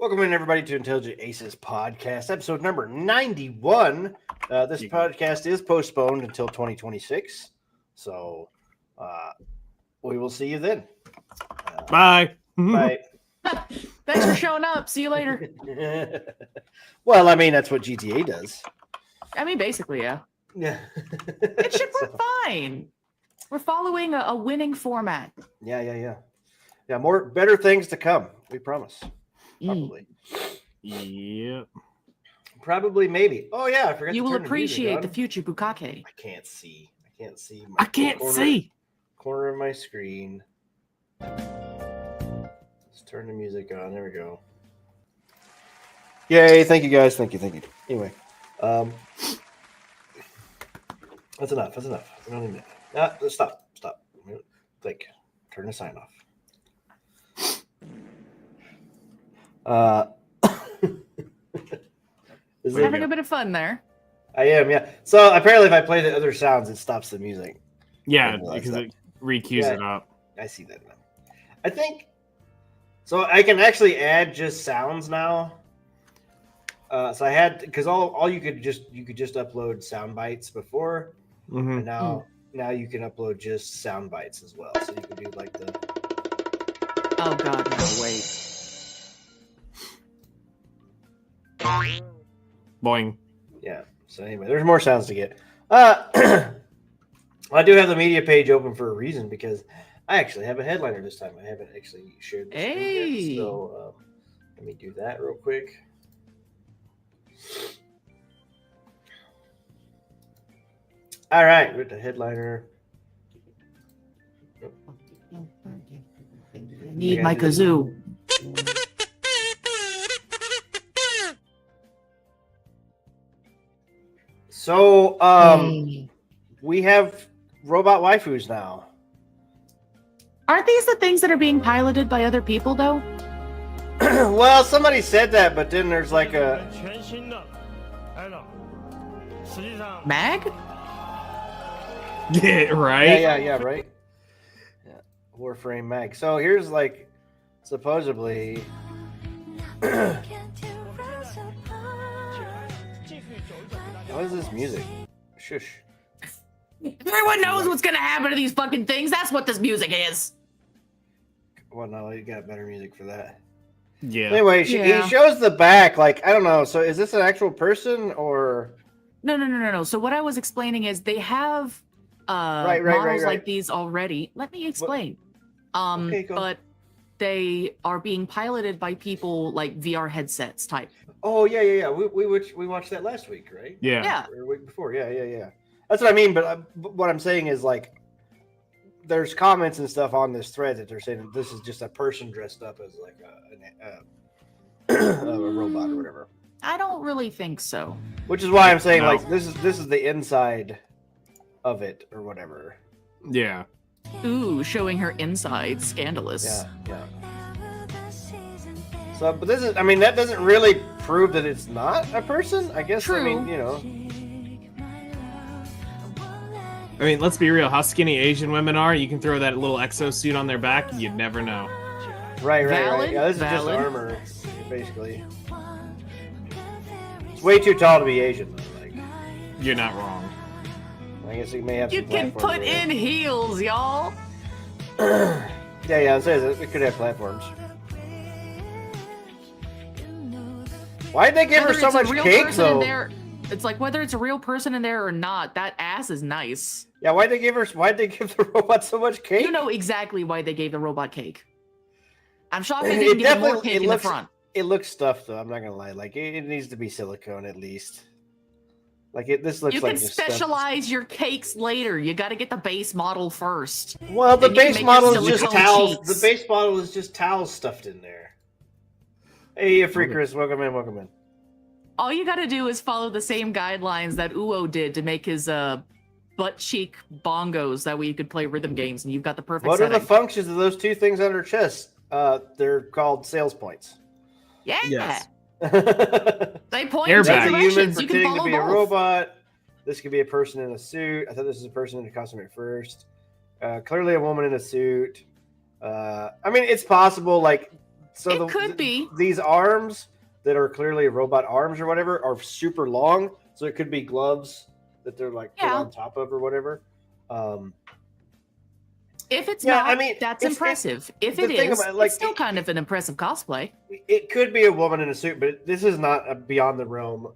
Welcome in, everybody, to Intelligent Aces Podcast, episode number 91. This podcast is postponed until 2026, so we will see you then. Bye. Bye. Thanks for showing up. See you later. Well, I mean, that's what GTA does. I mean, basically, yeah. Yeah. It should work fine. We're following a winning format. Yeah. Better things to come. We promise. Probably. Yep. Probably, maybe. Oh yeah, I forgot. You to will turn appreciate the music future Bukake. on. I can't see. I can't see. Corner of my screen. Let's turn the music on. There we go. Yay! Thank you guys. Thank you. Anyway, that's enough. We don't need that. Stop. Think. Turn the sign off. We're having a bit of fun there. I am, yeah. So apparently, if I play the other sounds, it stops the music. Yeah, because it recues it up. I see that now. I think so. I can actually add just sounds now. So I had because all you could just upload sound bites before, and now you can upload just sound bites as well. So you can do like the. Oh God, no wait. Boing. Yeah. So anyway, there's more sounds to get. I do have the media page open for a reason because I actually have a headliner this time. I haven't actually shared the screen yet, so let me do that real quick. All right, with the headliner. Need my kazoo. So, we have robot waifus now. Aren't these the things that are being piloted by other people, though? Well, somebody said that, but then there's like a Mag? Yeah, right? Yeah, right. Yeah, Warframe Mag. So here's like supposedly. What is this music? Shush. Everyone knows what's gonna happen to these fucking things. That's what this music is. Well, no, you got better music for that. Yeah. Anyway, he shows the back. Like, I don't know. So is this an actual person or? No. So what I was explaining is they have Right. models like these already. Let me explain. Okay, go. But they are being piloted by people like VR headsets type. Oh yeah. We watched that last week, right? Yeah. Or a week before. Yeah. That's what I mean. But what I'm saying is like, there's comments and stuff on this thread that they're saying that this is just a person dressed up as like a robot or whatever. I don't really think so. Which is why I'm saying No. like this is the inside of it or whatever. Yeah. Ooh, showing her inside, scandalous. Yeah. So, but this is, I mean, that doesn't really prove that it's not a person. I guess. True. I mean, you know. I mean, let's be real. How skinny Asian women are, you can throw that little exosuit on their back, you'd never know. Right. Valid, Yeah, this is just valid. armor, basically. It's way too tall to be Asian, though. Like, You're not wrong. I guess it may have. You some can platforms put there. in heels, y'all. Yeah. It says it could have platforms. Why'd they give her Whether so it's a much real cake, person in though? there, it's like whether it's a real person in there or not, that ass is nice. Yeah, why'd they give the robot so much cake? You know exactly why they gave the robot cake. I'm shocked they didn't give her more cake in the front. It looks stuffed, though. I'm not gonna lie. Like it needs to be silicone at least. Like this looks You like can just stuffed. specialize your cakes later. You got to get the base model first. Well, the Then you can base make your model is just silicone towels. cheeks. The base model is just towels stuffed in there. Hey, Free Chris, welcome in. All you got to do is follow the same guidelines that Uo did to make his butt cheek bongos. That way you could play rhythm games, and you've got the perfect What setting. are the functions of those two things on her chest? They're called sales points. Yeah. Yes. They point in Airbag. That's a human directions. You can pretending follow to be a both. robot. This could be a person in a suit. I thought this was a person in a costume at first. Clearly a woman in a suit. I mean, it's possible. Like It could be. These arms that are clearly robot arms or whatever are super long, so it could be gloves that they're like put Yeah. on top of or whatever. If it's Yeah, not, I mean, that's it's- impressive. If the it thing is, about, like, it's still kind of an impressive cosplay. It could be a woman in a suit, but this is not beyond the realm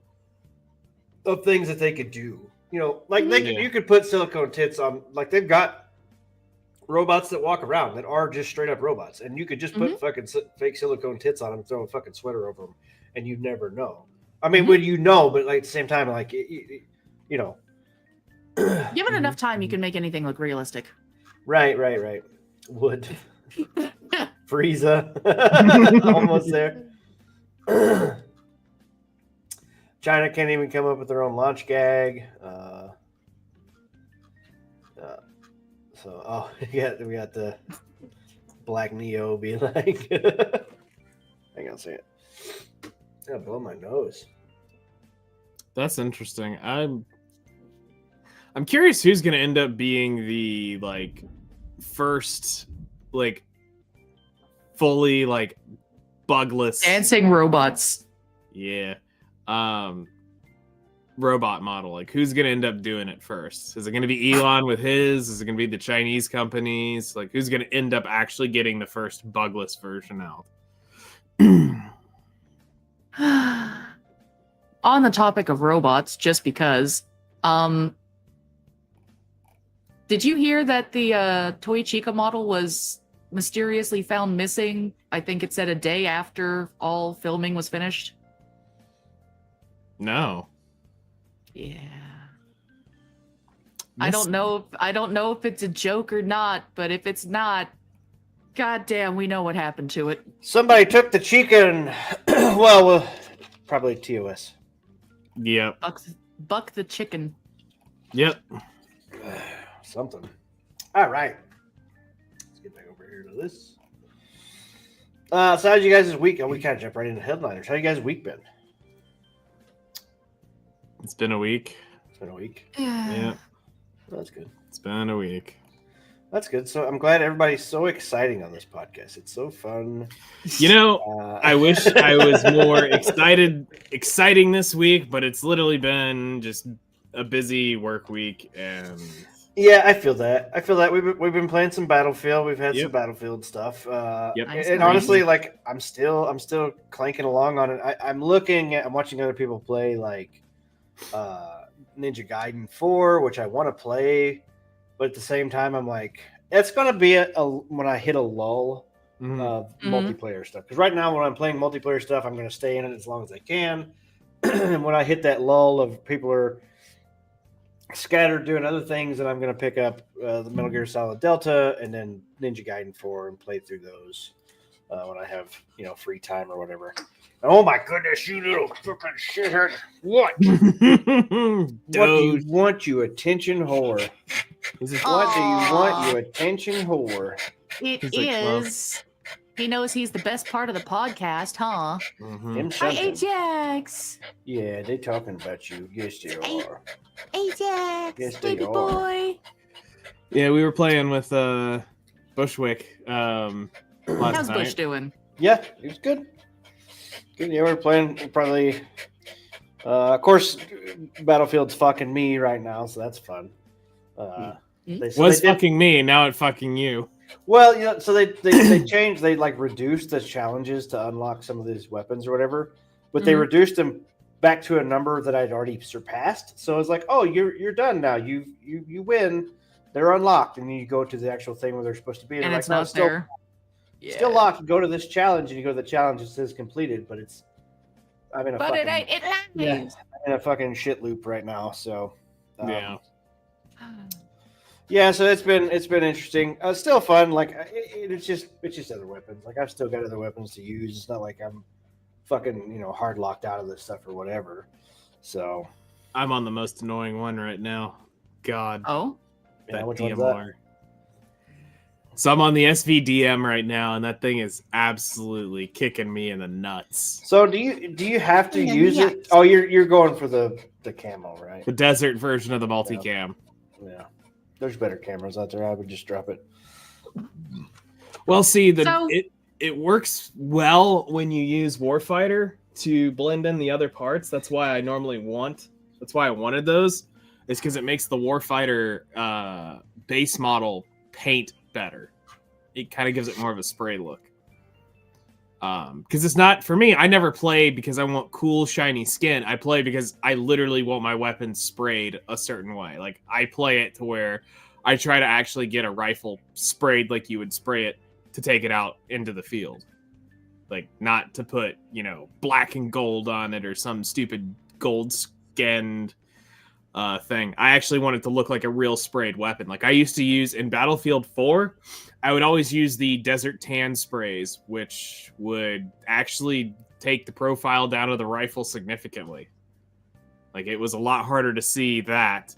of things that they could do. You know, like they could, Yeah. you could put silicone tits on. Like they've got robots that walk around that are just straight up robots, and you could just put fucking fake silicone tits on them, throw a fucking sweater over them, and you'd never know. I mean, would you know? But like at the same time, like you know, Given enough time, you can make anything look realistic. right. Wood. Frieza. Almost there. China can't even come up with their own launch gag. Yeah, we got the Black Neo being like, hang on a second. Yeah, blow my nose. That's interesting. I'm curious who's gonna end up being the like first like fully like bugless Dancing robots. yeah robot model. Like who's gonna end up doing it first? Is it gonna be Elon with his? Is it gonna be the Chinese companies? Like who's gonna end up actually getting the first bugless version out? On the topic of robots, just because, did you hear that the Toy Chica model was mysteriously found missing? I think it said a day after all filming was finished. No. Yeah. I don't know if it's a joke or not, but if it's not, goddamn, we know what happened to it. Somebody took the Chica and, well, probably TOS. Yep. Buck the chicken. Yep. Something. All right. Let's get back over here to this. So how'd you guys' week? We kind of jump right into headliners. How you guys' week been? It's been a week. It's been a week. Yeah. That's good. It's been a week. That's good. So I'm glad everybody's so exciting on this podcast. It's so fun. You know, I wish I was more exciting this week, but it's literally been just a busy work week, and yeah, I feel that. We've been playing some Battlefield. We've had some Yep. Battlefield stuff. Yep. And honestly, like I'm still clanking along on it. I'm watching other people play like Ninja Gaiden 4, which I want to play, but at the same time, I'm like, it's gonna be a when I hit a lull of multiplayer stuff. Because right now, when I'm playing multiplayer stuff, I'm gonna stay in it as long as I can. And when I hit that lull of people are scattered doing other things, and I'm going to pick up the Metal Gear Solid Delta and then Ninja Gaiden 4 and play through those when I have free time or whatever. Oh my goodness, you little fucking shithead! What? What do you want, you attention whore? What do you want, you attention whore? It He's like 12. is. He knows he's the best part of the podcast, huh? Him Hi, something. Ajax. Yeah, they talking about you. Yes, they are. Ajax, Yes, they baby are. boy. Yeah, we were playing with Bushwick last How's night. Bush doing? Yeah, it was good. Good. Yeah, we're playing probably. Of course, Battlefield's fucking me right now, so that's fun. Was fucking me, now it fucking you. Well, so they changed. They like reduced the challenges to unlock some of these weapons or whatever, but they reduced them back to a number that I'd already surpassed. So it's like, oh, you're done now. You win. They're unlocked, and then you go to the actual thing where they're supposed to be, And they're it's like, no, not there. still locked. Go to this challenge, and you go to the challenge. It says completed, but it's. I'm in a But fucking, it ain't. It yeah, lies. I'm in a fucking shit loop right now. So Yeah. yeah. So it's been interesting. Still fun. Like it's just other weapons. Like I've still got other weapons to use. It's not like I'm fucking hard locked out of this stuff or whatever. So I'm on the most annoying one right now. God. Oh, yeah, that which one's DMR. So I'm on the SVDM right now, and that thing is absolutely kicking me in the nuts. So do you have to Yeah, use yeah. it? Oh, you're going for the camo, right? The desert version of the multicam. Yeah. There's better cameras out there. I would just drop it. Well, see, So- it works well when you use Warfighter to blend in the other parts. That's why I wanted those, is because it makes the Warfighter base model paint better. It kind of gives it more of a spray look. Because it's not, for me, I never play because I want cool shiny skin. I play because I literally want my weapon sprayed a certain way. Like, I play it to where I try to actually get a rifle sprayed like you would spray it to take it out into the field. Like, not to put, black and gold on it or some stupid gold skinned thing. I actually want it to look like a real sprayed weapon. Like I used to use in Battlefield 4, I would always use the Desert Tan sprays, which would actually take the profile down of the rifle significantly. Like it was a lot harder to see that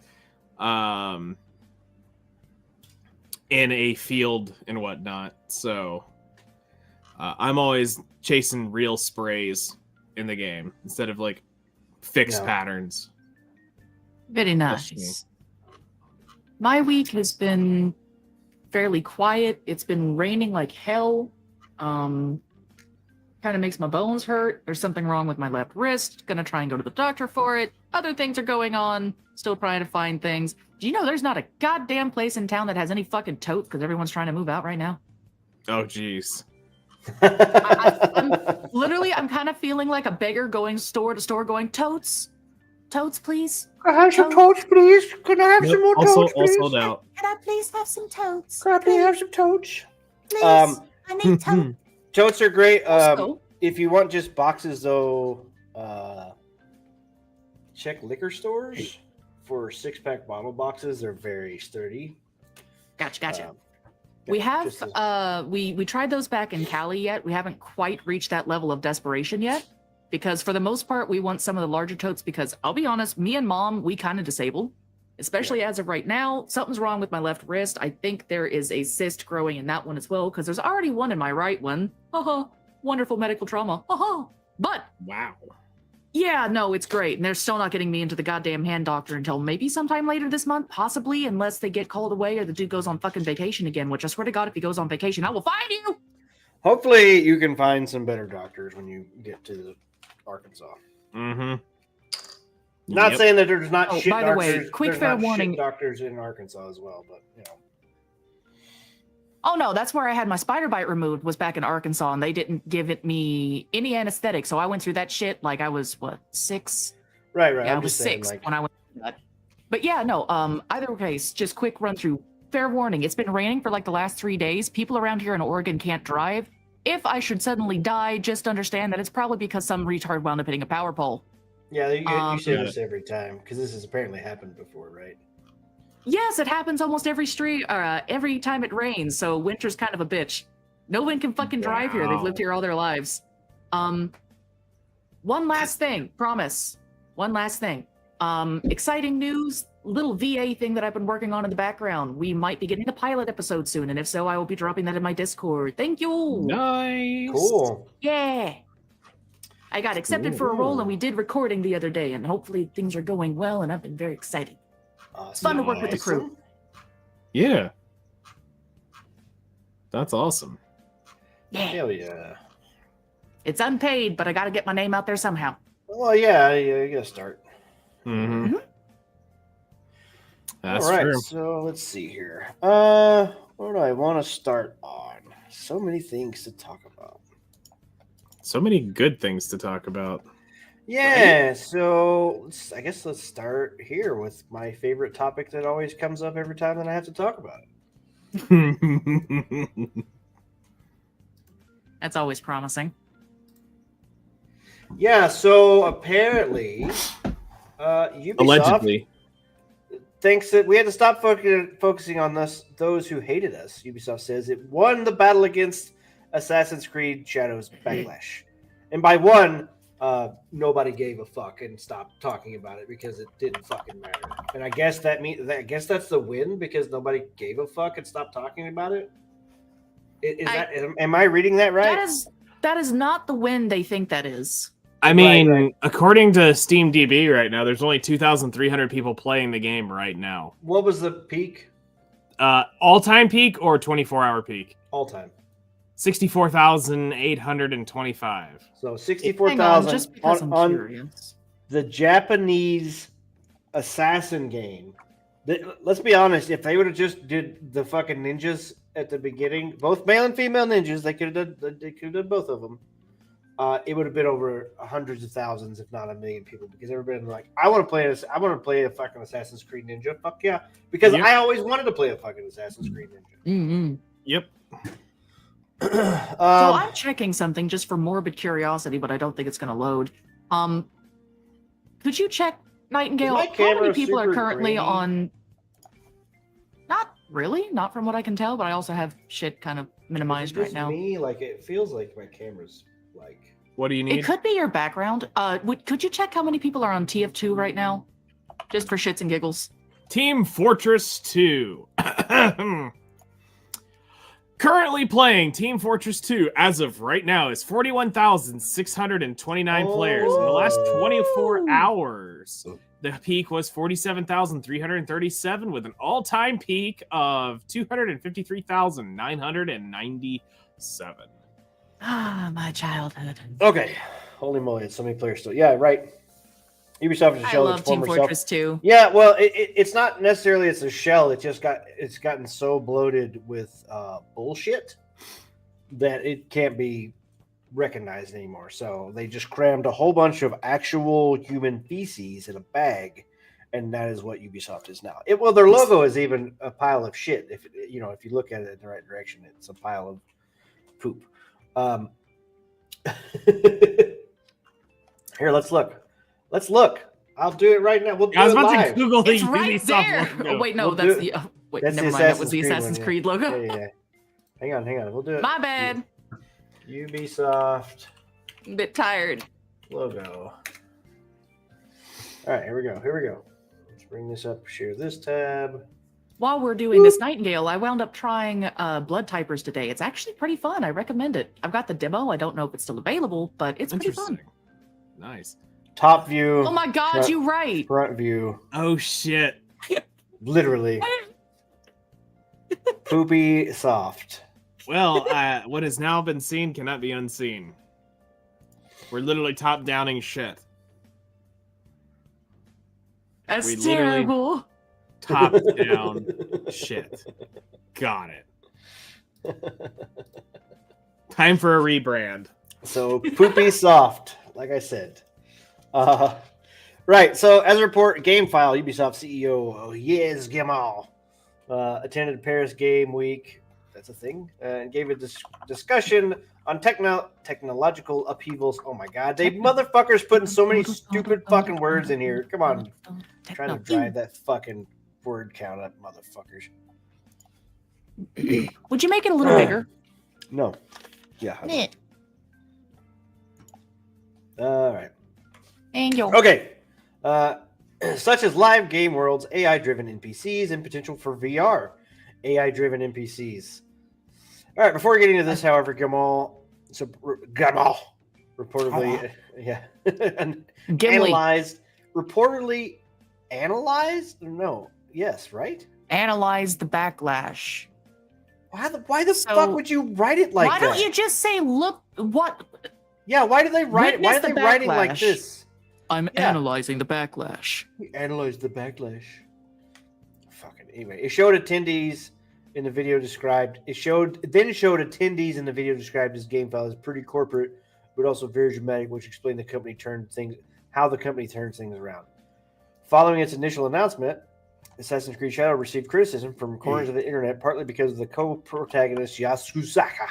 in a field and whatnot. So I'm always chasing real sprays in the game instead of like fixed patterns. Very nice. My week has been fairly quiet. It's been raining like hell. Kind of makes my bones hurt. There's something wrong with my left wrist. Gonna try and go to the doctor for it. Other things are going on. Still trying to find things. Do you know there's not a goddamn place in town that has any fucking totes because everyone's trying to move out right now? Oh, jeez. I'm kind of feeling like a beggar going store to store going, totes? Totes, please? Can I have some totes, please? Can I have some more totes, please? All sold out. Can I please have some totes? Can I please have some totes? Please, I need totes. Totes are great. Also, If you want just boxes, though, check liquor stores for 6-pack bottle boxes. They're very sturdy. Gotcha. We have we tried those back in Cali yet. We haven't quite reached that level of desperation yet. Because for the most part, we want some of the larger totes because I'll be honest, me and Mom, we kind of disabled. Especially as of right now. Something's wrong with my left wrist. I think there is a cyst growing in that one as well because there's already one in my right one. Wonderful medical trauma. But wow. Yeah, no, it's great. And they're still not getting me into the goddamn hand doctor until maybe sometime later this month, possibly, unless they get called away or the dude goes on fucking vacation again, which I swear to God, if he goes on vacation, I will find you. Hopefully you can find some better doctors when you get to Arkansas. Mm-hmm. Not saying that there's not shit by the doctors. way, quick there's fair not warning. shit doctors in Arkansas as well, but Oh no, that's where I had my spider bite removed, was back in Arkansas, and they didn't give me any anesthetic, so I went through that shit like I was, 6? Right. Yeah, I I'm was just saying, 6 when I went through that. But yeah, no, either case, just quick run through. Fair warning, it's been raining for like the last 3 days. People around here in Oregon can't drive. If I should suddenly die, just understand that it's probably because some retard wound up hitting a power pole. Yeah, you say this every time because this has apparently happened before, right? Yes, it happens almost every time it rains, so winter's kind of a bitch. No one can fucking drive here. They've lived here all their lives. One last thing, promise. One last thing. Exciting news, little VA thing that I've been working on in the background. We might be getting a pilot episode soon, and if so, I will be dropping that in my Discord. Thank you. Nice. Cool. Yeah. I got accepted for a role, and we did recording the other day, and hopefully things are going well, and I've been very excited. It's fun to work with the crew. Yeah. That's awesome. Yeah. Hell yeah. It's unpaid, but I got to get my name out there somehow. Well, yeah, you gotta start. Mm-hmm. That's all right, true. so let's see here. What do I want to start on? So many things to talk about. So many good things to talk about. Yeah, so I guess let's start here with my favorite topic that always comes up every time that I have to talk about it. That's always promising. Yeah, so apparently, Ubisoft, Allegedly. thinks that we had to stop focusing on those who hated us. Ubisoft says it won the battle against Assassin's Creed Shadows Backlash. And by one, nobody gave a fuck and stopped talking about it because it didn't fucking matter. And I guess that's the win because nobody gave a fuck and stopped talking about it. Am I reading that right? That is not the win they think that is. I mean, Right. according to SteamDB right now, there's only 2,300 people playing the game right now. What was the peak? All-time peak or 24-hour peak? All time. 64,825. So Hang 64,000 on, just because I'm on curious. the Japanese assassin game. Let's be honest. If they would have just did the fucking ninjas at the beginning, both male and female ninjas, they could have done both of them. It would have been over hundreds of thousands, if not 1 million people, because everybody was like, I want to play this. I want to play a fucking Assassin's Creed Ninja. Fuck yeah. Because Yep. I always wanted to play a fucking Assassin's Creed Ninja. Mm-hmm. Yep. So I'm checking something just for morbid curiosity, but I don't think it's going to load. Could you check, Nightingale, my how camera many people are super currently grainy? on... Not really, not from what I can tell, but I also have shit kind of minimized right now. Me, like it feels like my camera's like. What do you need? It could be your background. Could you check how many people are on TF2 right now? Just for shits and giggles. Team Fortress 2. Currently playing Team Fortress 2 as of right now is 41,629 players in the last 24 hours. The peak was 47,337 with an all-time peak of 253,997. Ah, my childhood. Okay. Holy moly, it's so many players still. Yeah, right. Ubisoft is a I shell of love its Team former Fortress self. 2. Yeah, well, it's not necessarily it's a shell. It's gotten so bloated with bullshit that it can't be recognized anymore. So they just crammed a whole bunch of actual human feces in a bag, and that is what Ubisoft is now. Well, their logo is even a pile of shit. If you look at it in the right direction, it's a pile of poop. Here, let's look. I'll do it right now. We'll do I was it about live. to Google the It's right Ubisoft there. logo. Oh, wait, no, We'll that's do- the... wait, that's the never mind. That was the Assassin's Assassin's Creed Creed logo. Yeah. Hang on. We'll do it. My bad. Ubisoft I'm a bit tired. logo. All right, here we go. Let's bring this up. Share this tab. While we're doing this Nightingale, I wound up trying Blood Typers today. It's actually pretty fun. I recommend it. I've got the demo. I don't know if it's still available, but it's pretty fun. Interesting. Nice. Top view. Oh my god, Front- you're right. Front view. Oh shit. Literally. Poopy soft. Well, what has now been seen cannot be unseen. We're literally top downing shit. That's We literally- terrible. Top down shit. Got it. Time for a rebrand. So poopy soft, like I said. Right. So as a report, GameFile, Ubisoft CEO Yves Guillemot attended Paris Game Week. That's a thing, and gave a discussion on technological upheavals. Oh my god, they motherfuckers putting so many stupid fucking words in here. Come on, trying to drive that fucking word count up, motherfuckers. Would you make it a little bigger? No. Yeah. Meh. All right. Angel. Okay. Such as live game worlds, AI-driven NPCs, and potential for VR. AI-driven NPCs. All right. Before getting into this, however, Gamal reportedly, Gimli. reportedly analyzed. No. Yes. Right. Analyze the backlash. Why the So- fuck would you write it like Why that? don't you just say, look, what? Yeah. Why do they write it? Why are Witness they the writing like backlash. this? I'm Yeah. analyzing the backlash. We analyzed the backlash. Fucking anyway, it showed attendees in the video described. It showed attendees in the video described as GameFile as pretty corporate, but also very dramatic, which explained how the company turns things around. Following its initial announcement, Assassin's Creed Shadow received criticism from corners of the internet, partly because of the co-protagonist Yasuzaka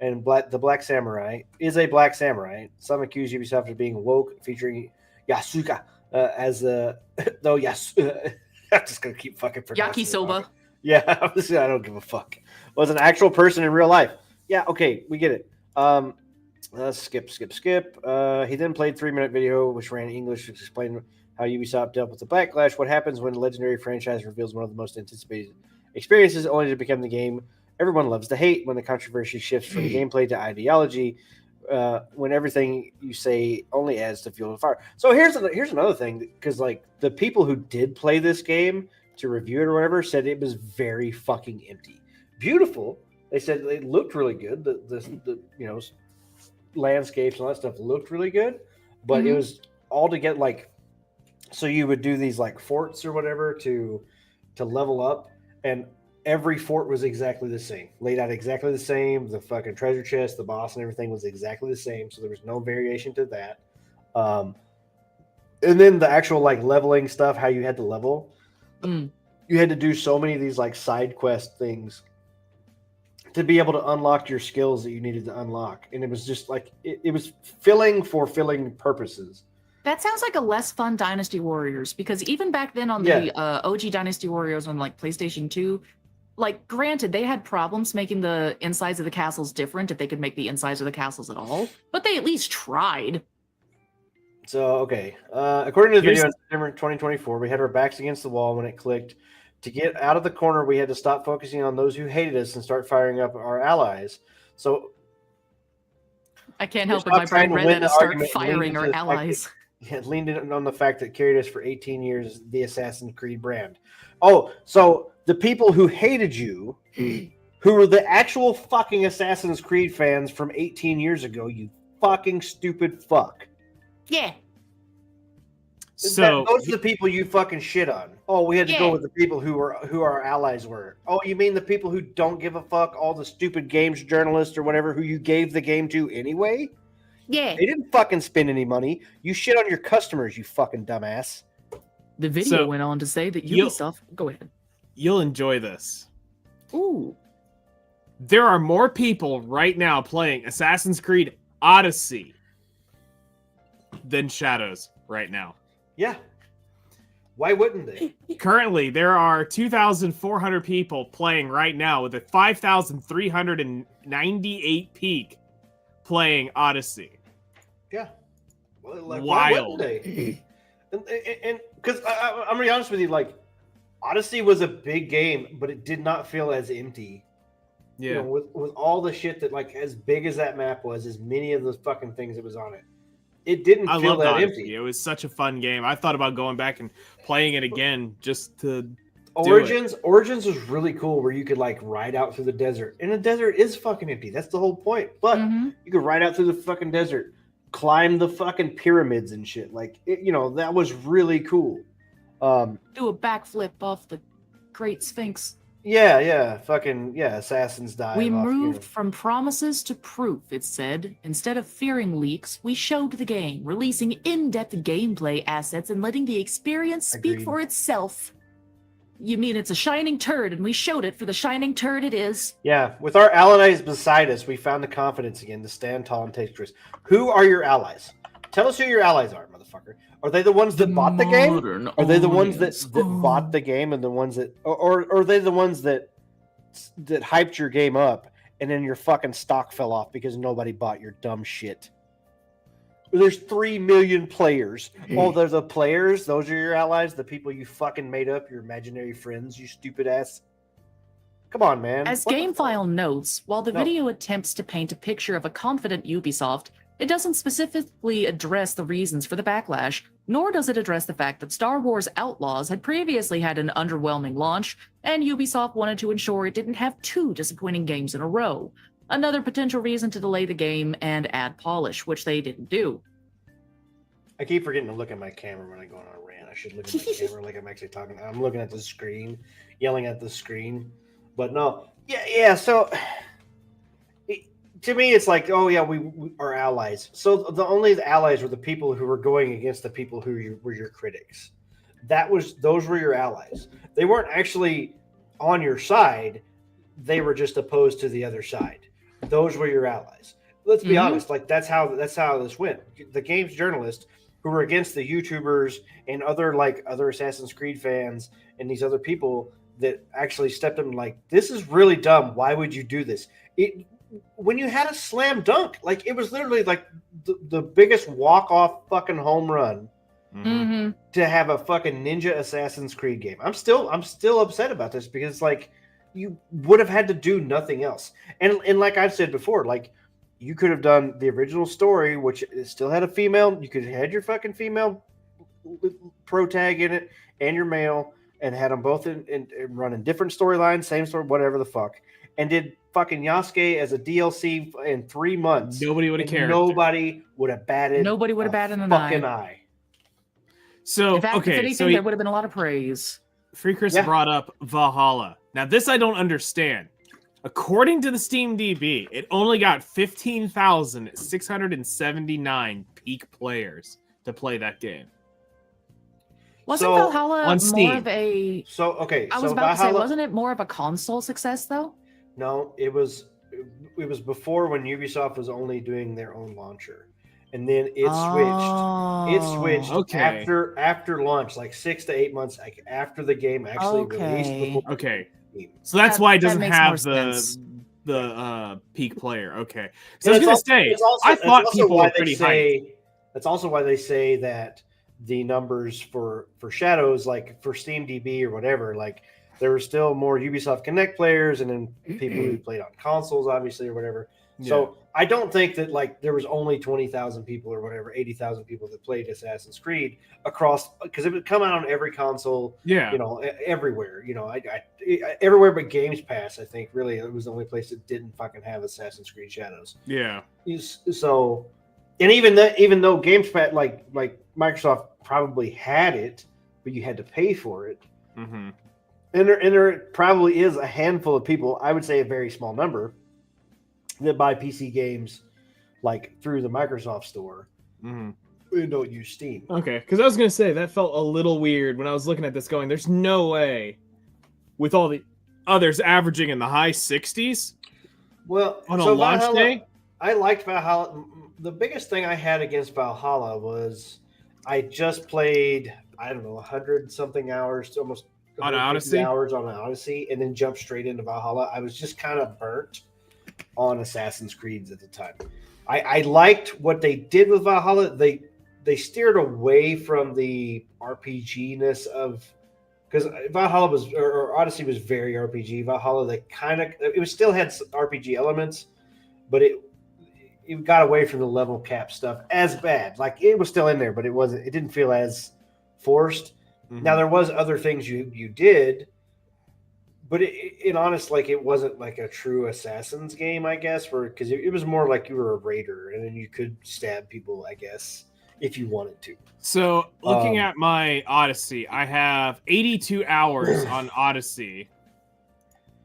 and the Black Samurai is a Black Samurai. Some accuse Ubisoft of being woke, featuring Yasuka as though I'm just gonna keep fucking pronouncing it Yakisoba. wrong. Yeah, I don't give a fuck. Was an actual person in real life. Yeah, okay, we get it. Skip. He then played 3-minute video which ran in English to explain how Ubisoft dealt with the backlash. What happens when a legendary franchise reveals one of the most anticipated experiences only to become the game everyone loves to hate, when the controversy shifts from gameplay to ideology, when everything you say only adds to fuel the fire. So here's another thing, because like the people who did play this game to review it or whatever said it was very fucking empty. Beautiful, They said it looked really good. The landscapes and all that stuff looked really good, but it was all to get like, so you would do these like forts or whatever to level up, and every fort was exactly the same, laid out exactly the same. The fucking treasure chest, the boss, and everything was exactly the same. So there was no variation to that. And then the actual like leveling stuff, how you had to level, you had to do so many of these like side quest things to be able to unlock your skills that you needed to unlock. And it was just like, it was filling for filling purposes. That sounds like a less fun Dynasty Warriors, because even back then on the OG Dynasty Warriors on like PlayStation 2, like granted, they had problems making the insides of the castles different if they could make the insides of the castles at all, but they at least tried. So, okay. According to the video in September 2024, we had our backs against the wall when it clicked. To get out of the corner, we had to stop focusing on those who hated us and start firing up our allies. So I can't help it. My brain read that as start firing our allies. It leaned in on the fact that carried us for 18 years, the Assassin's Creed brand. Oh, so the people who hated you, who were the actual fucking Assassin's Creed fans from 18 years ago, you fucking stupid fuck. Yeah. So those are the people you fucking shit on. Oh, we had to go with the people who our allies were. Oh, you mean the people who don't give a fuck? All the stupid games journalists or whatever who you gave the game to anyway? Yeah. They didn't fucking spend any money. You shit on your customers, you fucking dumbass. The video went on to say that Ubisoft... Go ahead. You'll enjoy this. Ooh. There are more people right now playing Assassin's Creed Odyssey than Shadows right now. Yeah. Why wouldn't they? Currently, there are 2,400 people playing right now with a 5,398 peak playing Odyssey. Yeah. Well, like, wild. Why wouldn't they? And because I'm gonna be honest with you, like Odyssey was a big game, but it did not feel as empty. Yeah. You know, with all the shit that, like, as big as that map was, as many of the fucking things that was on it, it didn't feel that Odyssey. empty. It was such a fun game. I thought about going back and playing it again just to. Origins was really cool, where you could like ride out through the desert, and the desert is fucking empty. That's the whole point. But you could ride out through the fucking desert, climb the fucking pyramids and shit. Like, that was really cool. Do a backflip off the Great Sphinx. Assassins dive. We moved from promises to proof, it said. Instead of fearing leaks, we showed the game, releasing in-depth gameplay assets and letting the experience speak for itself. You mean it's a shining turd, and we showed it for the shining turd it is? Yeah, with our allies beside us, we found the confidence again to stand tall and take risks. Who are your allies? Tell us who your allies are, motherfucker. Are they the ones that bought the game? Are they the ones that bought the game, and the ones that, or are they the ones that hyped your game up and then your fucking stock fell off because nobody bought your dumb shit? There's 3 million players. Oh, they're the players? Those are your allies? The people you fucking made up, your imaginary friends, you stupid ass? Come on, man. As GameFile notes, while the video attempts to paint a picture of a confident Ubisoft, it doesn't specifically address the reasons for the backlash, nor does it address the fact that Star Wars Outlaws had previously had an underwhelming launch, and Ubisoft wanted to ensure it didn't have 2 disappointing games in a row. Another potential reason to delay the game and add polish, which they didn't do. I keep forgetting to look at my camera when I go on a rant. I should look at my camera like I'm actually talking. I'm looking at the screen, yelling at the screen. But no. Yeah, so... To me, it's like, oh yeah, we are allies. So the only allies were the people who were going against the people who were your critics. Those were your allies. They weren't actually on your side. They were just opposed to the other side. Those were your allies. Let's be honest. Like that's how this went. The games journalists who were against the YouTubers and other Assassin's Creed fans and these other people that actually stepped in like, this is really dumb. Why would you do this? When you had a slam dunk, like it was literally like the biggest walk-off fucking home run to have a fucking Ninja Assassin's Creed game. I'm still upset about this because like you would have had to do nothing else. And like I've said before, like you could have done the original story, which still had a female. You could have had your fucking female pro tag in it and your male, and had them both in running different storylines, same story, whatever the fuck. and did fucking Yasuke as a DLC in 3 months. Nobody would have and cared. Nobody would have batted. Nobody would have batted an fucking eye. eye. So In fact, if okay, anything, so there would have been a lot of praise. Free Chris Yeah. brought up Valhalla. Now this I don't understand. According to the Steam DB, it only got 15,679 peak players to play that game. Wasn't So, Valhalla on more Steam. of a? So okay, I so was about to say, Valhalla, wasn't it more of a console success though? No, it was before when Ubisoft was only doing their own launcher, and then it switched. It switched Okay. after launch, like 6 to 8 months after the game actually released. Okay. Before Okay. Steam. So that's That- why it that doesn't makes have more sense. the peak player. Okay. And So I was it's gonna also- say, it's also- I it's thought also people why were they pretty hyped. say. That's also why they say that the numbers for Shadows, like for Steam DB or whatever, like there were still more Ubisoft Connect players, and then people who played on consoles, obviously, or whatever. So I don't think that like there was only 20,000 people or whatever, 80,000 people that played Assassin's Creed across, because it would come out on every console, Yeah. you know, everywhere. You know, I everywhere but Games Pass. I think really it was the only place that didn't fucking have Assassin's Creed Shadows. Yeah. So, and even though Games Pass, like Microsoft probably had it, but you had to pay for it. Mm-hmm. And there probably is a handful of people, I would say a very small number, that buy PC games like through the Microsoft store Mm-hmm. and don't use Steam. Okay, because I was gonna say that felt a little weird when I was looking at this. Going, there's no way, with all the others averaging in the high 60s Well, on a so launch Valhalla, day. I liked Valhalla. The biggest thing I had against Valhalla was I just played, I don't know, 100 something hours, almost On 150 Odyssey? hours on Odyssey, and then jumped straight into Valhalla. I was just kind of burnt on Assassin's Creeds at the time. I liked what they did with Valhalla. They steered away from the RPG-ness of, because Valhalla was, or Odyssey was very RPG. Valhalla, they kind of, it was still had some RPG elements, but it got away from the level cap stuff as bad. Like it was still in there, but it didn't feel as forced. Mhm. Now there was other things you did, but it honest, like it wasn't like a true Assassin's game, I guess, because it was more like you were a raider and then you could stab people, I guess, if you wanted to. So looking Um, at my Odyssey, I have 82 hours on Odyssey.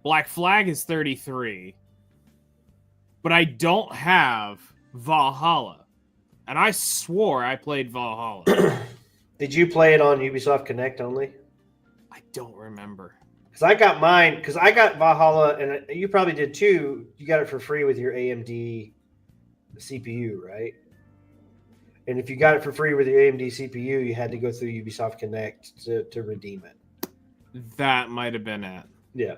Black Flag is 33, but I don't have Valhalla, and I swore I played Valhalla. Did you play it on Ubisoft Connect only? I don't remember. Because I got mine, because I got Valhalla, and you probably did too. You got it for free with your AMD CPU, right? And if you got it for free with your AMD CPU, you had to go through Ubisoft Connect to redeem it. That might have been it. Yeah,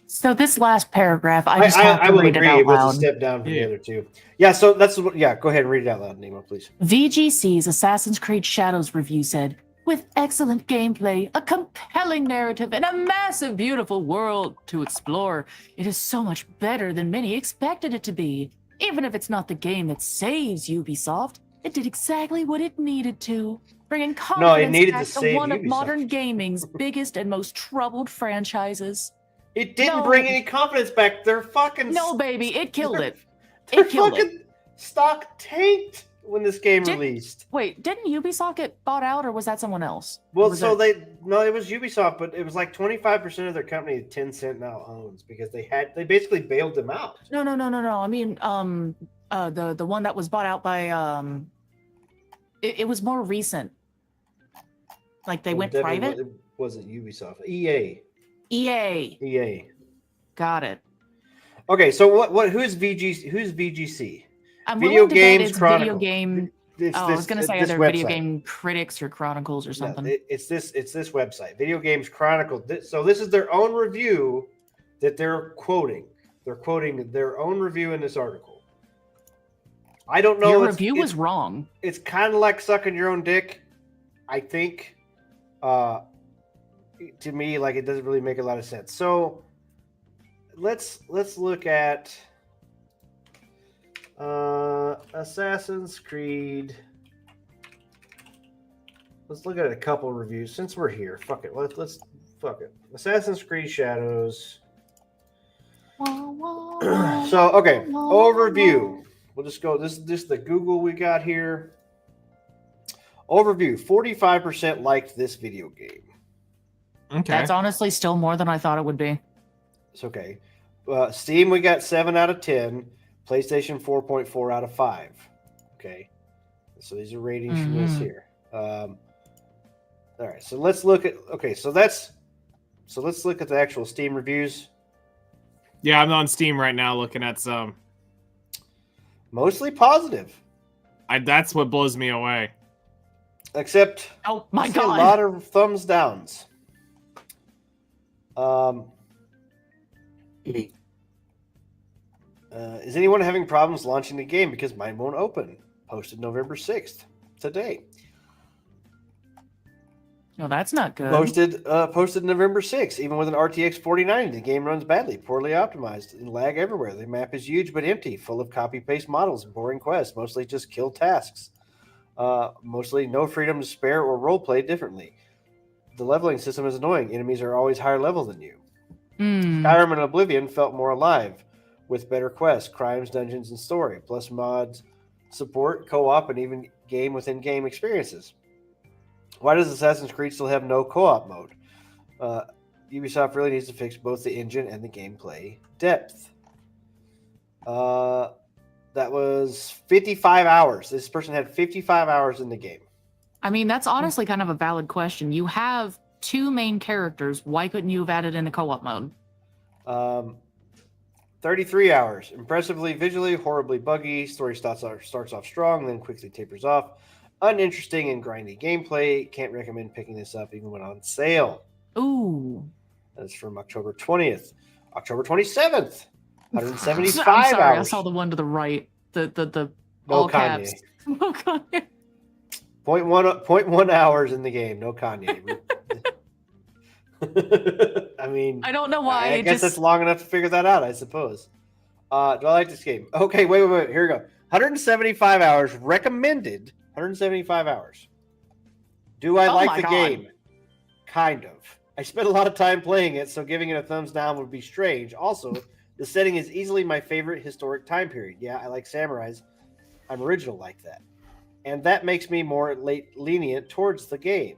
So this last paragraph, I just have I to will read agree. it out It was loud. a step down from Yeah. the other two. Yeah, so that's what. Yeah, go ahead and read it out loud, Nemo, please. VGC's Assassin's Creed Shadows review said, with excellent gameplay, a compelling narrative, and a massive, beautiful world to explore, it is so much better than many expected it to be. Even if it's not the game that saves Ubisoft, it did exactly what it needed to, bringing confidence needed to back save one of Ubisoft. modern gaming's biggest and most troubled franchises. It didn't No. bring any confidence back. They're fucking No, baby, it killed it. Their It killed it. fucking stock tanked when this game Did- released. Wait, didn't Ubisoft get bought out, or was that someone else? Well, Was so that- it was Ubisoft, but it was like 25% of their company that Tencent now owns because they basically bailed them out. No. I mean, the one that was bought out by it was more recent. Like they Well, went definitely private. It wasn't Ubisoft. EA. EA. Got it. Okay, so who's VGC? Who's VGC? I'm Video willing to bet Games it's Chronicle. video game. It's I was gonna say this either video website. game critics or chronicles or something. No, it's this website, Video Games Chronicle. So this is their own review that they're quoting. They're quoting their own review in this article. I don't know. Your it's- review it's- was wrong. It's kind of like sucking your own dick. I think. To me, like it doesn't really make a lot of sense. So let's look at Assassin's Creed. Let's look at a couple reviews since we're here. Fuck it. Let's fuck it. Assassin's Creed Shadows. So, okay, overview. We'll just go. This is the Google we got here. Overview: 45% liked this video game. Okay. That's honestly still more than I thought it would be. It's okay. Steam, we got 7 out of 10. PlayStation, 4.4 out of 5. Okay. So these are ratings from this here. All right. So let's look at. Okay. So let's look at the actual Steam reviews. Yeah, I'm on Steam right now looking at some. Mostly positive. That's what blows me away. Except, Oh my I see god! a lot of thumbs downs. Is anyone having problems launching the game because mine won't open? Posted November 6th, today. No, that's not good. Posted November 6th. Even with an RTX 4090, the game runs badly, poorly optimized, and lag everywhere. The map is huge but empty, full of copy-paste models and boring quests, mostly just kill tasks. Mostly no freedom to spare or roleplay differently. The leveling system is annoying. Enemies are always higher level than you. Skyrim and Oblivion felt more alive, with better quests, crimes, dungeons, and story, plus mods, support, co-op, and even game-within-game experiences. Why does Assassin's Creed still have no co-op mode? Ubisoft really needs to fix both the engine and the gameplay depth. That was 55 hours. This person had 55 hours in the game. I mean, that's honestly kind of a valid question. You have 2 main characters. Why couldn't you have added in a co-op mode? 33 hours. Impressively visually, horribly buggy. Story starts off strong, then quickly tapers off. Uninteresting and grindy gameplay. Can't recommend picking this up even when on sale. Ooh. That's from October 20th. October 27th. 175 I'm sorry, hours. I saw the one to the right. The No all Kanye. caps. No Kanye. 0.1 hours in the game. No Kanye. I mean, I don't know why. I guess that's long enough to figure that out, I suppose. Do I like this game? Okay, wait. Here we go. 175 hours recommended. 175 hours. Do I like the game? Kind of. I spent a lot of time playing it, so giving it a thumbs down would be strange. Also, the setting is easily my favorite historic time period. Yeah, I like samurais. I'm original like that. And that makes me more lenient towards the game.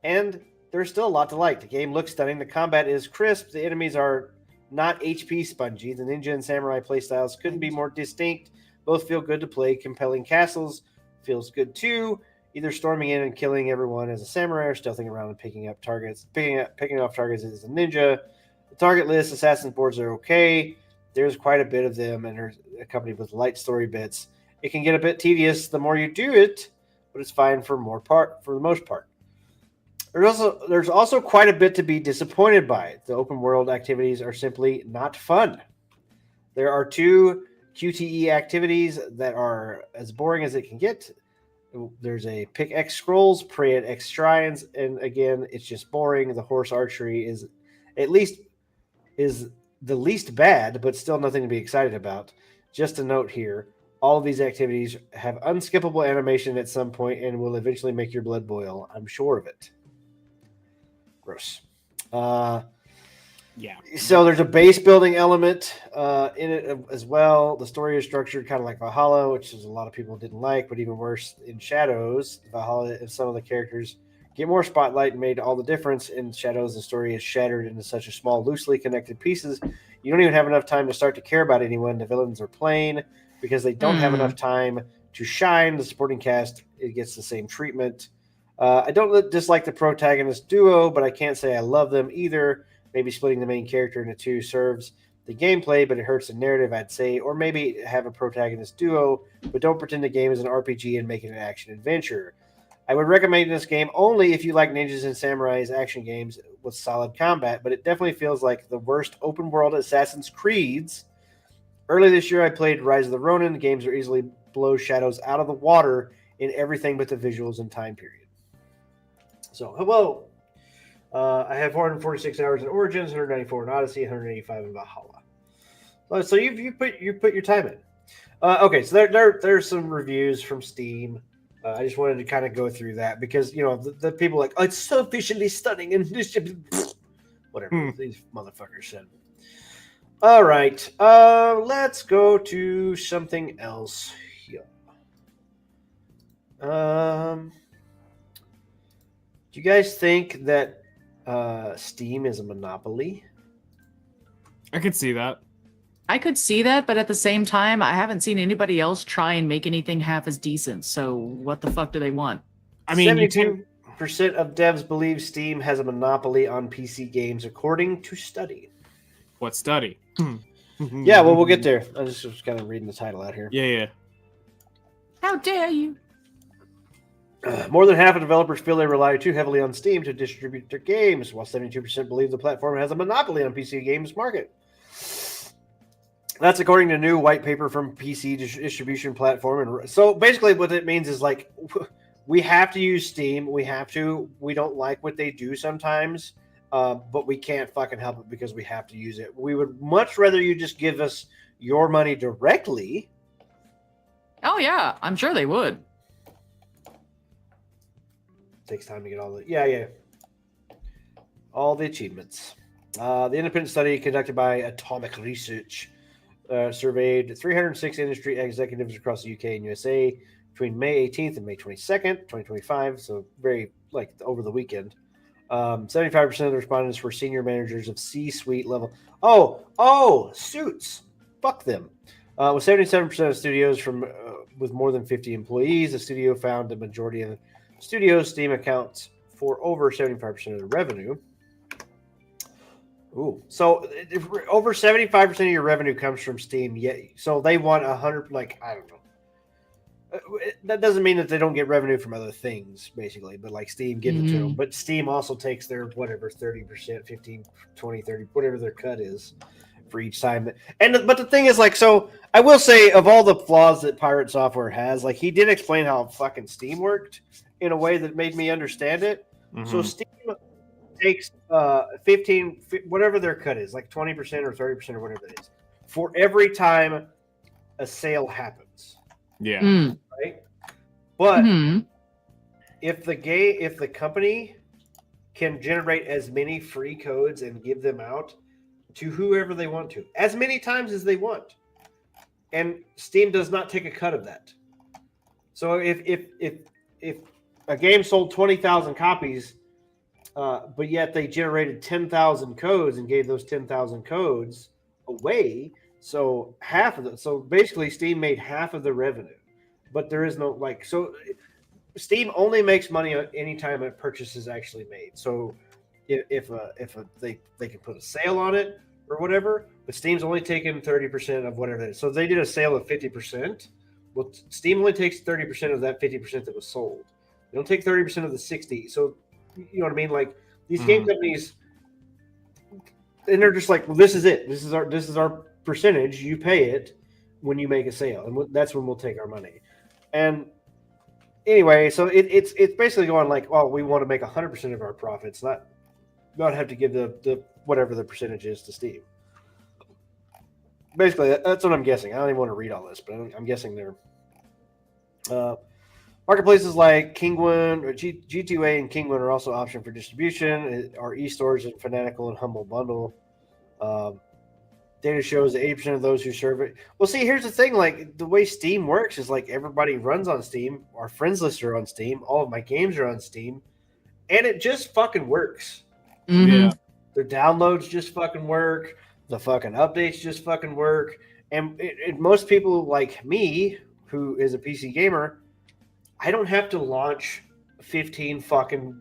And there's still a lot to like. The game looks stunning. The combat is crisp. The enemies are not HP spongy. The ninja and samurai playstyles couldn't be more distinct. Both feel good to play. Compelling castles feels good too. Either storming in and killing everyone as a samurai or stealthing around and picking off targets as a ninja. The target list, assassin boards are okay. There's quite a bit of them and they're accompanied with light story bits. It can get a bit tedious the more you do it, but it's fine for the most part. There's also quite a bit to be disappointed by. The open world activities are simply not fun. There are 2 QTE activities that are as boring as it can get. There's a pick X scrolls, pray at X shrines, and again, it's just boring. The horse archery is the least bad, but still nothing to be excited about. Just a note here. All of these activities have unskippable animation at some point and will eventually make your blood boil. I'm sure of it. Gross. Yeah. So there's a base building element in it as well. The story is structured kind of like Valhalla, which is a lot of people didn't like, but even worse in Shadows. Valhalla, if some of the characters get more spotlight and made all the difference. In Shadows, the story is shattered into such a small, loosely connected pieces. You don't even have enough time to start to care about anyone. The villains are plain because they don't have enough time to shine. The supporting cast, it gets the same treatment. I don't dislike the protagonist duo, but I can't say I love them either. Maybe splitting the main character into 2 serves the gameplay, but it hurts the narrative, I'd say. Or maybe have a protagonist duo, but don't pretend the game is an RPG and make it an action adventure. I would recommend this game only if you like ninjas and samurais action games with solid combat, but it definitely feels like the worst open world Assassin's Creeds. Early this year, I played Rise of the Ronin. The games are easily blow Shadows out of the water in everything but the visuals and time period. So, hello. I have 446 hours in Origins, 194 in Odyssey, 185 in Valhalla. So you put your time in. Okay, so there's some reviews from Steam. I just wanted to kind of go through that because the people are like, oh, it's so visually stunning and this whatever these motherfuckers said. All right. Let's go to something else here. Do you guys think that Steam is a monopoly? I could see that. I could see that, but at the same time, I haven't seen anybody else try and make anything half as decent. So what the fuck do they want? I mean, you 72% of devs believe Steam has a monopoly on PC games, according to study. what study? Yeah, well, we'll get there. I was just kind of reading the title out here. Yeah. How dare you? More than half of developers feel they rely too heavily on Steam to distribute their games, while 72% believe the platform has a monopoly on PC games market. That's according to a new white paper from PC distribution platform. And so basically what it means is like we have to use Steam. We don't like what they do sometimes, but we can't fucking help it because we have to use it. We would much rather you just give us your money directly. Oh yeah, I'm sure they would. Takes time to get all the achievements. The independent study conducted by Atomic Research surveyed 306 industry executives across the UK and USA between May 18th and May 22nd, 2025. So very like over the weekend. 75% of the respondents were senior managers of C-suite level. Oh, Suits. Fuck them. With 77% of studios with more than 50 employees, the studio found the majority of the studios Steam accounts for over 75% of the revenue. Ooh, so over 75% of your revenue comes from Steam. Yeah, so they want 100. Like I don't know. That doesn't mean that they don't get revenue from other things, basically. But like Steam gives it to them. But Steam also takes their whatever 30%, 15, 20, 30, whatever their cut is for each time. But the thing is, like, so I will say, of all the flaws that Pirate Software has, like he did explain how fucking Steam worked in a way that made me understand it. Mm-hmm. So Steam takes 15, whatever their cut is, like 20% or 30% or whatever it is, for every time a sale happens. Yeah. Right. But if the company can generate as many free codes and give them out to whoever they want to, as many times as they want, and Steam does not take a cut of that. So if a game sold 20,000 copies, but yet they generated 10,000 codes and gave those 10,000 codes away. So half of it. So basically, Steam made half of the revenue, but there is no like. So Steam only makes money anytime a purchase is actually made. So if they can put a sale on it or whatever, but Steam's only taking 30% of whatever it is. So if they did a sale of 50%. Well, Steam only takes 30% of that 50% that was sold. They don't take 30% of the 60. So you know what I mean? Like these game companies, and they're just like, well, this is it. This is our percentage. You pay it when you make a sale, and that's when we'll take our money. And anyway, so it's basically going like, well, we want to make 100% of our profits, not have to give the whatever the percentage is to Steam. Basically, that's what I'm guessing. I don't even want to read all this, but I'm guessing they're marketplaces like Kinguin or G2A and Kinguin are also option for distribution. Our eStores and Fanatical and Humble Bundle. Data shows that 80% of those who serve it. Well, see, here's the thing. Like the way Steam works is like everybody runs on Steam. Our friends list are on Steam. All of my games are on Steam, and it just fucking works. Yeah. Their downloads just fucking work. The fucking updates just fucking work. And most people like me, who is a PC gamer, I don't have to launch 15 fucking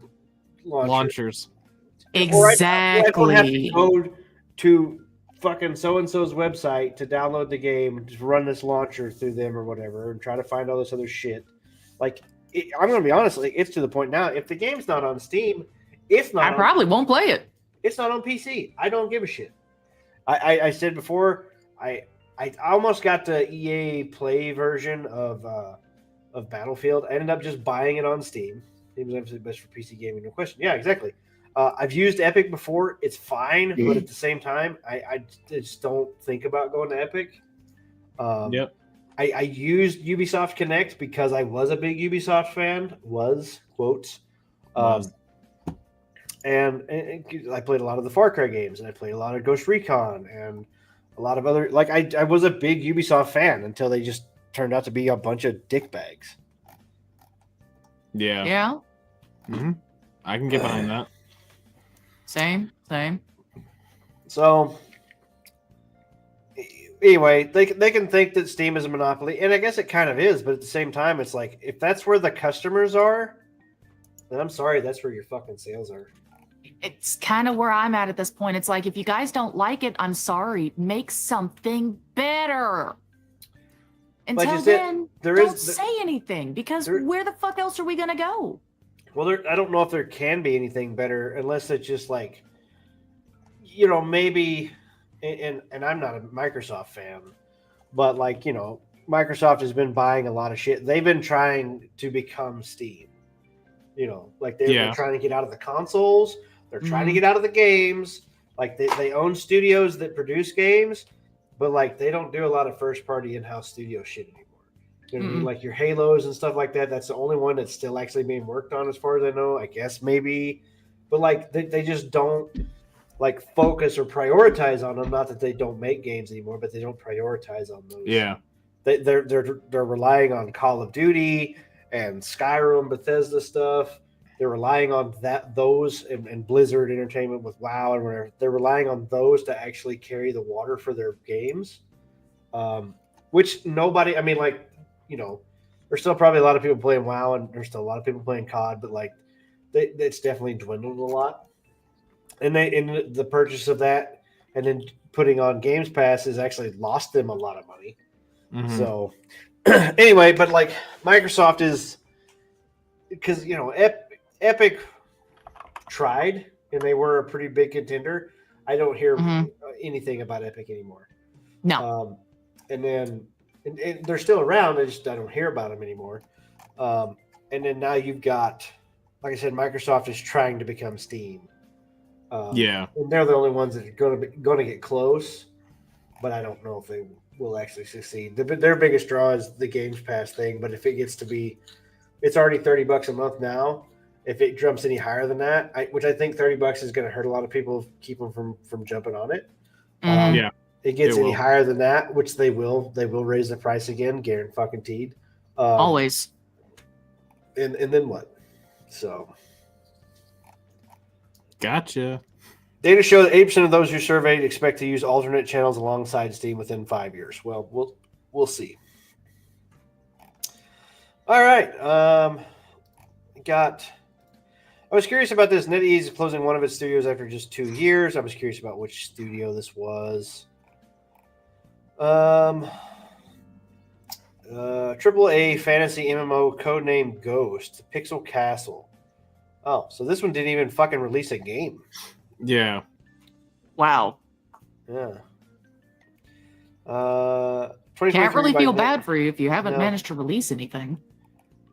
launchers. Exactly. I don't have to go to fucking so-and-so's website to download the game and just run this launcher through them or whatever and try to find all this other shit. Like, I'm going to be honest, like, it's to the point now, if the game's not on Steam, it's not. I probably won't play it. It's not on PC. I don't give a shit. I said before, I almost got the EA Play version of Battlefield. I ended up just buying it on Steam. It was absolutely best for PC gaming, no question. Yeah, exactly. I've used Epic before. It's fine, but at the same time, I just don't think about going to Epic. Yep. I used Ubisoft Connect because I was a big Ubisoft fan. Quotes. And I played a lot of the Far Cry games, and I played a lot of Ghost Recon, and a lot of other like I was a big Ubisoft fan until they just turned out to be a bunch of dickbags. Yeah. Yeah. Hmm. I can get behind that. Same. So anyway, they can think that Steam is a monopoly, and I guess it kind of is, but at the same time, it's like if that's where the customers are, then I'm sorry, that's where your fucking sales are. It's kind of where I'm at this point. It's like, if you guys don't like it, I'm sorry. Make something better. Until you said, then, there don't is- say anything, because there- where the fuck else are we gonna go? Well, I don't know if there can be anything better unless it's just like, you know, maybe, and I'm not a Microsoft fan, but like, you know, Microsoft has been buying a lot of shit. They've been trying to become Steam. You know, like they're trying to get out of the consoles. They're trying to get out of the games. Like they own studios that produce games, but like they don't do a lot of first party in-house studio shit anymore. You know what I mean? Like your Halos and stuff like that. That's the only one that's still actually being worked on, as far as I know. I guess maybe, but like they just don't like focus or prioritize on them. Not that they don't make games anymore, but they don't prioritize on those. Yeah. They're relying on Call of Duty and Skyrim, Bethesda stuff. They're relying on those and Blizzard Entertainment with WoW and whatever. They're relying on those to actually carry the water for their games, which nobody. I mean, like, you know, there's still probably a lot of people playing WoW, and there's still a lot of people playing COD, but like, it's definitely dwindled a lot. And the purchase of that, and then putting on Games Pass has actually lost them a lot of money. Mhm. So anyway, but like Microsoft is, because, you know, Epic tried and they were a pretty big contender. I don't hear anything about Epic anymore. No. And then and they're still around. I don't hear about them anymore. And then now you've got, like I said, Microsoft is trying to become Steam. Yeah. And they're the only ones that are going to get close, but I don't know if they will actually succeed. Their biggest draw is the Games Pass thing, but if it gets to be, it's already $30 a month now. If it jumps any higher than that, which I think $30 is going to hurt a lot of people, keep them from jumping on it. Yeah. It gets It any will. higher than that, which they will raise the price again, guaranteed. Always. And then what? So Gotcha. data show that 8% of those who surveyed expect to use alternate channels alongside Steam within 5 years. Well, we'll see. All right. I was curious about this. NetEase is closing one of its studios after just 2 years. I was curious about which studio this was. AAA fantasy MMO codename Ghost, Pixel Castle. Oh, so this one didn't even fucking release a game. Yeah. Wow. Yeah. Can't really feel by bad for you if you haven't No. managed to release anything.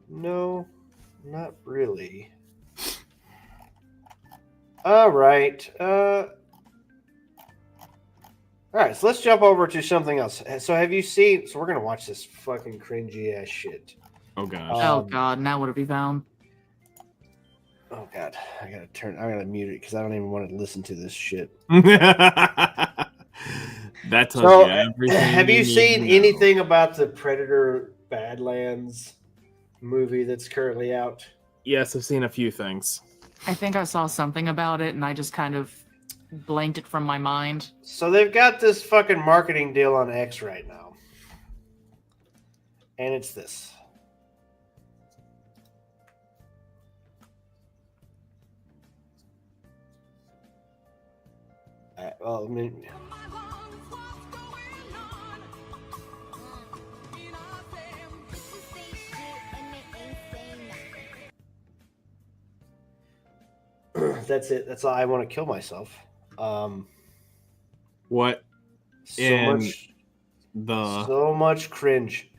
No, not really. All right. All right, so let's jump over to something else. So have you seen, so we're going to watch this fucking cringy ass shit. Oh gosh. Oh god, now what have we found? Oh God, I gotta mute it because I don't even want to listen to this shit. That tells So you everything. have you need seen to know. anything about the Predator Badlands movie that's currently out? Yes, I've seen a few things. I think I saw something about it and I just kind of blanked it from my mind. So they've got this fucking marketing deal on X right now. And it's this. Well, I mean, that's it. That's all. I want to kill myself. What So In much, the so much cringe.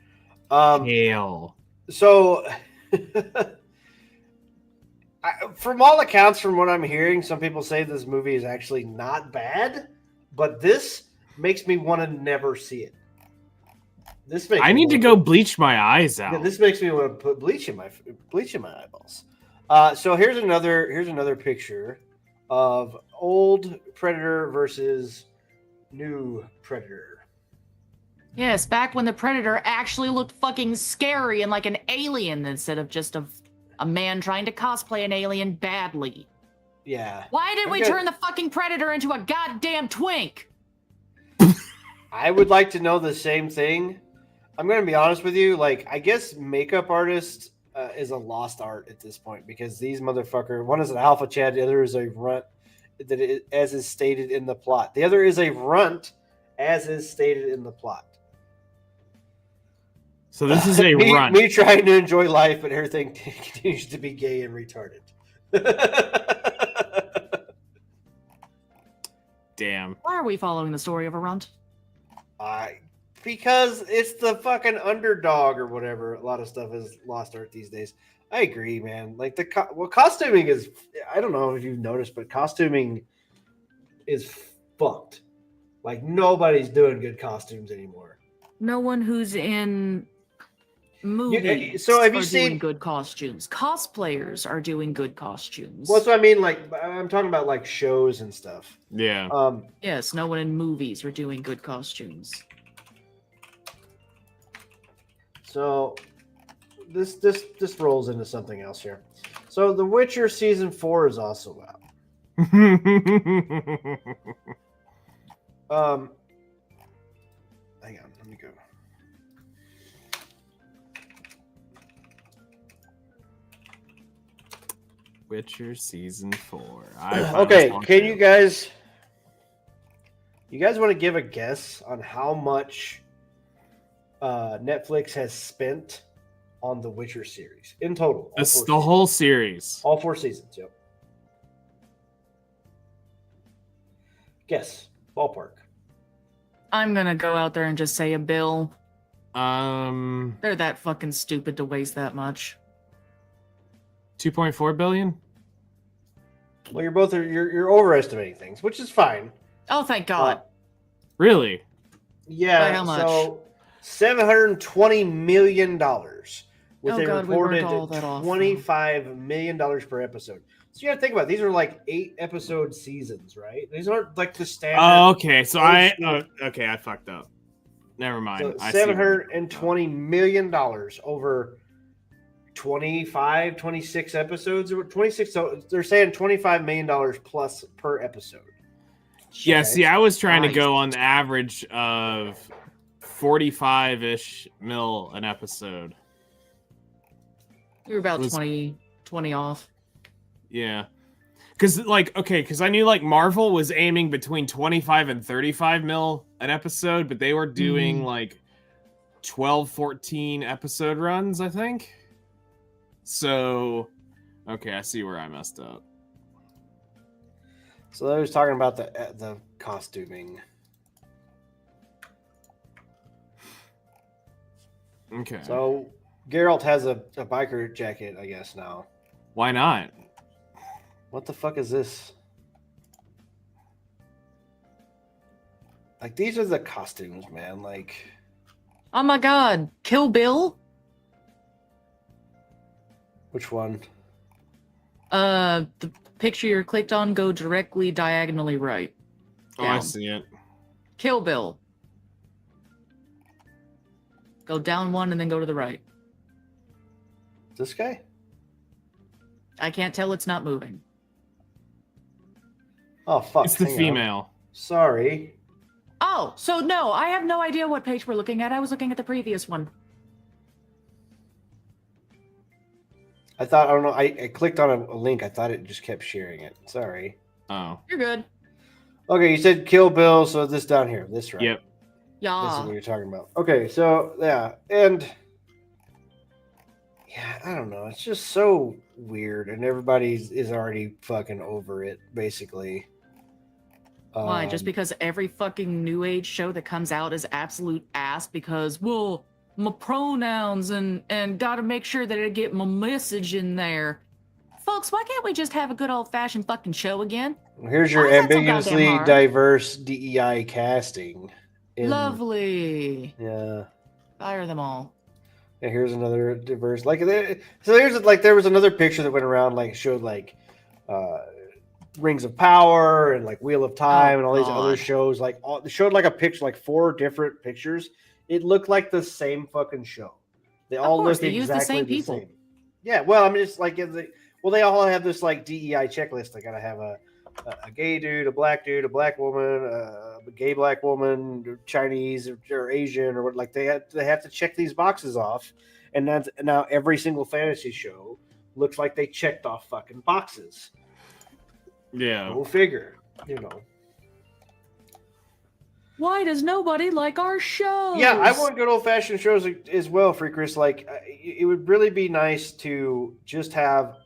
hell? So, from all accounts, from what I'm hearing, some people say this movie is actually not bad, but this makes me want to never see it. This makes I me need to wanna go bleach my eyes Yeah, out. this makes me want to put bleach in my eyeballs. So here's another picture of old Predator versus new Predator. Yes, back when the Predator actually looked fucking scary and like an alien instead of just a man trying to cosplay an alien badly. Yeah. Why did we Okay. turn the fucking Predator into a goddamn twink? I would like to know the same thing. I'm going to be honest with you. Like, I guess makeup artist is a lost art at this point because these motherfucker, one is an alpha Chad, the other is a runt, as is stated in the plot. The other is a runt, as is stated in the plot. So this is a run. Me trying to enjoy life, but everything continues to be gay and retarded. Damn. Why are we following the story of a runt? Because it's the fucking underdog or whatever. A lot of stuff is lost art these days. I agree, man. Like costuming is. I don't know if you've noticed, but costuming is fucked. Like nobody's doing good costumes anymore. No one who's in movies so have you are seen- doing good costumes. Cosplayers are doing good costumes. Well, that's what I mean. Like I'm talking about like shows and stuff. Yeah. Yes, no one in movies are doing good costumes. So this rolls into something else here. So The Witcher season 4 is also out. Hang on, let me go. Witcher season 4. Okay, can you guys want to give a guess on how much Netflix has spent on the Witcher series in total? That's the whole series. All 4 seasons, yep. Guess. Ballpark. I'm gonna go out there and just say a bill. Two They're that fucking stupid to waste that much. 2.4 billion. Well, you're overestimating things, which is fine. Oh, thank God. Really? Yeah. By how much? So $720 million with Oh a God, we reported weren't all that off. $25 million per episode. So you got to think about it. These are like 8 episode seasons, right? These aren't like the standard. Oh, okay. So old okay, I fucked up. Never mind. So I see where you're $720 million over 25, 26 episodes. 26. So they're saying $25 million plus per episode. Yeah, Okay. see, I was trying to Christ. go on the average of 45-ish mil an episode. You're about Was- 20 off. Yeah. Because I knew like Marvel was aiming between 25 and 35 mil an episode, but they were doing like 12, 14 episode runs, I think. So, okay, I see where I messed up. So I was talking about the costuming. Okay. So Geralt has a biker jacket, I guess now. Why not? What the fuck is this? Like these are the costumes, man. Like Oh my God, Kill Bill? which one? The picture you're clicked on, go directly diagonally right. Oh, I Down. see it. Kill Bill. Go down one and then go to the right. This guy? I can't tell, it's not moving. Oh fuck. It's the hang on. female. Sorry. Oh, so no, I have no idea what page we're looking at. I was looking at the previous one. I thought I don't know. I clicked on a link. I thought it just kept sharing it. Sorry. Oh. You're good. Okay, you said Kill Bill, so this down here. This right. Yep. This is Yeah. what you're talking about. Okay, so yeah, and yeah, I don't know. It's just so weird, and everybody is already fucking over it, basically. Why? Just Um, because every fucking new age show that comes out is absolute ass because, well, my pronouns and gotta make sure that I get my message in there. Folks, why can't we just have a good old fashioned fucking show again? Here's your Why is that so goddamn ambiguously hard? diverse DEI casting. Lovely. Yeah. Fire them all. Yeah, here's another diverse. Like, there was like there was another picture that went around like showed like Rings of Power and like Wheel of Time and all these other God. shows. Like they showed like a picture, like 4 different pictures. It looked like the same fucking show. They all course, look they use the exactly same the people. same. Yeah, well, I mean, it's like they all have this like DEI checklist. They gotta have a gay dude, a black woman, a gay black woman, Chinese or Asian or what. Like they have to check these boxes off, and that's now every single fantasy show looks like they checked off fucking boxes. Yeah. Go figure, you know. Why does nobody like our shows? Yeah, I want good old fashioned shows as well, Freakers. Like, it would really be nice to just have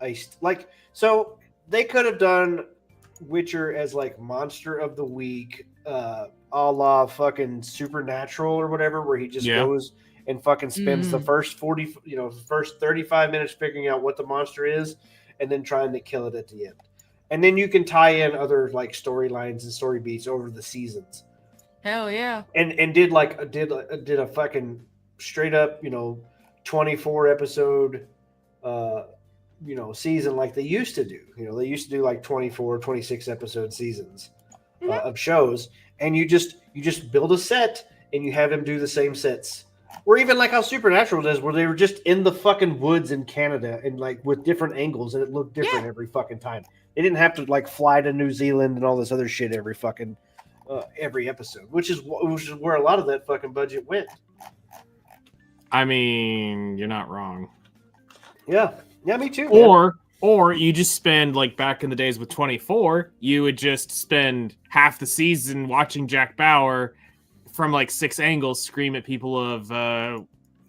so they could have done Witcher as like Monster of the Week, a la fucking Supernatural or whatever, where he just goes and fucking spends the first 35 minutes figuring out what the monster is, and then trying to kill it at the end. And then you can tie in other like storylines and story beats over the seasons. Hell yeah. And did a fucking straight up 24 episode season like they used to do. They used to do like 24, 26 episode seasons of shows, and you just build a set and you have him do the same sets. Or even like how Supernatural does, where they were just in the fucking woods in Canada and like with different angles, and it looked different every fucking time. They didn't have to like fly to New Zealand and all this other shit every fucking every episode, which is where a lot of that fucking budget went. I mean, you're not wrong. Yeah, me too. Man. Or you just spend, like back in the days with 24, you would just spend half the season watching Jack Bauer from like 6 angles scream at people of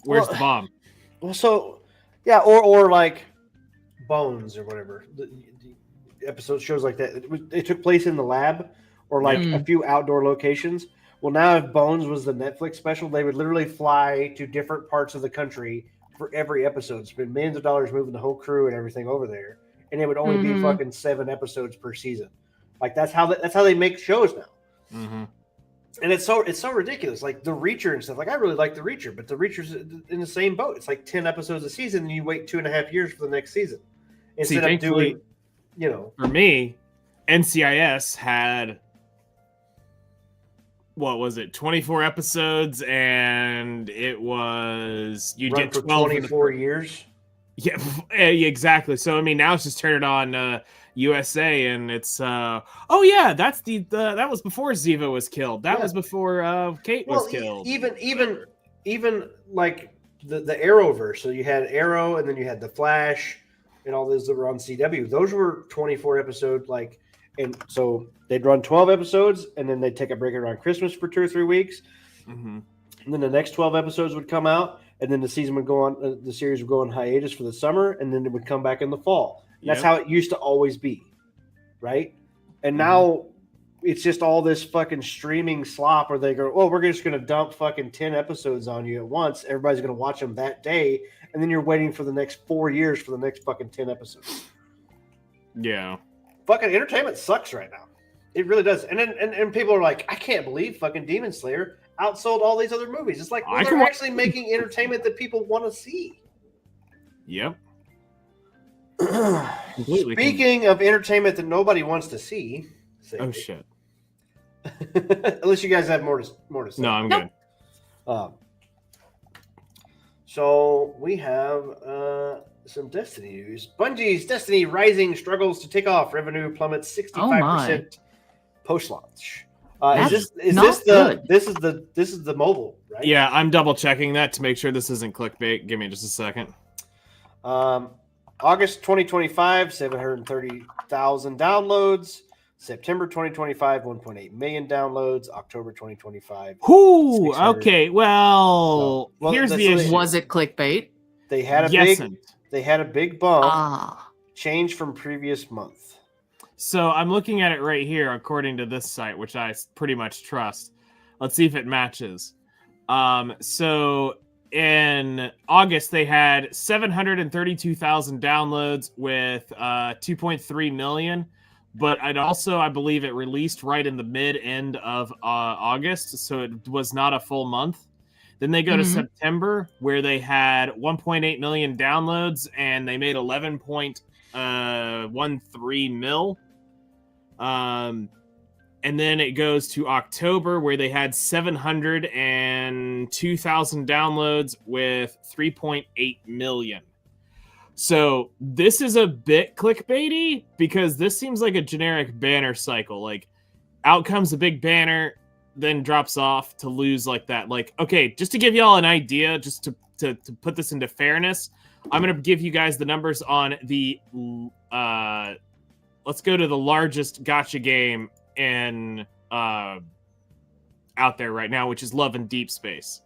where's the bomb? Well, so yeah, or like Bones or whatever. The episode shows like that. It took place in the lab or like a few outdoor locations. Well, now if Bones was the Netflix special, they would literally fly to different parts of the country for every episode, spend millions of dollars moving the whole crew and everything over there, and it would only be fucking 7 episodes per season. Like that's how they make shows now. Mm-hmm. And it's so ridiculous. Like the Reacher and stuff. Like I really like the Reacher, but the Reacher's in the same boat. It's like 10 episodes a season, and you wait 2.5 years for the next season instead of doing, For me, NCIS had, what was it, 24 episodes, and it was you'd run get for 12 24 years. Yeah, exactly. So I mean, now it's just turned on USA, and it's that was before Ziva was killed. That was before Kate was killed. Even like the Arrowverse. So you had Arrow, and then you had the Flash, and all those that were on CW. Those were 24 episodes. Like, and so they'd run 12 episodes, and then they'd take a break around Christmas for 2 or 3 weeks, and then the next 12 episodes would come out, and then the season would go on. The series would go on hiatus for the summer, and then it would come back in the fall. That's how it used to always be, right? And now it's just all this fucking streaming slop where they go, oh, we're just going to dump fucking 10 episodes on you at once. Everybody's going to watch them that day. And then you're waiting for the next 4 years for the next fucking 10 episodes. Yeah. Fucking entertainment sucks right now. It really does. And people are like, I can't believe fucking Demon Slayer outsold all these other movies. It's like, well, they're actually making entertainment that people want to see. Yep. Speaking of entertainment that nobody wants to see. Oh shit! Unless you guys have more to say. No, I'm good. So we have some Destiny news. Bungie's Destiny Rising struggles to take off. Revenue plummets 65% post-launch. This is the mobile, right? Yeah, I'm double checking that to make sure this isn't clickbait. Give me just a second. August 2025, 730,000 downloads. September 2025, 1.8 million downloads. October 2025. Whoo! Okay, well, here's the issue. Was it clickbait? They had a big bump. Change from previous month. So I'm looking at it right here, according to this site, which I pretty much trust. Let's see if it matches. So in August, they had 732,000 downloads with 2.3 million. But I believe it released right in the mid-end of August, so it was not a full month. Then they go to September, where they had 1.8 million downloads, and they made 11.13 mil. And then it goes to October, where they had 702,000 downloads with 3.8 million. So this is a bit clickbaity because this seems like a generic banner cycle. Like, out comes a big banner, then drops off to lose like that. Like, okay, just to give y'all an idea, just to put this into fairness, I'm going to give you guys the numbers on the... let's go to the largest gacha game in out there right now, which is Love and Deep Space.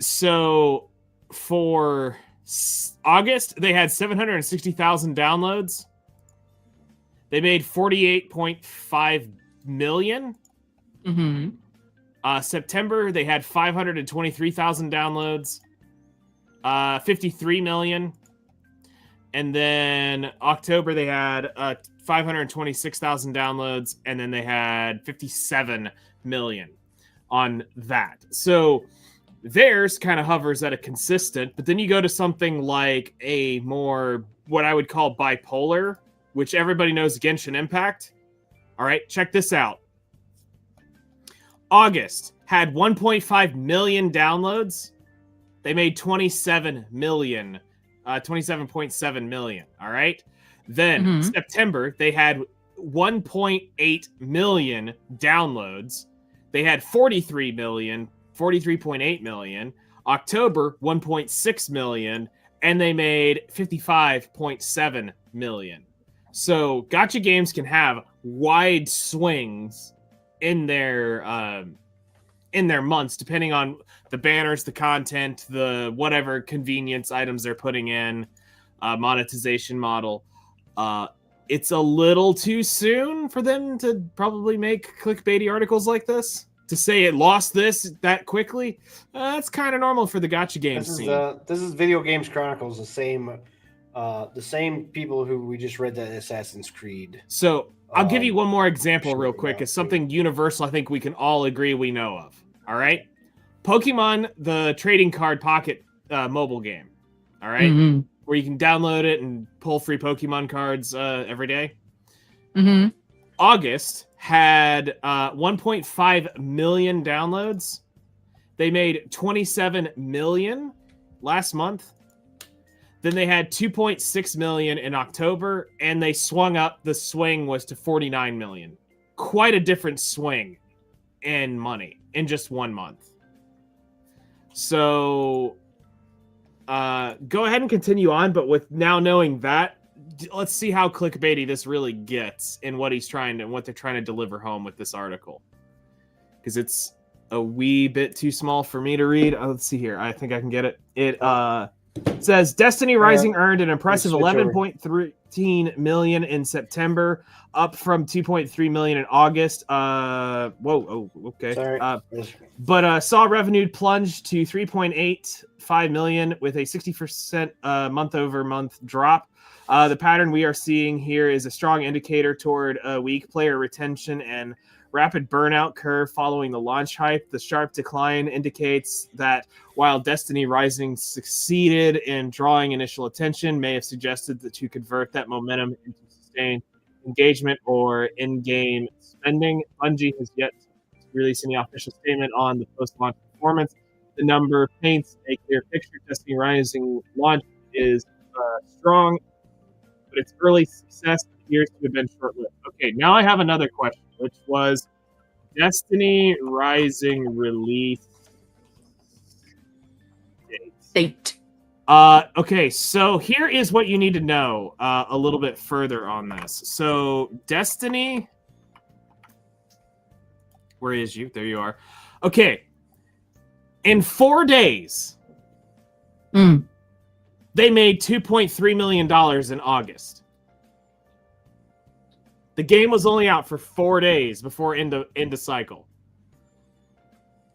So for August, they had 760,000 downloads. They made 48.5 million. September, they had 523,000 downloads, 53 million. And then October, they had 526,000 downloads, and then they had 57 million on that. So theirs kind of hovers at a consistent, but then you go to something like a more, what I would call bipolar, which everybody knows, Genshin Impact. All right, check this out. August had 1.5 million downloads. They made 27 million. 27.7 million. All right. Then September, they had 1.8 million downloads. They had 43 million, 43.8 million. October, 1.6 million. And they made 55.7 million. So gacha games can have wide swings in their months, depending on the banners, the content, the whatever convenience items they're putting in, monetization model. It's a little too soon for them to probably make clickbaity articles like this. To say it lost that quickly, that's kind of normal for the gacha games scene. This is Video Games Chronicles, the same people who we just read that Assassin's Creed. So I'll give you one more example real quick. It's something universal I think we can all agree we know of. All right? Pokemon, the trading card pocket mobile game. All right? Where you can download it and pull free Pokemon cards every day. August had 1.5 million downloads. They made 27 million last month. Then they had 2.6 million in October, and they swung up. The swing was to 49 million. Quite a different swing in money in just 1 month. So go ahead and continue on, but with now knowing that, let's see how clickbaity this really gets and what they're trying to deliver home with this article. Because it's a wee bit too small for me to read. Let's see here. I think I can get it. It says Destiny Rising earned an impressive 11.13 million in September, up from 2.3 million in August. Okay. Sorry. But saw revenue plunge to 3.85 million with a 60% month-over-month drop. The pattern we are seeing here is a strong indicator toward weak player retention and rapid burnout curve following the launch hype. The sharp decline indicates that while Destiny Rising succeeded in drawing initial attention, may have suggested that to convert that momentum into sustained engagement or in-game spending. Bungie has yet to release any official statement on the post-launch performance. The number paints a clear picture. Destiny Rising launch is strong, but its early success appears to have been short-lived. Okay, now I have another question, which was Destiny Rising release date. Okay, so here is what you need to know a little bit further on this. So Destiny, where is you? There you are. Okay, in 4 days, they made $2.3 million in August. The game was only out for 4 days before end of cycle.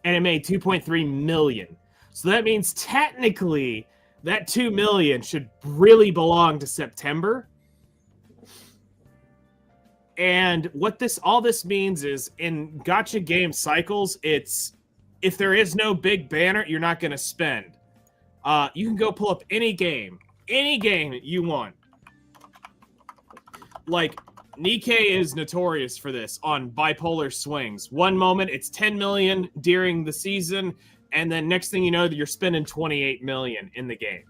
And it made 2.3 million. So that means technically that 2 million should really belong to September. And what all this means is in gacha game cycles, it's if there is no big banner, you're not going to spend. You can go pull up any game you want. like Nikkei is notorious for this on bipolar swings. One moment it's 10 million during the season, and then next thing you know, you're spending 28 million in the game.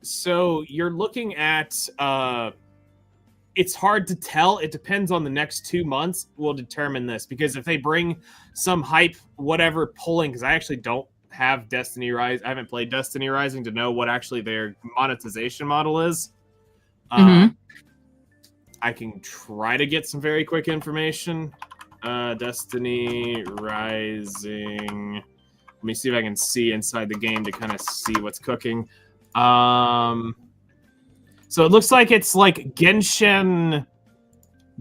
So you're looking at it's hard to tell. It depends on the next 2 months will determine this, because if they bring some hype, whatever pulling, because I actually don't have Destiny Rise. I haven't played Destiny Rising to know what actually their monetization model is. Mhm. I can try to get some very quick information. Destiny Rising. Let me see if I can see inside the game to kind of see what's cooking. So it looks like it's like Genshin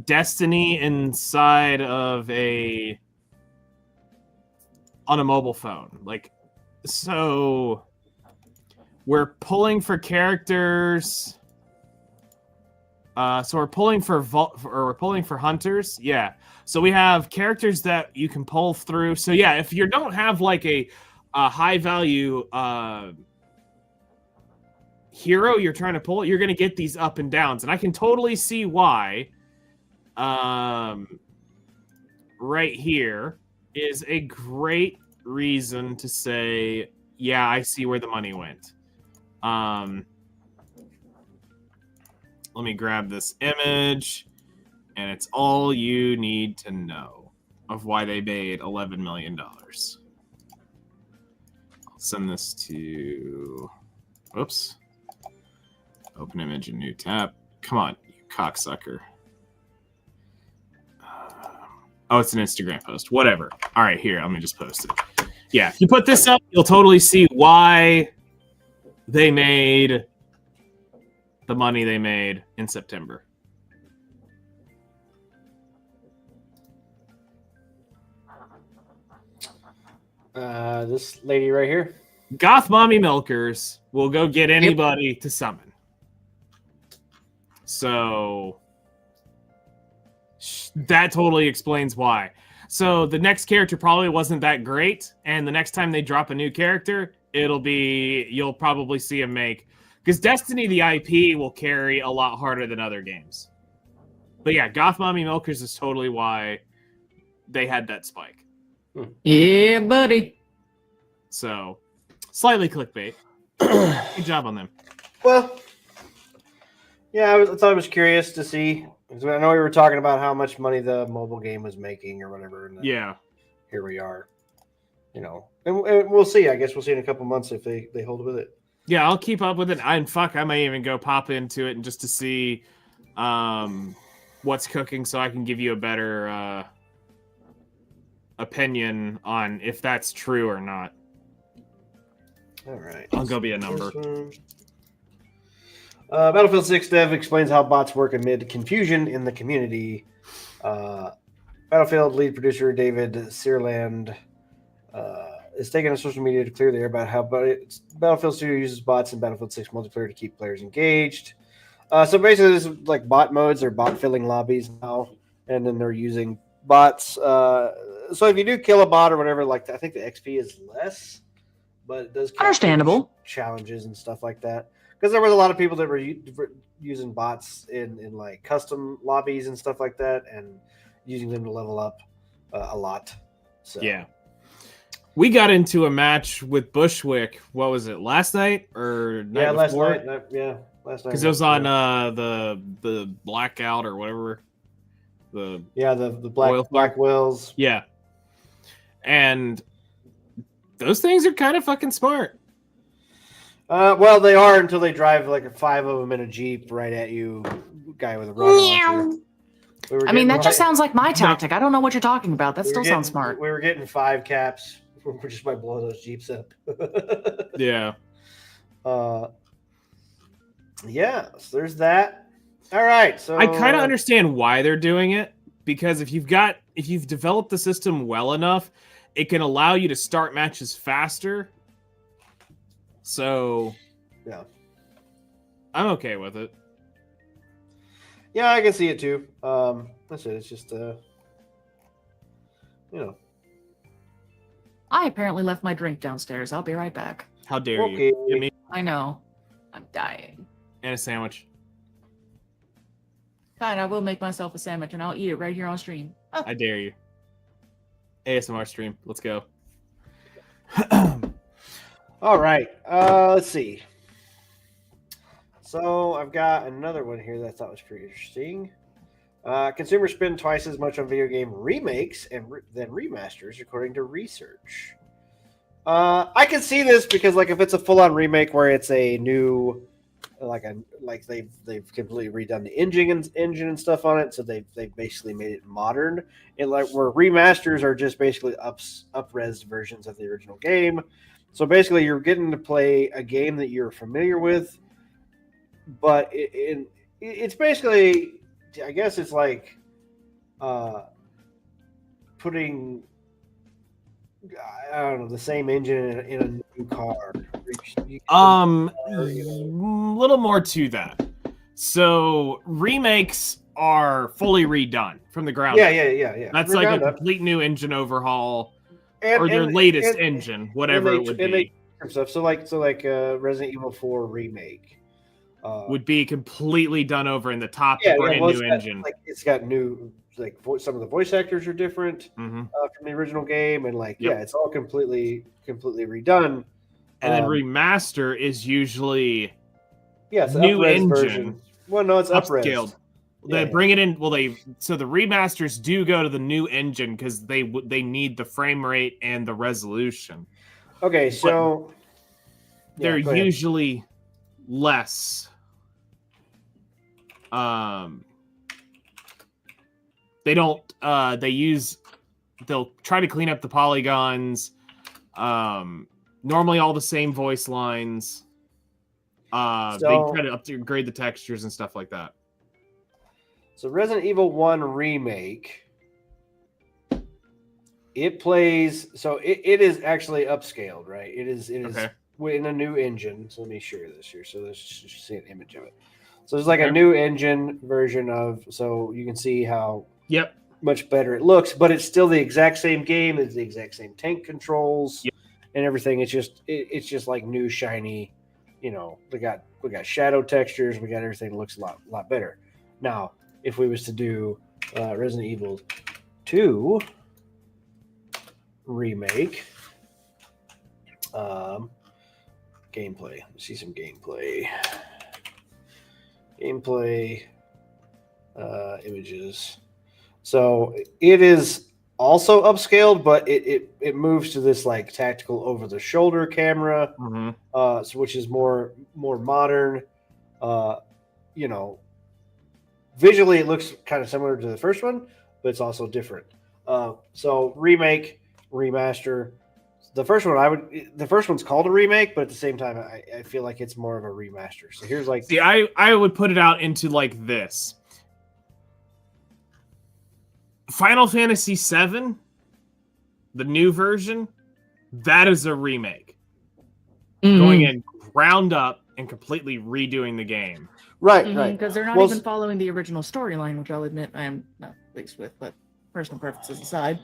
Destiny inside of on a mobile phone. Like, so we're pulling for characters. So we're pulling for we're pulling for hunters. Yeah. So we have characters that you can pull through. So yeah, if you don't have like a high value hero you're trying to pull, you're going to get these up and downs, and I can totally see why. Right here is a great reason to say, yeah, I see where the money went. Let me grab this image, and it's all you need to know of why they made $11 million. I'll send this to, whoops. Open image in new tab. Come on, you cocksucker. Oh, it's an Instagram post. Whatever. All right, here, let me just post it. Yeah, if you put this up, you'll totally see why they made the money they made in September. This lady right here. Goth Mommy Milkers will go get anybody to summon. So that totally explains why. So the next character probably wasn't that great, and the next time they drop a new character, you'll probably see him make, because Destiny, the IP, will carry a lot harder than other games. But yeah, Goth Mommy Milkers is totally why they had that spike. Yeah, buddy. So slightly clickbait. Good job on them. Well, yeah, I thought I was curious to see. Because I know we were talking about how much money the mobile game was making or whatever. And Yeah. Here we are. You know, and we'll see. I guess we'll see in a couple months if they hold with it. Yeah, I'll keep up with it. I may even go pop into it and just to see what's cooking, so I can give you a better opinion on if that's true or not. All right. I'll go be a number. Battlefield 6 dev explains how bots work amid confusion in the community. Battlefield lead producer David Searland is taking to social media to clear the air about how Battlefield Studio uses bots in Battlefield 6 multiplayer to keep players engaged. So basically, this is like bot modes or bot filling lobbies now, and then they're using bots. So if you do kill a bot or whatever, like I think the XP is less, but it does Understandable challenges and stuff like that. Because there was a lot of people that were using bots in like custom lobbies and stuff like that, and using them to level up a lot. So yeah, we got into a match with Bushwick. What was it, last night or night yeah, last before? night. Last night. Because it was on the blackout or whatever. The black whales. Yeah, and those things are kind of fucking smart. Well, they are until they drive like 5 of them in a Jeep right at you, guy with a rocket launcher. I mean, that just sounds like my tactic. I don't know what you're talking about. That still sounds smart. We were getting 5 caps just by blowing those Jeeps up. Yeah. Yeah, so there's that. All right, so I kind of understand why they're doing it, because if you've developed the system well enough, it can allow you to start matches faster. So, yeah, I'm okay with it. Yeah, I can see it too. That's it. It's just, you know. I apparently left my drink downstairs. I'll be right back. How dare Okay. you? Give me I know. I'm dying. and a sandwich. Fine, I will make myself a sandwich and I'll eat it right here on stream. I dare you. ASMR stream. Let's go. All right. Let's see. So I've got another one here that I thought was pretty interesting. Consumers spend twice as much on video game remakes than remasters, according to research. I can see this because, like, if it's a full-on remake where it's a new, like they've completely redone the engine and stuff on it, so they've basically made it modern. And like where remasters are just basically up-res versions of the original game. So basically, you're getting to play a game that you're familiar with, but it's basically, I guess it's like putting, I don't know, the same engine in a new car. Little more to that. So remakes are fully redone from the ground up. Yeah. That's From the like a ground up. complete new engine overhaul, And- or their and- latest and- engine, whatever it would be, stuff. So like Resident Evil 4 remake would be completely done over in the top brand well, new engine. It's got new, like some of the voice actors are different Mhm. from the original game, and Yep. it's all completely redone. And then remaster is usually it's an new up-res engine, version. Well, no, it's up-res. upscaled. Yeah, They bring it in. Well, so the remasters do go to the new engine because they need the frame rate and the resolution. Okay, so They're go ahead. usually less. They don't. They'll try to clean up the polygons. Normally, all the same voice lines. They try to upgrade the textures and stuff like that. So Resident Evil 1 remake, it plays, so it is actually upscaled, right? It is Okay. in a new engine. So let me share this here. So let's just see an image of it. So there's like Okay. a new engine version of, so you can see how Yep. much better it looks, but it's still the exact same game. It's the exact same tank controls and everything. It's just like new shiny, we got shadow textures. We got everything that looks a lot better. Now, if we was to do Resident Evil 2 remake, gameplay. Let's see some gameplay. Images. So it is also upscaled, but it moves to this like tactical over the shoulder camera, Mhm. so which is more modern. Visually it looks kind of similar to the first one, but it's also different. So remake, remaster. The first one's called a remake, but at the same time, I feel like it's more of a remaster. So here's like, See, I would put it out into like this. Final Fantasy VII, the new version, that is a remake. Going in ground up and completely redoing the game. right. Because they're not Well, even following the original storyline, which I'll admit I am not pleased with, but personal preferences aside.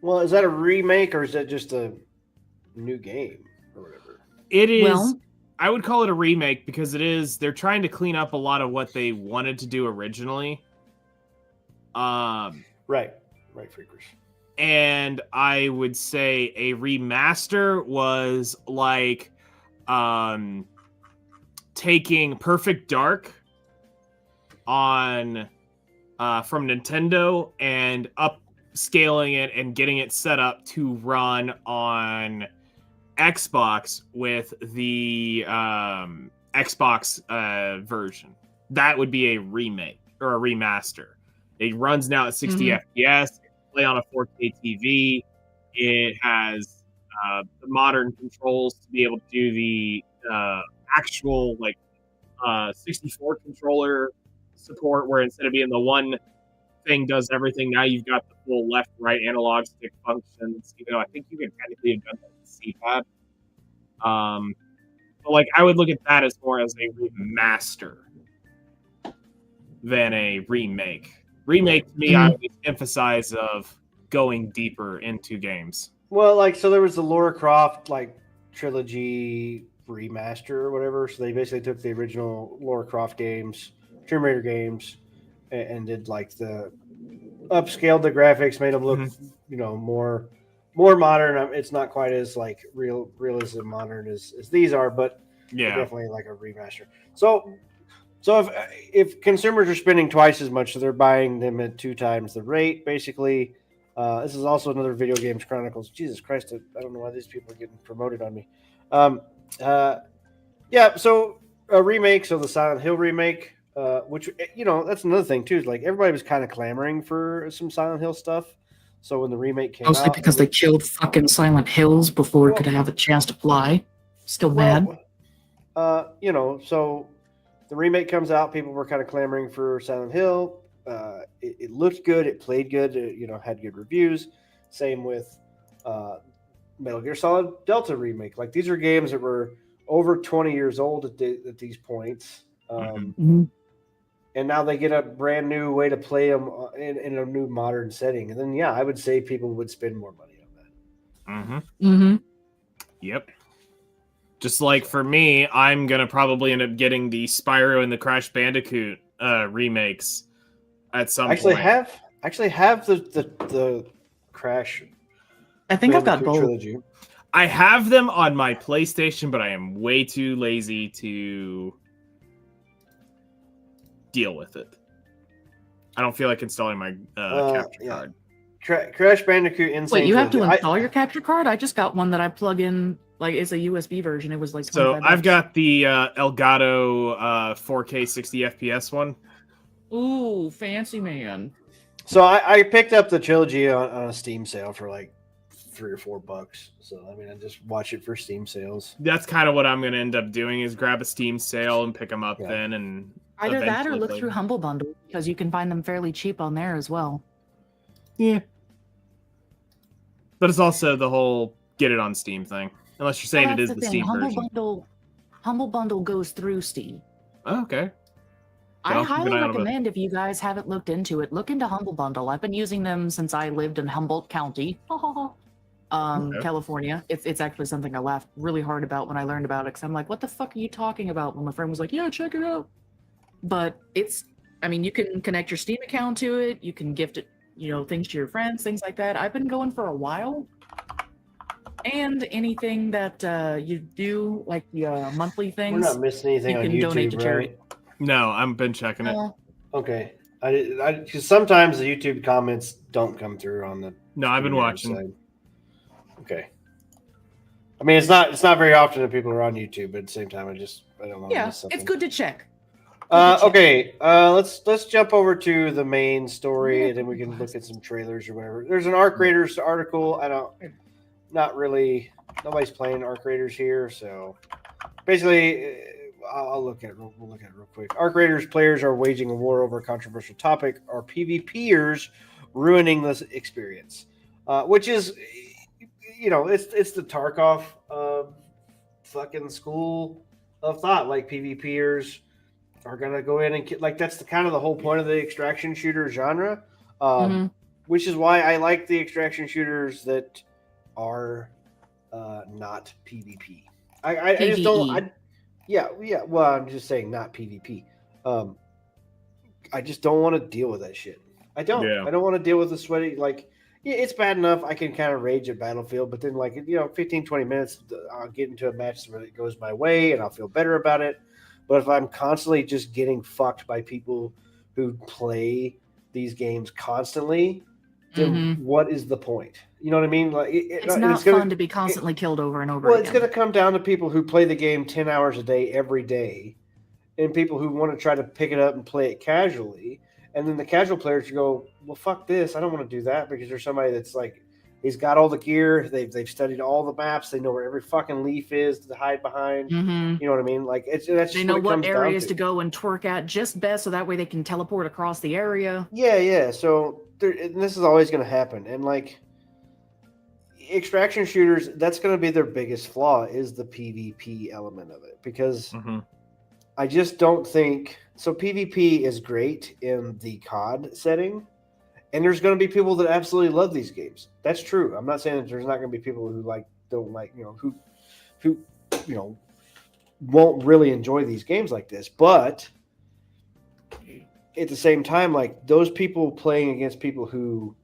Well, is that a remake or is that just a new game or whatever? It is. Well- I would call it a remake because it is. They're trying to clean up a lot of what they wanted to do originally. Right, freakers. And I would say a remaster was like taking Perfect Dark on from Nintendo and upscaling it and getting it set up to run on Xbox with the Xbox version. That would be a remake or a remaster. It runs now at 60 FPS. Play on a 4K TV. It has the modern controls to be able to do the actual 64 controller support, where instead of being the one thing does everything, now you've got the full left right analog stick functions. I think you can technically have done that with C-pad. But I would look at that as more as a remaster than a remake. Remake to me, I would emphasize of going deeper into games. Well, so there was the Lara Croft trilogy remaster or whatever. So they basically took the original Lara Croft games, Tomb Raider games, and did like the upscaled the graphics, made them look more modern. It's not quite as like realism modern as these are, but Yeah. definitely like a remaster. So if consumers are spending twice as much, so they're buying them at 2 times the rate, basically. This is also another Video Games Chronicles. Jesus Christ, I don't know why these people are getting promoted on me. Yeah, so a remake, so the Silent Hill remake, which, that's another thing too. Is like everybody was kind of clamoring for some SilentLl stuff. So when the remake came Mostly out, because they killed fucking Silent Hills before it could have a chance to fly. Still mad. So the remake comes out, people were kind of clamoring for Silent Hill. It looked good, it played good, had good reviews. Same with Metal Gear Solid Delta remake. Like these are games that were over 20 years old at these points. And now they get a brand new way to play them in a new modern setting. And then, yeah, I would say people would spend more money on that. Yep. Just like for me, I'm going to probably end up getting the Spyro and the Crash Bandicoot remakes at some point. Actually have the Crash I think I've got Bandicoot both. trilogy. I have them on my PlayStation, but I am way too lazy to deal with it. I don't feel like installing my capture card. Crash Bandicoot Insane Wait, you have to Trilogy. install your capture card? I just got one that I plug in, like it's a USB version. It was like So $25. I've got the Elgato 4K 60 FPS one. Ooh, fancy man. So I picked up the trilogy on a Steam sale for like $3 or $4. So I mean, I just watch it for Steam sales. That's kind of what I'm going to end up doing is grab a Steam sale and pick them up then. And Either that or eventually look play through them. Humble Bundle because you can find them fairly cheap on there as well. Yeah. But it's also the whole get it on Steam thing. Unless you're saying Well, it is that's the thing. Steam version. Humble Bundle goes through Steam. Oh, okay. I I'll keep an highly eye on it. recommend if you guys haven't looked into it, look into Humble Bundle. I've been using them since I lived in Humboldt County, Okay. California. It's actually something I laughed really hard about when I learned about it because I'm like, what the fuck are you talking about? When my friend was like, yeah, check it out. But you can connect your Steam account to it. You can gift it, things to your friends, things like that. I've been going for a while. And anything that you do, like the monthly things, We're not missing anything you on can YouTube, donate to charity. right? No, I've been checking it. Okay. Because sometimes the YouTube comments don't come through on the. No, I've been video watching. side. Okay. I mean, it's not very often that people are on YouTube, but at the same time, I don't want to Yeah, miss something. it's good to check. Okay. Let's jump over to the main story, and then we can look at some trailers or whatever. There's an Arc Raiders article. Not really. Nobody's playing Arc Raiders here, so basically, I'll look at it. We'll look at it real quick. Arc Raiders players are waging a war over a controversial topic. Are PvPers ruining this experience? Which is, it's the Tarkov fucking school of thought. Like PvPers are gonna go in and like that's kind of the whole point of the extraction shooter genre. Which is why I like the extraction shooters that are not PvP. I just don't. Yeah. Well, I'm just saying not PvP. I just don't want to deal with that shit. I don't. Yeah. I don't want to deal with the sweaty. Like, yeah, it's bad enough. I can kind of rage at Battlefield, but then 15, 20 minutes, I'll get into a match where it goes my way, and I'll feel better about it. But if I'm constantly just getting fucked by people who play these games constantly, then what is the point? You know what I mean? Like, It's not fun to be constantly killed over and over again. Well, it's going to come down to people who play the game 10 hours a day, every day, and people who want to try to pick it up and play it casually. And then the casual players go, well, fuck this. I don't want to do that because there's somebody that's like, he's got all the gear. They've studied all the maps. They know where every fucking leaf is to hide behind. You know what I mean? Like, they know what areas to go and twerk at just best, so that way they can teleport across the area. Yeah. So this is always going to happen. And like extraction shooters, that's going to be their biggest flaw is the PvP element of it because I just don't think so. PvP is great in the COD setting. And there's going to be people that absolutely love these games. That's true. I'm not saying that there's not going to be people who who won't really enjoy these games like this. But at the same time, like those people playing against people who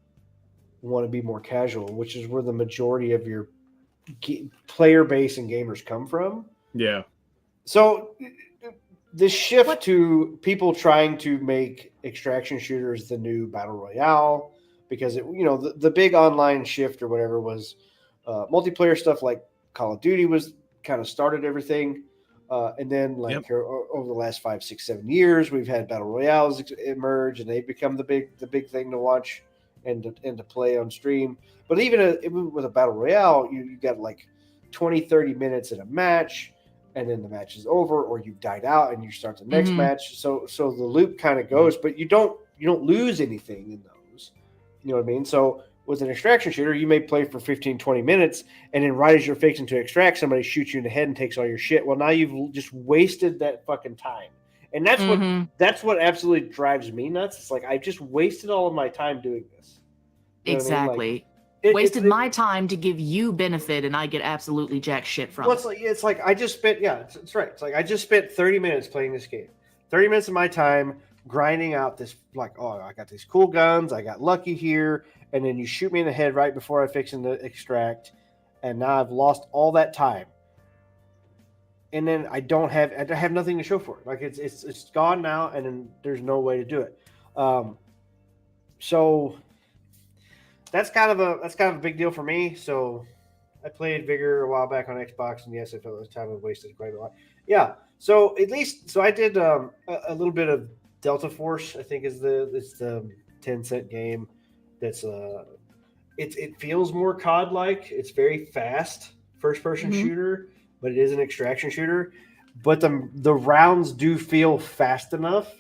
want to be more casual, which is where the majority of your player base and gamers come from. Yeah. So the shift to people trying to make extraction shooters the new battle royale, because the big online shift or whatever was multiplayer stuff like Call of Duty was kind of started everything. And then over the last 5, 6, 7 years, we've had battle royales emerge, and they've become the big thing to watch and to play on stream. But even with a battle royale, you got like 20, 30 minutes in a match, and then the match is over, or you've died out and you start the next match. So the loop kind of goes, but you don't lose anything in those. You know what I mean? So with an extraction shooter, you may play for 15, 20 minutes, and then right as you're fixing to extract, somebody shoots you in the head and takes all your shit. Well, now you've just wasted that fucking time. And that's what absolutely drives me nuts. It's like, I just wasted all of my time doing this. You know what I mean? Exactly. Like, wasted my time to give you benefit, and I get absolutely jack shit from it. It's like I just spent, it's right. It's like I just spent 30 minutes playing this game. 30 minutes of my time grinding out this, like, oh, I got these cool guns, I got lucky here, and then you shoot me in the head right before I fix to extract, and now I've lost all that time. And then I have nothing to show for it. Like it's gone now, and then there's no way to do it. So that's kind of a big deal for me. So I played Vigor a while back on Xbox, and yes, I felt the time I wasted quite a lot. Yeah. So I did a little bit of Delta Force. I think is the 10-cent game. That's it feels more COD like. It's very fast first person shooter, but it is an extraction shooter. But the rounds do feel fast enough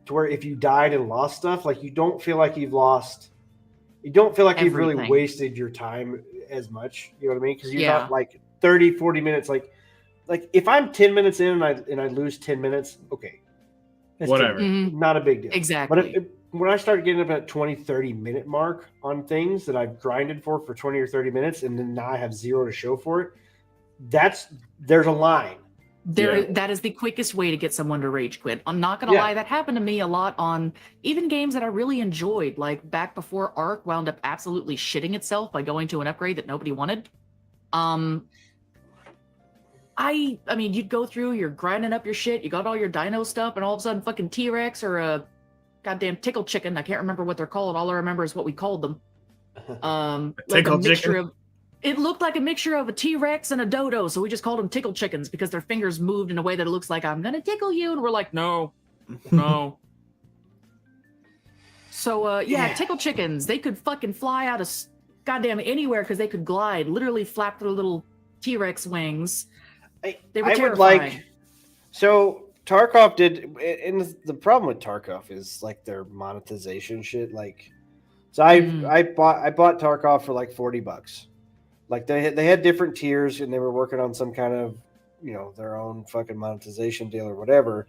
to where if you died and lost stuff, like you don't feel like you've lost. You don't feel like you've really wasted your time as much. You know what I mean? Because you're not like 30, 40 minutes. Like if I'm 10 minutes in and I lose 10 minutes, okay. Whatever. Not a big deal. Exactly. But when I start getting up at 20, 30 minute mark on things that I've grinded for 20 or 30 minutes, and then now I have zero to show for it, there's a line. That is the quickest way to get someone to rage quit. I'm not gonna lie, that happened to me a lot on even games that I really enjoyed, like back before Ark wound up absolutely shitting itself by going to an upgrade that nobody wanted. I mean, you'd go through, you're grinding up your shit, you got all your dino stuff, and all of a sudden fucking T-Rex or a goddamn tickle chicken, I can't remember what they're called, all I remember is what we called them. Like a mixture of, it looked like a mixture of a T-Rex and a dodo, so we just called them tickle chickens because their fingers moved in a way that it looks like I'm gonna tickle you, and we're like, no. So tickle chickens, they could fucking fly out of goddamn anywhere because they could glide, literally flap their little T-Rex wings. They were terrifying. So Tarkov did, and the problem with Tarkov is like their monetization shit. Like, so I bought Tarkov for like $40. Like they had different tiers, and they were working on some kind of their own fucking monetization deal or whatever.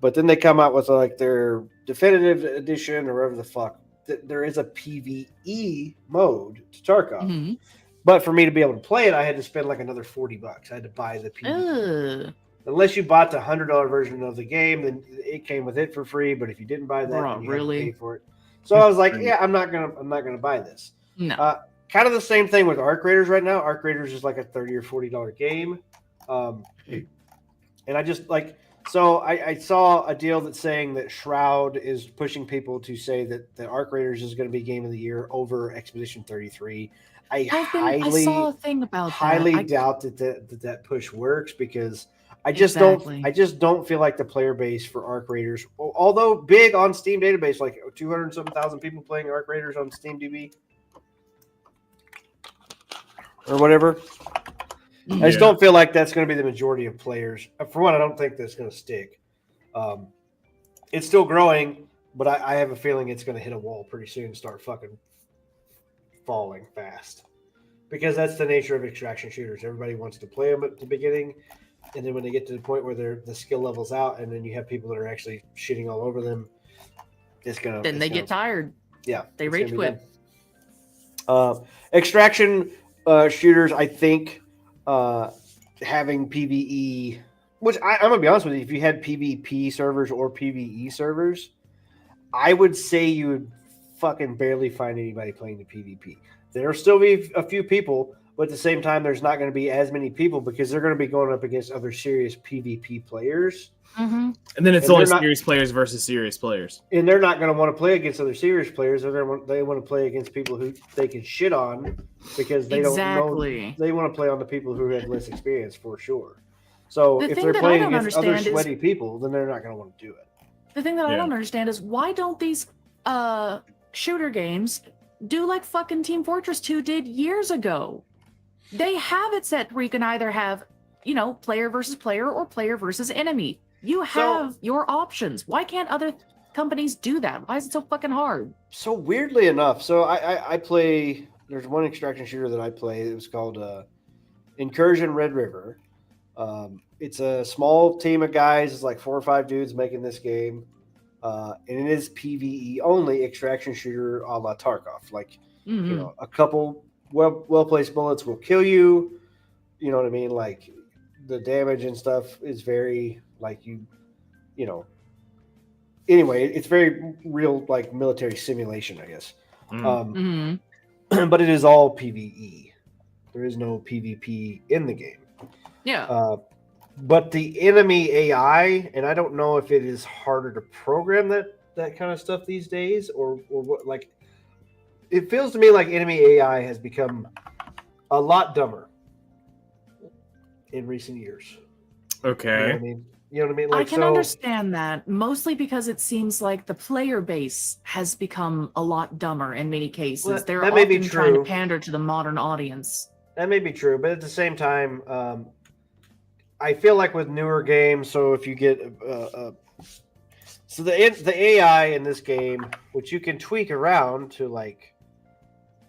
But then they come out with like their definitive edition or whatever the fuck. There is a PvE mode to Tarkov. But for me to be able to play it, I had to spend like another $40. I had to buy the PvE. Unless you bought the $100 version of the game, then it came with it for free. But if you didn't buy that, then you had to pay for it. So I was like, I'm not gonna buy this. No. Kind of the same thing with Arc Raiders right now. Arc Raiders is like a $30 or $40 game. And I just like, so I saw a deal that's saying that Shroud is pushing people to say that the Arc Raiders is going to be game of the year over Expedition 33. I saw a thing about highly doubt that push works because I just don't feel like the player base for Arc Raiders, although big on Steam database, like 200,000 people playing Arc Raiders on Steam DB or whatever. I just don't feel like that's going to be the majority of players. For one, I don't think that's going to stick. It's still growing, but I have a feeling it's going to hit a wall pretty soon and start fucking falling fast. Because that's the nature of extraction shooters. Everybody wants to play them at the beginning, and then when they get to the point where the skill level's out, and then you have people that are actually shitting all over them, they get tired. Yeah. They rage quit. Extraction shooters, I think, having PvE, which I'm gonna be honest with you, if you had PvP servers or PvE servers, I would say you would fucking barely find anybody playing the PvP. There'll still be a few people, but at the same time, there's not going to be as many people because they're going to be going up against other serious PvP players. Mm-hmm. And then it's And only they're not- serious players versus serious players. And they're not going to want to play against other serious players. They want to play against people who they can shit on because they don't know. They want to play on the people who have less experience for sure. So The if thing they're that I playing don't against other understand is- sweaty people, then they're not going to want to do it. The thing that I Yeah. don't understand is why don't these shooter games do like fucking Team Fortress 2 did years ago? They have it set where you can either have, player versus player or player versus enemy. You have your options. Why can't other companies do that? Why is it so fucking hard? So weirdly enough, so I play. There's one extraction shooter that I play. It was called Incursion Red River. It's a small team of guys. It's like 4 or 5 dudes making this game, and it is PVE only extraction shooter a la Tarkov. Like Mhm. a couple well placed bullets will kill you. You know what I mean? Like the damage and stuff is very like Anyway, it's very real, like military simulation, I guess. Mm. Mhm. But it is all PVE. There is no PvP in the game. Yeah. But the enemy AI, and I don't know if it is harder to program that kind of stuff these days, or what. Like, it feels to me like enemy AI has become a lot dumber in recent years. Okay. You know what I mean? I Like, can understand that, mostly because it seems like the player base has become a lot dumber in many cases. Well, They're that may be often trying to true. pander to the modern audience. That may be true, but at the same time, I feel like with newer games, so if you get so the AI in this game, which you can tweak around to like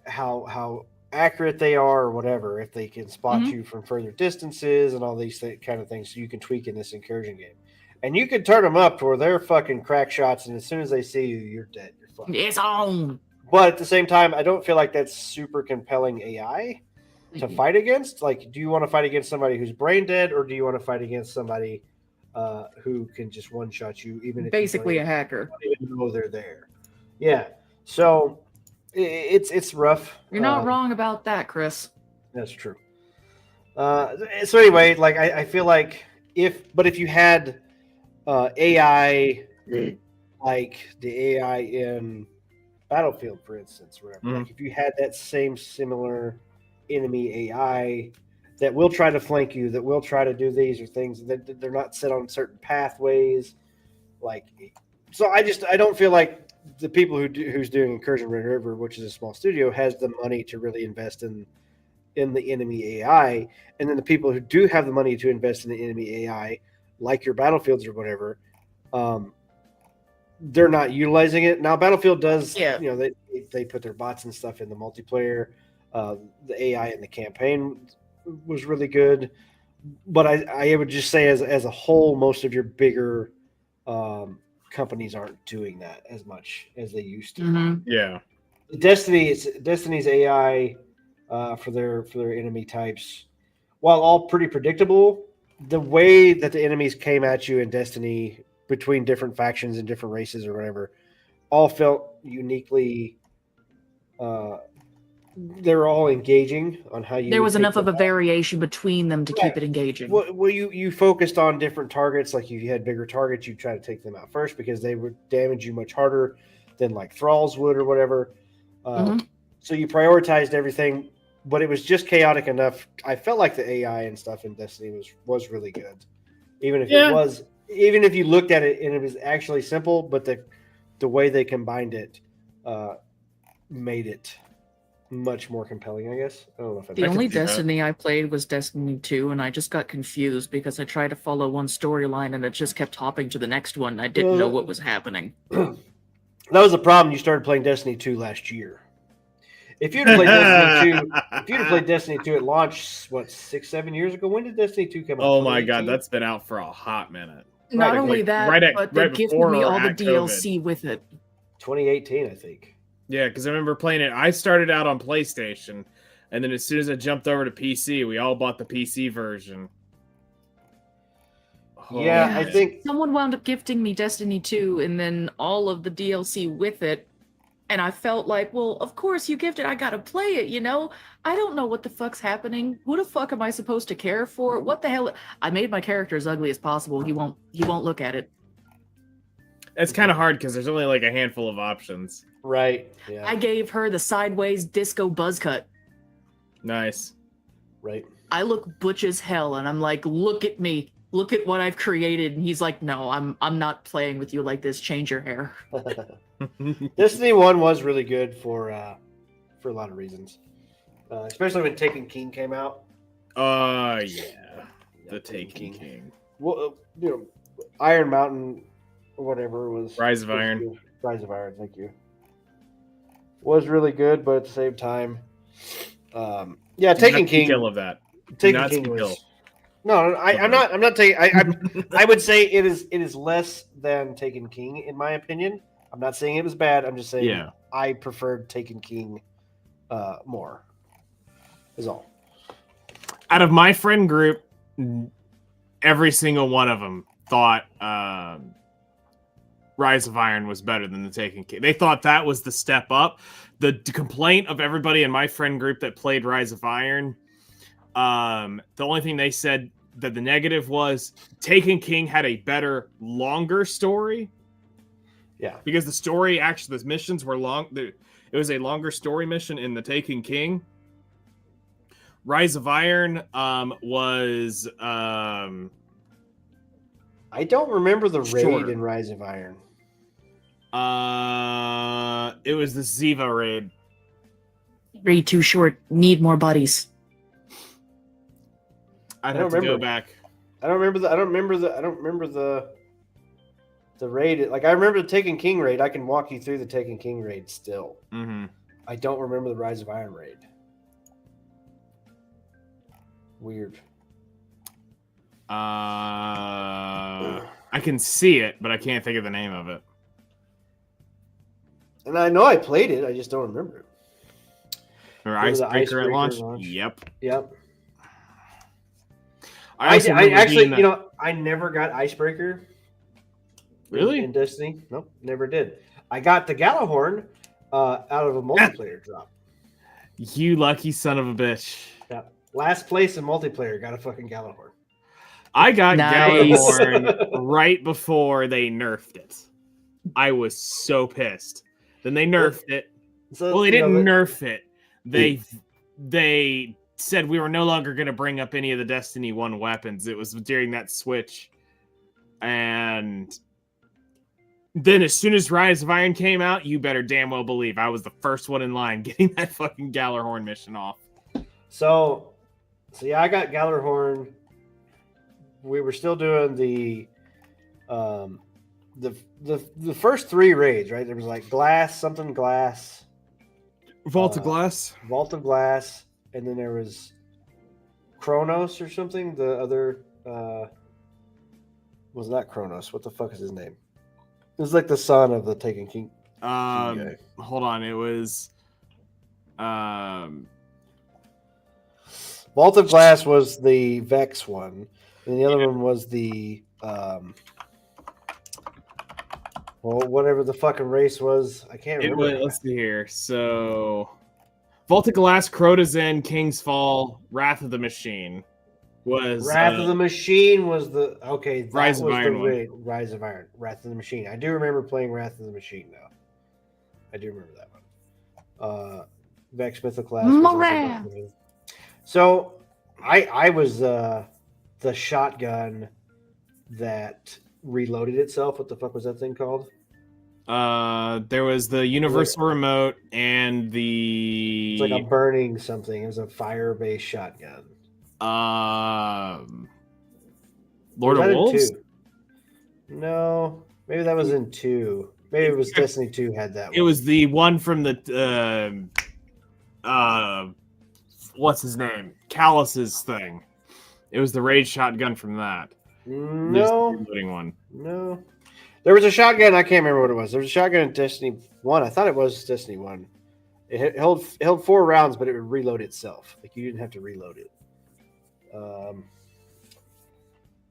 how accurate they are or whatever, if they can spot Mhm. you from further distances and all these kind of things, so you can tweak in this incursion game, and you can turn them up to where they're fucking crack shots, and as soon as they see you, you're dead. You're fucked. It's on. But at the same time, I don't feel like that's super compelling AI to Mhm. fight against. Like, do you want to fight against somebody who's brain dead, or do you want to fight against somebody who can just one shot you, even if Basically you a hacker. don't even know they're there? Yeah. So it's rough. You're not wrong about that, Chris. That's true. So anyway, like I feel like if you had AI like the AI in Battlefield, for instance, or whatever, like if you had that same similar enemy AI that will try to flank you, that will try to do these or things that they're not set on certain pathways, like so I don't feel like the people who's doing Incursion Red River, which is a small studio, has the money to really invest in the enemy AI, and then the people who do have the money to invest in the enemy AI, like your Battlefields or whatever, they're not utilizing it. Now Battlefield does, Yeah. They put their bots and stuff in the multiplayer. The AI in the campaign was really good, but I would just say as a whole, most of your bigger companies aren't doing that as much as they used to. Mhm. Yeah. Destiny's AI for their enemy types, while all pretty predictable, the way that the enemies came at you in Destiny between different factions and different races or whatever, all felt uniquely. They were all engaging on how you. There would was take enough of them a out. variation between them to Right. keep it engaging. Well, you focused on different targets. Like if you had bigger targets, you try to take them out first because they would damage you much harder than like thralls would or whatever. Mhm. So you prioritized everything, but it was just chaotic enough. I felt like the AI and stuff in Destiny was really good, even if even if you looked at it and it was actually simple, but the way they combined it made it much more compelling, I guess. I don't know if The only see that. Destiny I played was Destiny 2, and I just got confused because I tried to follow one storyline and it just kept hopping to the next one. I didn't know what was happening. That was the problem. You started playing Destiny 2 last year. If you'd played Destiny 2 at launch, what, 6-7 years ago? When did Destiny 2 come out? Oh my god, 2018? that's been out for a hot minute. Not Right, only like, that, right but they gifted before me or all the at DLC with it. 2018, I think. Yeah, because I remember playing it. I started out on PlayStation, and then as soon as I jumped over to PC, we all bought the PC version. Oh, Yeah, I think someone wound up gifting me Destiny 2 and then all of the DLC with it. And I felt like, well, of course you gifted, I gotta play it, you know? I don't know what the fuck's happening. Who the fuck am I supposed to care for? What the hell? I made my character as ugly as possible. He won't look at it. It's kind of hard because there's only like a handful of options. right. Yeah. I gave her the sideways disco buzz cut. Nice. right. I look butch as hell, and I'm like, look at me. Look at what I've created. And he's like, no, I'm not playing with you like this. Change your hair. Destiny 1 was really good for a lot of reasons, especially when Taken King came out. Yeah. The Taken King. Well, Iron Mountain, or whatever it was. Rise of Iron. Rise of Iron. Thank you. Was really good, but at the same time, yeah, Taken King. Kill of that. Taken King was. No, I'm not taking. I would say it is less than Taken King in my opinion. I'm not saying it was bad. I'm just saying I preferred Taken King more. Is all. Out of my friend group, every single one of them thought Rise of Iron was better than the Taken King. They thought that was the step up. The complaint of everybody in my friend group that played Rise of Iron, the only thing they said that the negative was Taken King had a better, longer story. Yeah. Because the story, actually, the missions were long. It was a longer story mission in the Taken King. Rise of Iron was... I don't remember the raid Shorter. in Rise of Iron. It was the Ziva raid. Way too short. Need more bodies. I'd I have don't to go remember. back. I don't remember the raid. Like I remember the Taken King raid. I can walk you through the Taken King raid still. Mm-hmm. I don't remember the Rise of Iron raid. Weird. I can see it, but I can't think of the name of it. And I know I played it. I just don't remember it. Or Remember the Icebreaker at launch? launch? Yep. Yep. I I also remember actually, being that- I never got Icebreaker. Really? In Destiny? Nope, never did. I got the Galahorn out of a multiplayer drop. You lucky son of a bitch. Yeah. Last place in multiplayer got a fucking Galahorn. I got Nice. Galahorn right before they nerfed it. I was so pissed. Then they nerfed it. So, Well, they you know, didn't nerf it. They said we were no longer going to bring up any of the Destiny 1 weapons. It was during that switch. And then as soon as Rise of Iron came out, you better damn well believe I was the first one in line getting that fucking Galahorn mission off. So yeah, I got Galahorn. We were still doing the first three raids, right? There was like glass, Vault of Glass. Vault of Glass, and then there was Kronos or something. The other was not Kronos. What the fuck is his name? It was like the son of the Taken King. Hold on. It was Vault of Glass was the Vex one, and the other one was the whatever the fucking race was. I can't remember. let's see here. So, Vault of Glass, Crotazen, King's Fall, Wrath of the Machine was Wrath of the Machine was the that Rise of was Iron the one. raid. Rise of Iron, Wrath of the Machine. I do remember playing Wrath of the Machine though. I do remember that one. Vex Mythoclast. Moran. So I was the shotgun that reloaded itself. What the fuck was that thing called? There was the Universal Remote and the It's like a burning something. It was a fire-based shotgun. Lord Was of that in Wolves. 2? No, maybe that was in 2. Maybe it was Destiny 2 had that It one. was the one from the what's his name? Callus's thing. It was the raid shotgun from that. No, The reloading one. no. There was a shotgun. I can't remember what it was. There was a shotgun in Destiny 1. I thought it was Destiny 1. It held 4 rounds, but it would reload itself. Like you didn't have to reload it.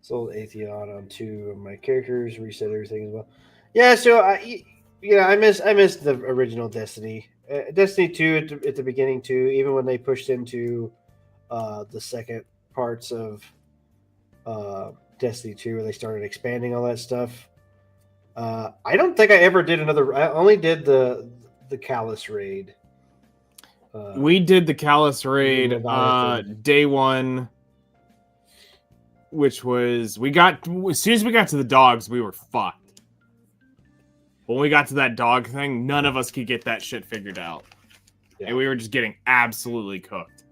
Sold Atheon on 2 of my characters, reset everything as well. Yeah, so I miss the original Destiny. Destiny 2 at the beginning too, even when they pushed into the second parts of Destiny 2 where they started expanding all that stuff. I don't think I ever did another. I only did the Callus raid. We did the Callus raid Leviathan. day 1, which was as soon as we got to the dogs, we were fucked. When we got to that dog thing, none of us could get that shit figured out. Yeah. And we were just getting absolutely cooked.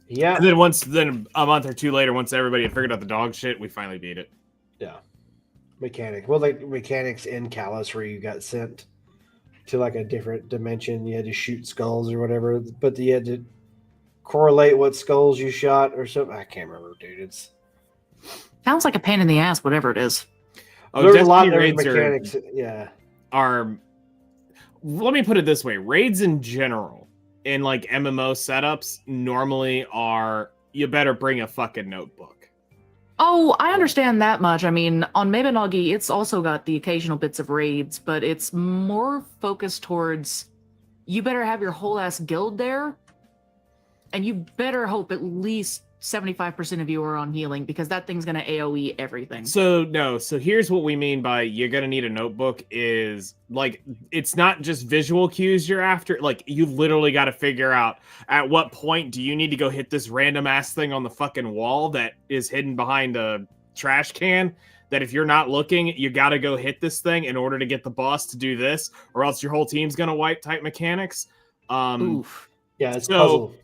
Yeah. And then a month or 2 later, once everybody had figured out the dog shit, we finally beat it. Yeah. Mechanic. Well, like mechanics in Callus where you got sent to like a different dimension. You had to shoot skulls or whatever, but you had to correlate what skulls you shot or something. I can't remember, dude. It's Sounds like a pain in the ass, whatever it is. there's a lot of raids mechanics. Yeah. are let me put it this way, raids in general in like MMO setups normally are you better bring a fucking notebook. Oh, I understand that much. I mean, on Mabinogi, it's also got the occasional bits of raids, but it's more focused towards you better have your whole ass guild there, and you better hope at least 75% of you are on healing, because that thing's going to AoE everything. So here's what we mean by you're gonna need a notebook is like it's not just visual cues you're after, like you literally got to figure out at what point do you need to go hit this random ass thing on the fucking wall that is hidden behind a trash can, that if you're not looking you got to go hit this thing in order to get the boss to do this, or else your whole team's gonna wipe type mechanics. Oof. Yeah, it's So- puzzle.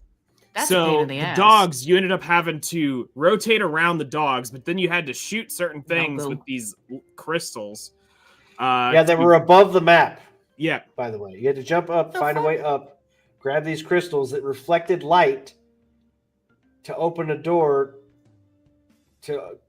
That's a pain so in the ass. dogs, you ended up having to rotate around the dogs, but then you had to shoot certain things Bill. with these crystals. Yeah, they were above the map, Yeah, by the way. You had to jump up, The find a fuck? way up, grab these crystals that reflected light to open a door to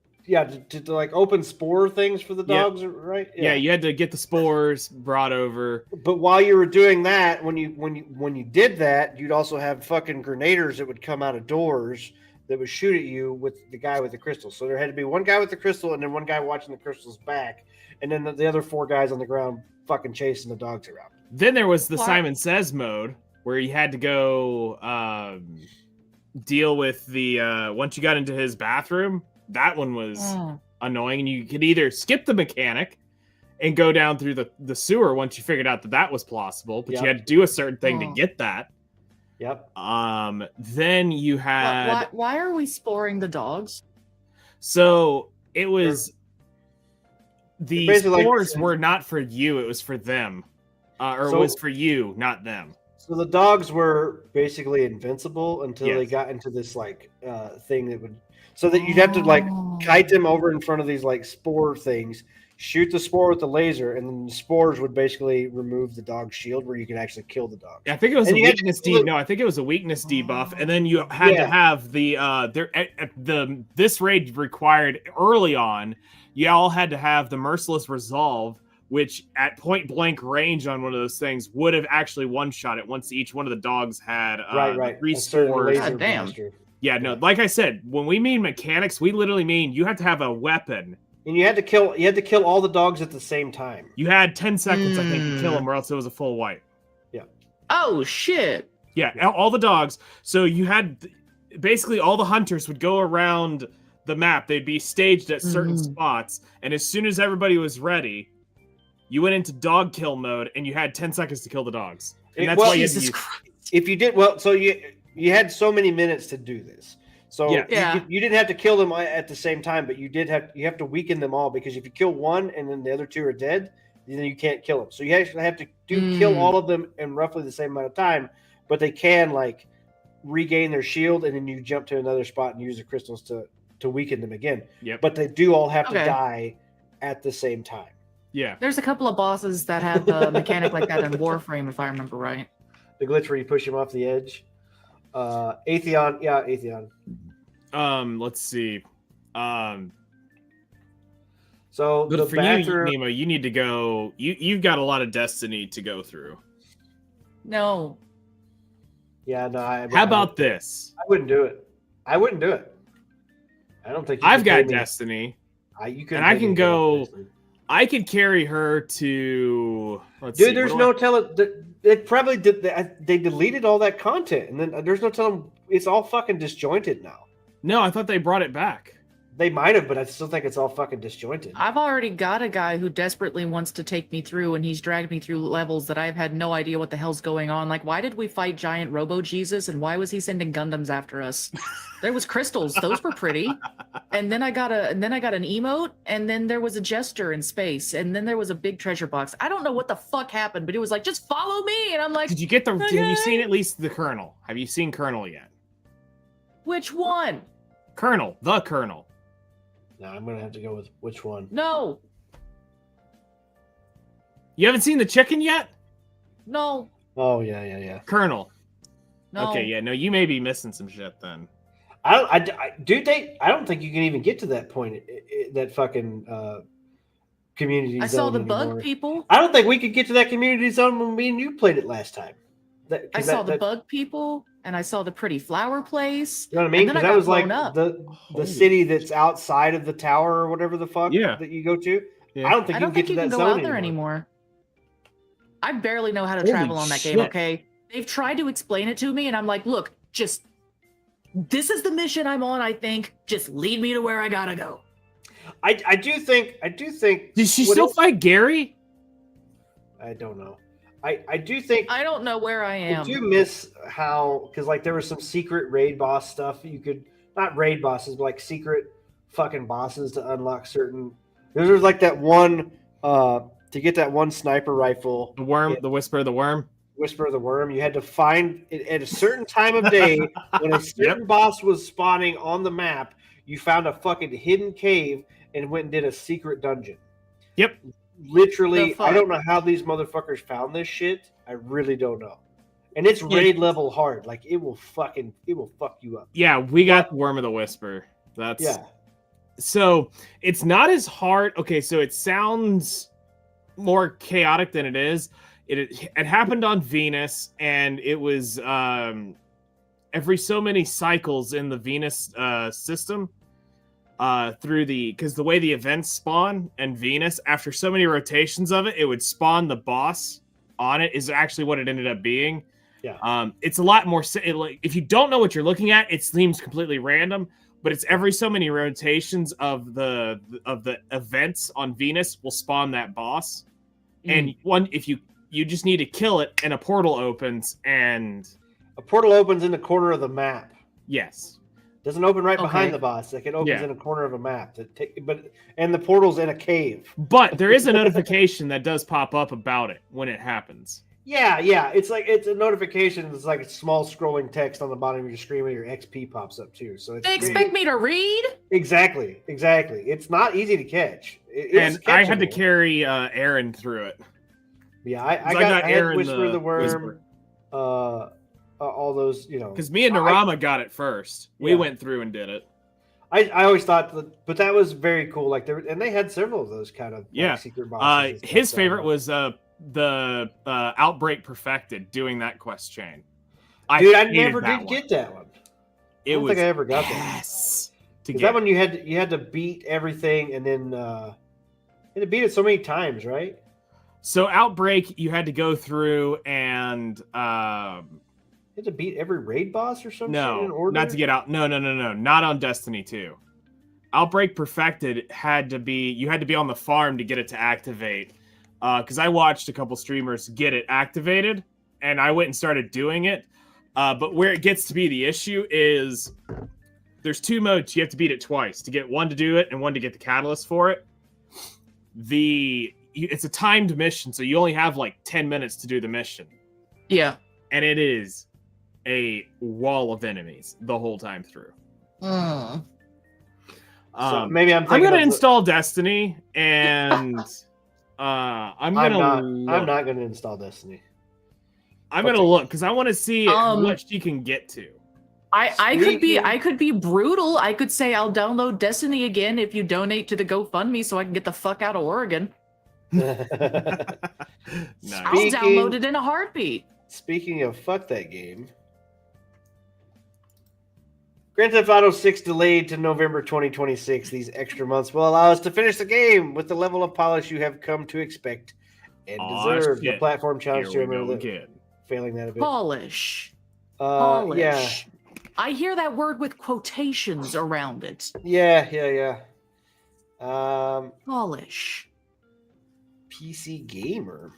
like open spore things for the Yeah. dogs, right? yeah, you had to get the spores brought over. But while you were doing that, when you did that, you'd also have fucking grenaders that would come out of doors that would shoot at you with the guy with the crystal. So there had to be one guy with the crystal and then one guy watching the crystals back, and then the other 4 guys on the ground fucking chasing the dogs around. Then there was the What? Simon Says mode where you had to go deal with the once you got into his bathroom. That one was Oh. annoying, and you could either skip the mechanic and go down through the sewer once you figured out that was plausible, but Yep. you had to do a certain thing to Oh. get that. Yep. Then you had Why are we sporing the dogs? so it was the Basically like- spores were not for you, it was for them. Or it So- was for you, not them. So the dogs were basically invincible until they Yes. got into this like thing that would, so that you'd have to like kite them over in front of these like spore things, shoot the spore with the laser, and then the spores would basically remove the dog's shield where you can actually kill the dog. I think it was And a you had to weakness look- no, I think it was a weakness debuff, and then you had to Yeah. have this raid required early on. You all had to have the Merciless Resolve, which at point blank range on one of those things would have actually one shot it once each one of the dogs had Right. 3 A certain spores. laser God damn. blaster. Yeah, no, like I said, when we mean mechanics, we literally mean you have to have a weapon. And you had to kill all the dogs at the same time. You had 10 seconds, I think, to kill them, or else it was a full wipe. Oh shit! Yeah, all the dogs. So you had basically all the hunters would go around the map. They'd be staged at certain Mhm. spots, and as soon as everybody was ready, you went into dog kill mode, and you had 10 seconds to kill the dogs. And that's Well, why you had to Jesus use. Christ! If you did well, so you had so many minutes to do this. So Yeah. Yeah. you didn't have to kill them at the same time, but you have to weaken them all, because if you kill one and then the other 2 are dead, then you can't kill them. So you actually have to kill all of them in roughly the same amount of time, but they can like regain their shield, and then you jump to another spot and use the crystals to weaken them again. Yep. But they do all have to Okay. die at the same time. Yeah. There's a couple of bosses that have a mechanic like that in Warframe, if I remember right. The glitch where you push him off the edge. Atheon. Let's see. So But the for bathroom. you, Nemo, you need to go. You've got a lot of Destiny to go through. No. Yeah, no. How about this? I wouldn't do it. I wouldn't do it. I don't think you I've can pay got me- Destiny. You couldn't and I pay can me go- Destiny. I could carry her to. Let's Dude, see, there's what no do telling. It probably did. They deleted all that content, and then there's no telling. It's all fucking disjointed now. No, I thought they brought it back. They might have, but I still think it's all fucking disjointed. I've already got a guy who desperately wants to take me through, and he's dragged me through levels that I've had no idea what the hell's going on. Like, why did we fight giant Robo Jesus, and why was he sending Gundams after us? There was crystals; those were pretty. And then I got an emote, and then there was a jester in space, and then there was a big treasure box. I don't know what the fuck happened, but it was like, just follow me, and I'm like, Did you get the? Have you Okay. seen at least the Colonel? Have you seen Colonel yet? which one? Colonel, the Colonel. No, I'm gonna have to go with which one. No, You haven't seen the chicken yet? no, Oh yeah. Colonel. no. Okay, yeah, no, you may be missing some shit then. I don't think you can even get to that point. That fucking community. I zone saw the anymore. bug people. I don't think we could get to that community zone when me and you played it last time. I saw the bug people, and I saw the pretty flower place. You know what I mean? and then Because I that got was like blown up. the Holy city that's outside of the tower or whatever the fuck Yeah. that you go to. Yeah. I don't think I you don't can get think to you that can go zone out there anymore. I barely know how to Holy travel on that game, shit. okay? They've tried to explain it to me, and I'm like, look, just this is the mission I'm on, I think. Just lead me to where I gotta go. I do think Did she what still else- fight Gary? I don't know. I do think I don't know where I I am. do miss how, because like there was some secret raid boss stuff you could, not raid bosses, but like secret fucking bosses to unlock certain. There was like that one to get that one sniper rifle, The worm, Yeah. the whisper of the worm. Whisper of the Worm. You had to find it at a certain time of day when a certain boss was spawning on the map. You found a fucking hidden cave and went and did a secret dungeon. Yep. Literally, The fuck? I don't know how these motherfuckers found this shit. I really don't know. And it's raid level hard. Like it will fuck you up. Yeah, we got the worm of the whisper. That's Yeah. So it's not as hard. Okay, so it sounds more chaotic than it is. It happened on Venus, and it was every so many cycles in the Venus system through because the way the events spawn and Venus, after so many rotations of it, it would spawn the boss on it. Is actually what it ended up being. Yeah. It's a lot more. Like if you don't know what you're looking at, it seems completely random. But it's every so many rotations of the events on Venus will spawn that boss, and one if you just need to kill it, and a portal opens, and A portal opens in the corner of the map. yes, Doesn't open right behind Okay. the boss. Like it opens Yeah. in a corner of a map. And the portal's in a cave. but there is a notification that does pop up about it when it happens. Yeah. It's a notification. It's like a small scrolling text on the bottom of your screen when your XP pops up too. So it's They expect me to read? exactly. It's not easy to catch. It's And I had to catchable. carry Aaron through it. Yeah, I 'Cause got Aaron Aaron Whisper the Worm. Whisper. All those, Because me and I- Narama got it first. We Yeah. went through and did it. I always thought but that was very cool. Like and they had several of those kind of Yeah. secret bosses. and stuff, His so- favorite was the Outbreak Perfected, doing that quest chain. Dude, I hated never that did one. get that one. It don't was think I ever got that. yes. To Is get that one you had to beat everything and then you had to beat it so many times, right? So Outbreak, you had to go through and You had to beat every raid boss or something. no, in order? not to get out. No, not on Destiny 2. Outbreak Perfected you had to be on the farm to get it to activate. Because I watched a couple streamers get it activated, and I went and started doing it. But where it gets to be the issue is there's two modes. You have to beat it twice to get one to do it and one to get the catalyst for it. It's a timed mission, so you only have like 10 minutes to do the mission. Yeah. And it is a wall of enemies the whole time through. So maybe I'm I'm thinking gonna of install Destiny, and I'm I'm gonna not going to install Destiny. look because I want to see what she can get to. I could be brutal. I could say I'll download Destiny again if you donate to the GoFundMe so I can get the fuck out of Oregon. Nice. I'll Speaking- download it in a heartbeat. Speaking of fuck that game, Grand Theft Auto 6 delayed to November 2026. These extra months will allow us to finish the game with the level of polish you have come to expect and Aw, deserve. The shit. platform challenge to Here we remember go that again. failing that a bit. Polish. Yeah, Polish. I hear that word with quotations around it. yeah. Polish. PC Gamer.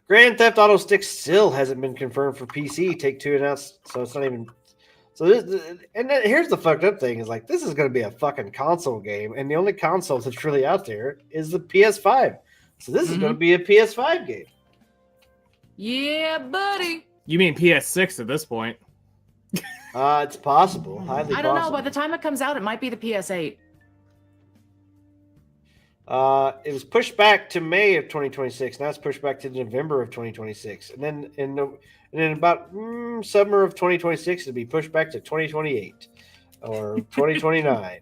Grand Theft Auto 6 still hasn't been confirmed for PC. Take-Two announced, so it's not even. So this, and then here's the fucked up thing: is like this is going to be a fucking console game, and the only console that's really out there is the PS5. So this is going to be a PS5 game. Yeah, buddy. You mean PS6 at this point? It's possible, highly I don't know. possible. By the time it comes out, it might be the PS8. It was pushed back to May of 2026. Now it's pushed back to November of 2026, and then in about summer of 2026, it'll be pushed back to 2028 or 2029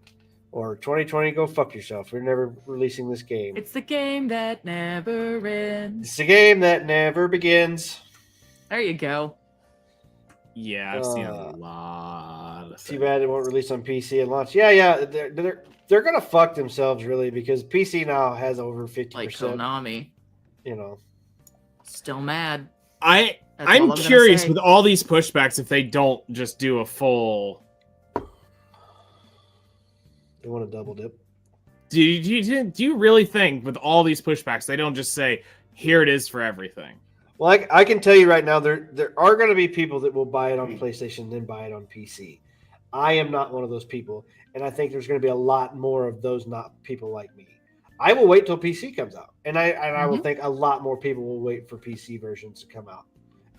or 2020. Go fuck yourself. We're never releasing this game. It's the game that never ends. It's a game that never begins. There you go. Yeah, I've seen a lot of Too things. bad it won't release on PC and launch. Yeah, they're gonna fuck themselves really because PC now has over 50%. Like Konami. You know. Still mad. I'm That's all I'm gonna curious say. with all these pushbacks if they don't just do a full. They want to double dip. Do you really think with all these pushbacks they don't just say here it is for everything? Well, I can tell you right now, there are going to be people that will buy it on PlayStation then buy it on PC. I am not one of those people, and I think there's going to be a lot more of those not people like me. I will wait till PC comes out, and I will think a lot more people will wait for PC versions to come out.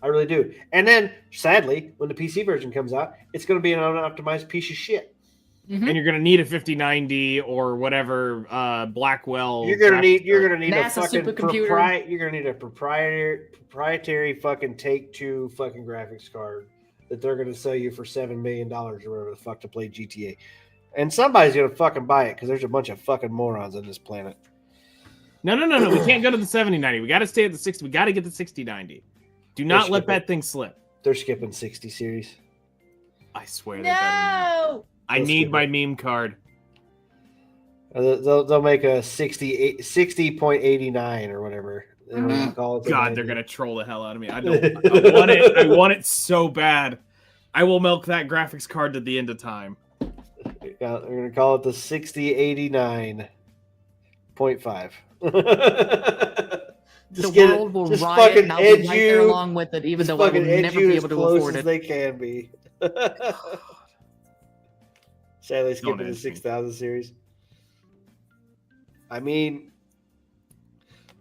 I really do. And then, sadly, when the PC version comes out, it's going to be an unoptimized piece of shit. Mhm. And you're gonna need a 5090 or whatever Blackwell. You're gonna need NASA a fucking supercomputer. you're gonna need a proprietary fucking Take-Two fucking graphics card that they're gonna sell you for $7 million or whatever the fuck to play GTA. And somebody's gonna fucking buy it because there's a bunch of fucking morons on this planet. No. We can't go to the 7090. We got to stay at the 60. We got to get the 6090. Do not let that thing slip. They're skipping 60 series. I swear they better not. No. I They'll need skip my it. meme card. They'll make a 60.89 or whatever. They don't even call it the God, 90. they're gonna troll the hell out of me. I don't. I want it. I want it so bad. I will milk that graphics card to the end of time. Yeah, they're gonna call it the 6089.5. The world will riot, and I'll be right there along with it, even though I will never be able to afford as it. they can be. Sadly, skipping the Don't 6000 series. I mean,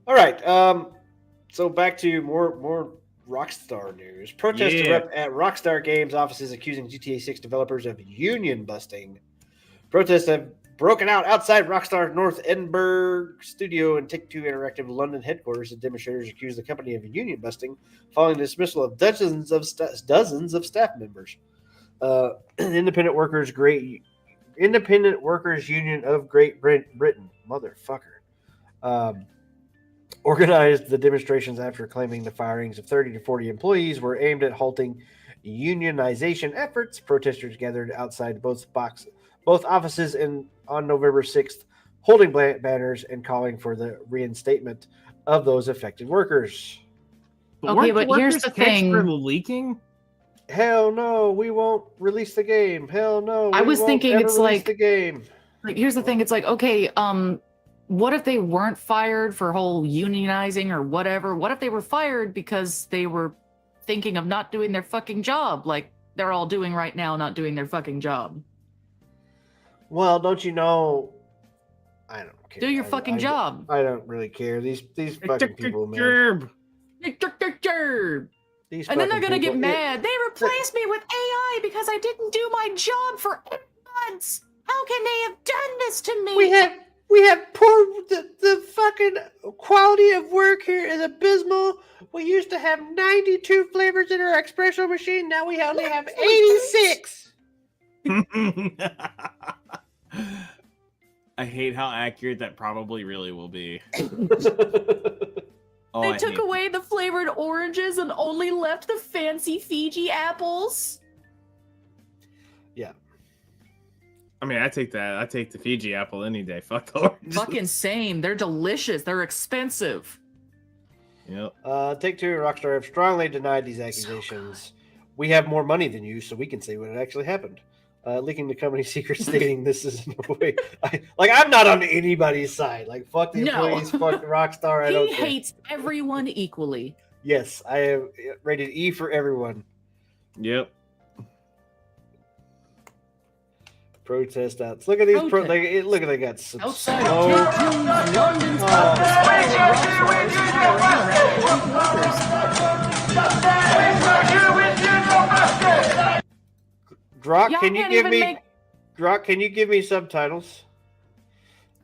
all right. So back to more Rockstar news. Protests Yeah. erupt at Rockstar Games offices accusing GTA 6 developers of union busting. Protests have broken out outside Rockstar's North Edinburgh studio and Take-Two Interactive London headquarters. The demonstrators accused the company of union busting following the dismissal of dozens of staff members. Independent Workers Union of Great Britain, motherfucker, organized the demonstrations after claiming the firings of 30 to 40 employees were aimed at halting unionization efforts. Protesters gathered outside both offices on November 6th, holding banners and calling for the reinstatement of those affected workers. Okay, but here's the thing. For leaking. Hell no, we won't release the game. Hell no. I we was won't thinking ever it's release like- the game. Like, here's the thing. It's like, okay, what if they weren't fired for whole unionizing or whatever? What if they were fired because they were thinking of not doing their fucking job, like they're all doing right now, not doing their fucking job? Well, don't you know? I don't care. Do your fucking job. I don't really care. These fucking people, man. Gerb. These And then they're fucking gonna get people- mad. They replaced me with AI because I didn't do my job for 8 months. How can they have done this to me? We have poor the fucking quality of work here is abysmal. We used to have 92 flavors in our espresso machine. Now we only have 86. I hate how accurate that probably really will be. Oh, They I took hate- away the flavored oranges and only left the fancy Fiji apples. I mean, I take that. I take the Fiji apple any day. Fuck the oranges. Fucking same. They're delicious. They're expensive. Yep. Take-Two and Rockstar have strongly denied these accusations. We have more money than you, so we can say what actually happened. Leaking the company secret, stating this is no way. I'm not on anybody's side. Like, fuck the No. employees, fuck the Rockstar. I don't He care. hates everyone equally. Yes, I have rated E for everyone. Yep. Protest outs. Look at these. Protest. Look at they got some. Outside snow. of Cancun, London's Drock, Y'all can you can't give even me? make- Drock, can you give me subtitles?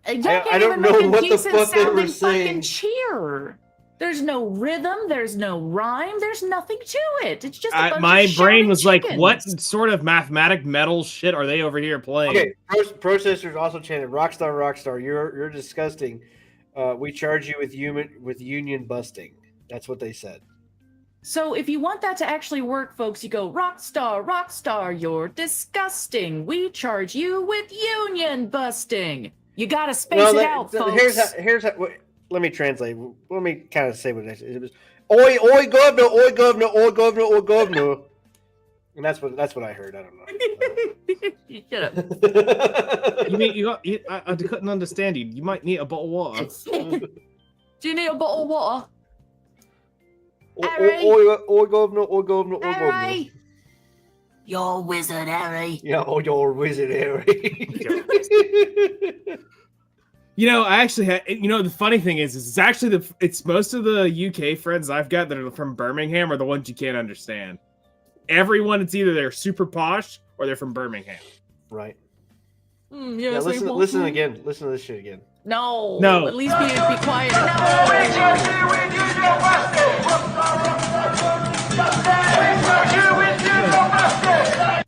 Y'all I can't don't even know make a what the decent fuck they were sounding saying. fucking cheer. There's no rhythm. There's no rhyme. There's nothing to it. It's just a bunch My of brain shouting was like, chickens. what sort of mathematic metal shit are they over here playing? Okay, protesters also chanted, "Rockstar, you're disgusting. We charge you with union busting." That's what they said. So if you want that to actually work, folks, you go, Rockstar, you're disgusting. We charge you with union busting. You gotta space it out, folks. Here's how. Let me translate. Let me kind of say what it was. Oi, governor, oi, governor, oi, governor, oi, governor. And that's what I heard. I don't Shut up. You mean I couldn't understand you. You might need a bottle of water. Do you need a bottle of water? know. Harry. Oi, governor, oi, governor, oi, governor. Harry. You're a wizard, Harry. Yeah, you're a wizard, Harry. You know, I actually had. You know, the funny thing is it's actually it's most of the UK friends I've got that are from Birmingham are the ones you can't understand. Everyone, it's either they're super posh or they're from Birmingham. Right. Mm, Yeah, yes, listen again. Listen to this shit again. No. No. At least be quiet.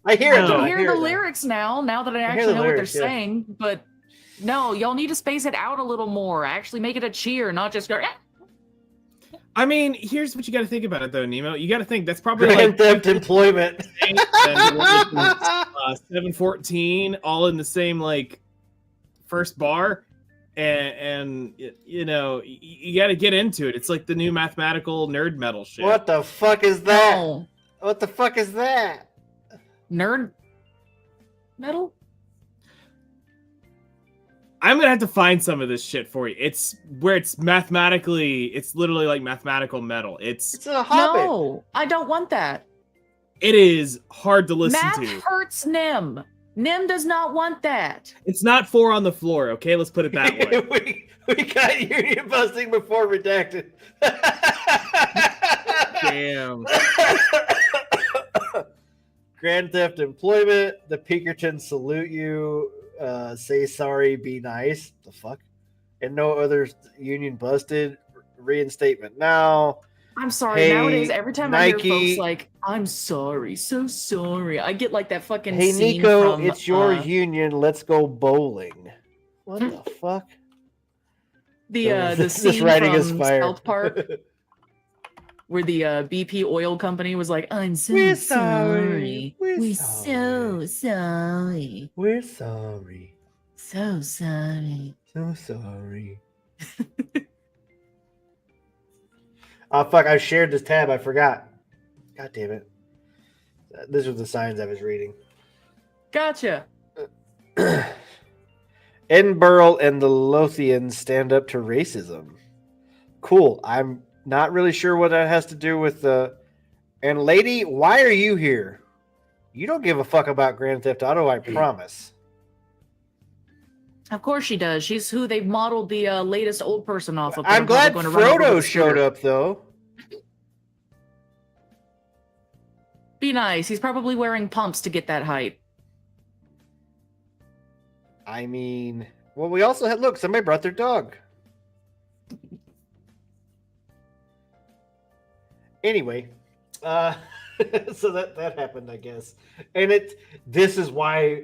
I hear it. No. though, I I hear hear the it, though. lyrics now that I I hear actually the know lyrics, what they're yeah. saying. But no, y'all need to space it out a little more. Actually make it a cheer, not just go. I mean, here's what you got to think about it though, Nemo. You got to think that's probably Grand like Theft Employment. 714, all in the same like first bar, and you know you got to get into it. It's like the new mathematical nerd metal shit. What the fuck is that? No. What the fuck is that? Nerd metal? I'm gonna have to find some of this shit for you. It's where it's literally like mathematical metal. It's a hobbit. No, I don't want that. It is hard to listen Math to. hurts Nim. Nim does not want that. It's not 4 on the floor, okay? Let's put it that way. we got union busting before redacted. Damn. Grand Theft Employment. The Pinkertons salute you. Say sorry, be nice. The fuck? And no other union busted. Reinstatement now. I'm sorry. Hey, Nowadays, every time I Nike. hear folks like, I'm sorry, so sorry, I get like that fucking Hey scene Nico, from, it's your union. Let's go bowling. What the fuck? the This scene writing is from fire. South Park where the BP oil company was like, I'm so We're sorry. sorry. We're We're sorry. so sorry. We're sorry. So sorry. So sorry. Oh fuck! I shared this tab. I forgot. God damn it! This was the signs I was reading. Gotcha. Edinburgh and the Lothians stand up to racism. Cool. I'm not really sure what that has to do with the. And lady, why are you here? You don't give a fuck about Grand Theft Auto. I promise. Of course she does. She's who they've modeled the latest old person off of. I'm glad Frodo showed up though. Be nice. He's probably wearing pumps to get that height. I mean, well, we also had look. Somebody brought their dog. Anyway, so that happened, I guess, and this is why,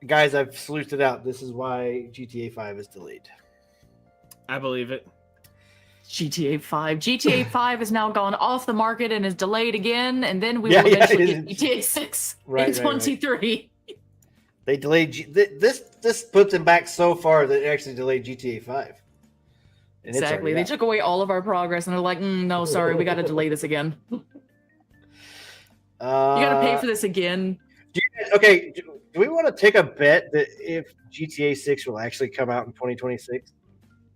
guys, I've sleuthed it out. This is why GTA 5 is delayed. I believe it. GTA 5. GTA 5 has now gone off the market and is delayed again, and then we Yeah, will yeah, eventually it get is. GTA 6 Right, in right, right. 23. They delayed this put them back so far that it actually delayed GTA 5. And it's Exactly. already They out. took away all of our progress, and they're like, "No, sorry, we got to delay this again. You got to pay for this again." Okay, do we want to take a bet that if GTA 6 will actually come out in 2026?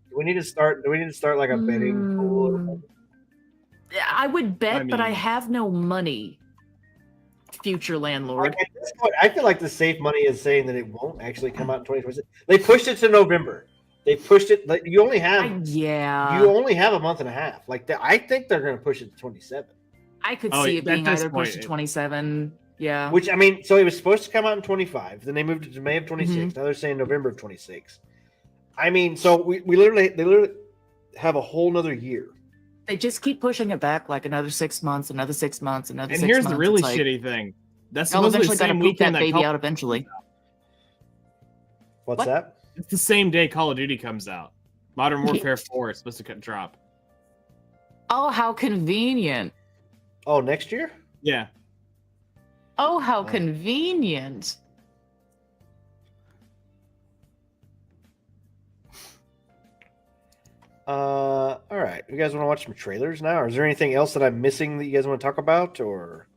Do we need to start like a betting pool? Or something? I would bet, but I mean- have no money. Future landlord. Like, at this point, I feel like the safe money is saying that it won't actually come out in 2026. They pushed it to November. They pushed it. Like you only have a month and a half. Like I think they're going to push it to 27. I could Oh, see it at being this either pushed point, to 27. Yeah. Which I mean, so it was supposed to come out in 25. Then they moved it to May of 26. Mm-hmm. Now they're saying November of 26. I mean, so they literally have a whole nother year. They just keep pushing it back like another 6 months, another 6 months, another And 6 here's months. the really It's like, shitty thing. That's y'all supposed to be the eventually got to same poop that weekend that baby out eventually. What's What? that? It's the same day Call of Duty comes out. Modern Warfare 4 is supposed to drop. Oh, how convenient. Oh, next year? Yeah. Oh, how Oh. convenient. All right. You guys want to watch some trailers now, or is there anything else that I'm missing that you guys want to talk about, or?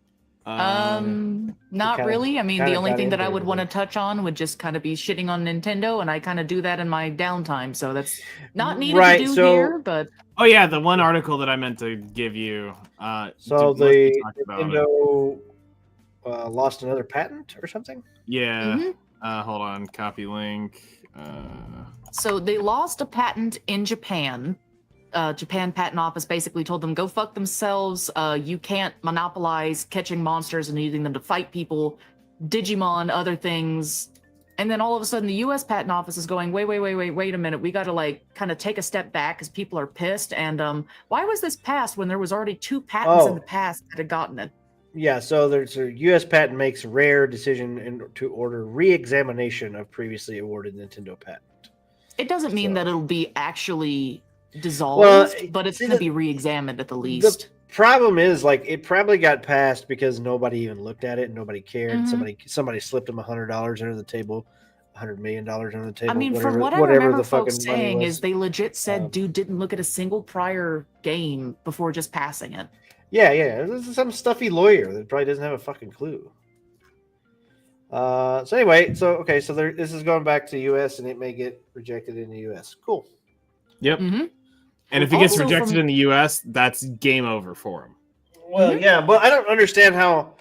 Not kinda- really. I mean, kinda the only got thing that into I would want to everything. touch on would just kind of be shitting on Nintendo, and I kind of do that in my downtime, so that's not needed Right, to do so- here, but Oh yeah, the one article that I meant to give you. So Melissa the talked about it. Nintendo lost another patent or something. Yeah. Mhm. Hold on. Copy link. So they lost a patent in Japan. Japan Patent Office basically told them, go fuck themselves. You can't monopolize catching monsters and using them to fight people, Digimon, other things. And then all of a sudden the US Patent Office is going, wait a minute. We got to like kind of take a step back because people are pissed. And why was this passed when there was already 2 patents in Oh. the past that had gotten it? Yeah, so there's a U.S. patent makes rare decision to order re-examination of previously awarded Nintendo patent. It doesn't mean So- that it'll be actually dissolved, Well, but it's see, going to the- be re-examined at the least. The problem is, like, it probably got passed because nobody even looked at it and nobody cared. Mhm. Somebody slipped them $100 under the table, $100 million under the table. I mean, whatever, from what I whatever remember the fucking folks money saying was. is they legit said Um, dude didn't look at a single prior game before just passing it. Yeah. This is some stuffy lawyer that probably doesn't have a fucking clue. So anyway, so this is going back to U.S. and it may get rejected in the U.S. Cool. Yep. hmm And if it gets Also rejected from- in the US, that's game over for him. Well, yeah, but I don't understand how.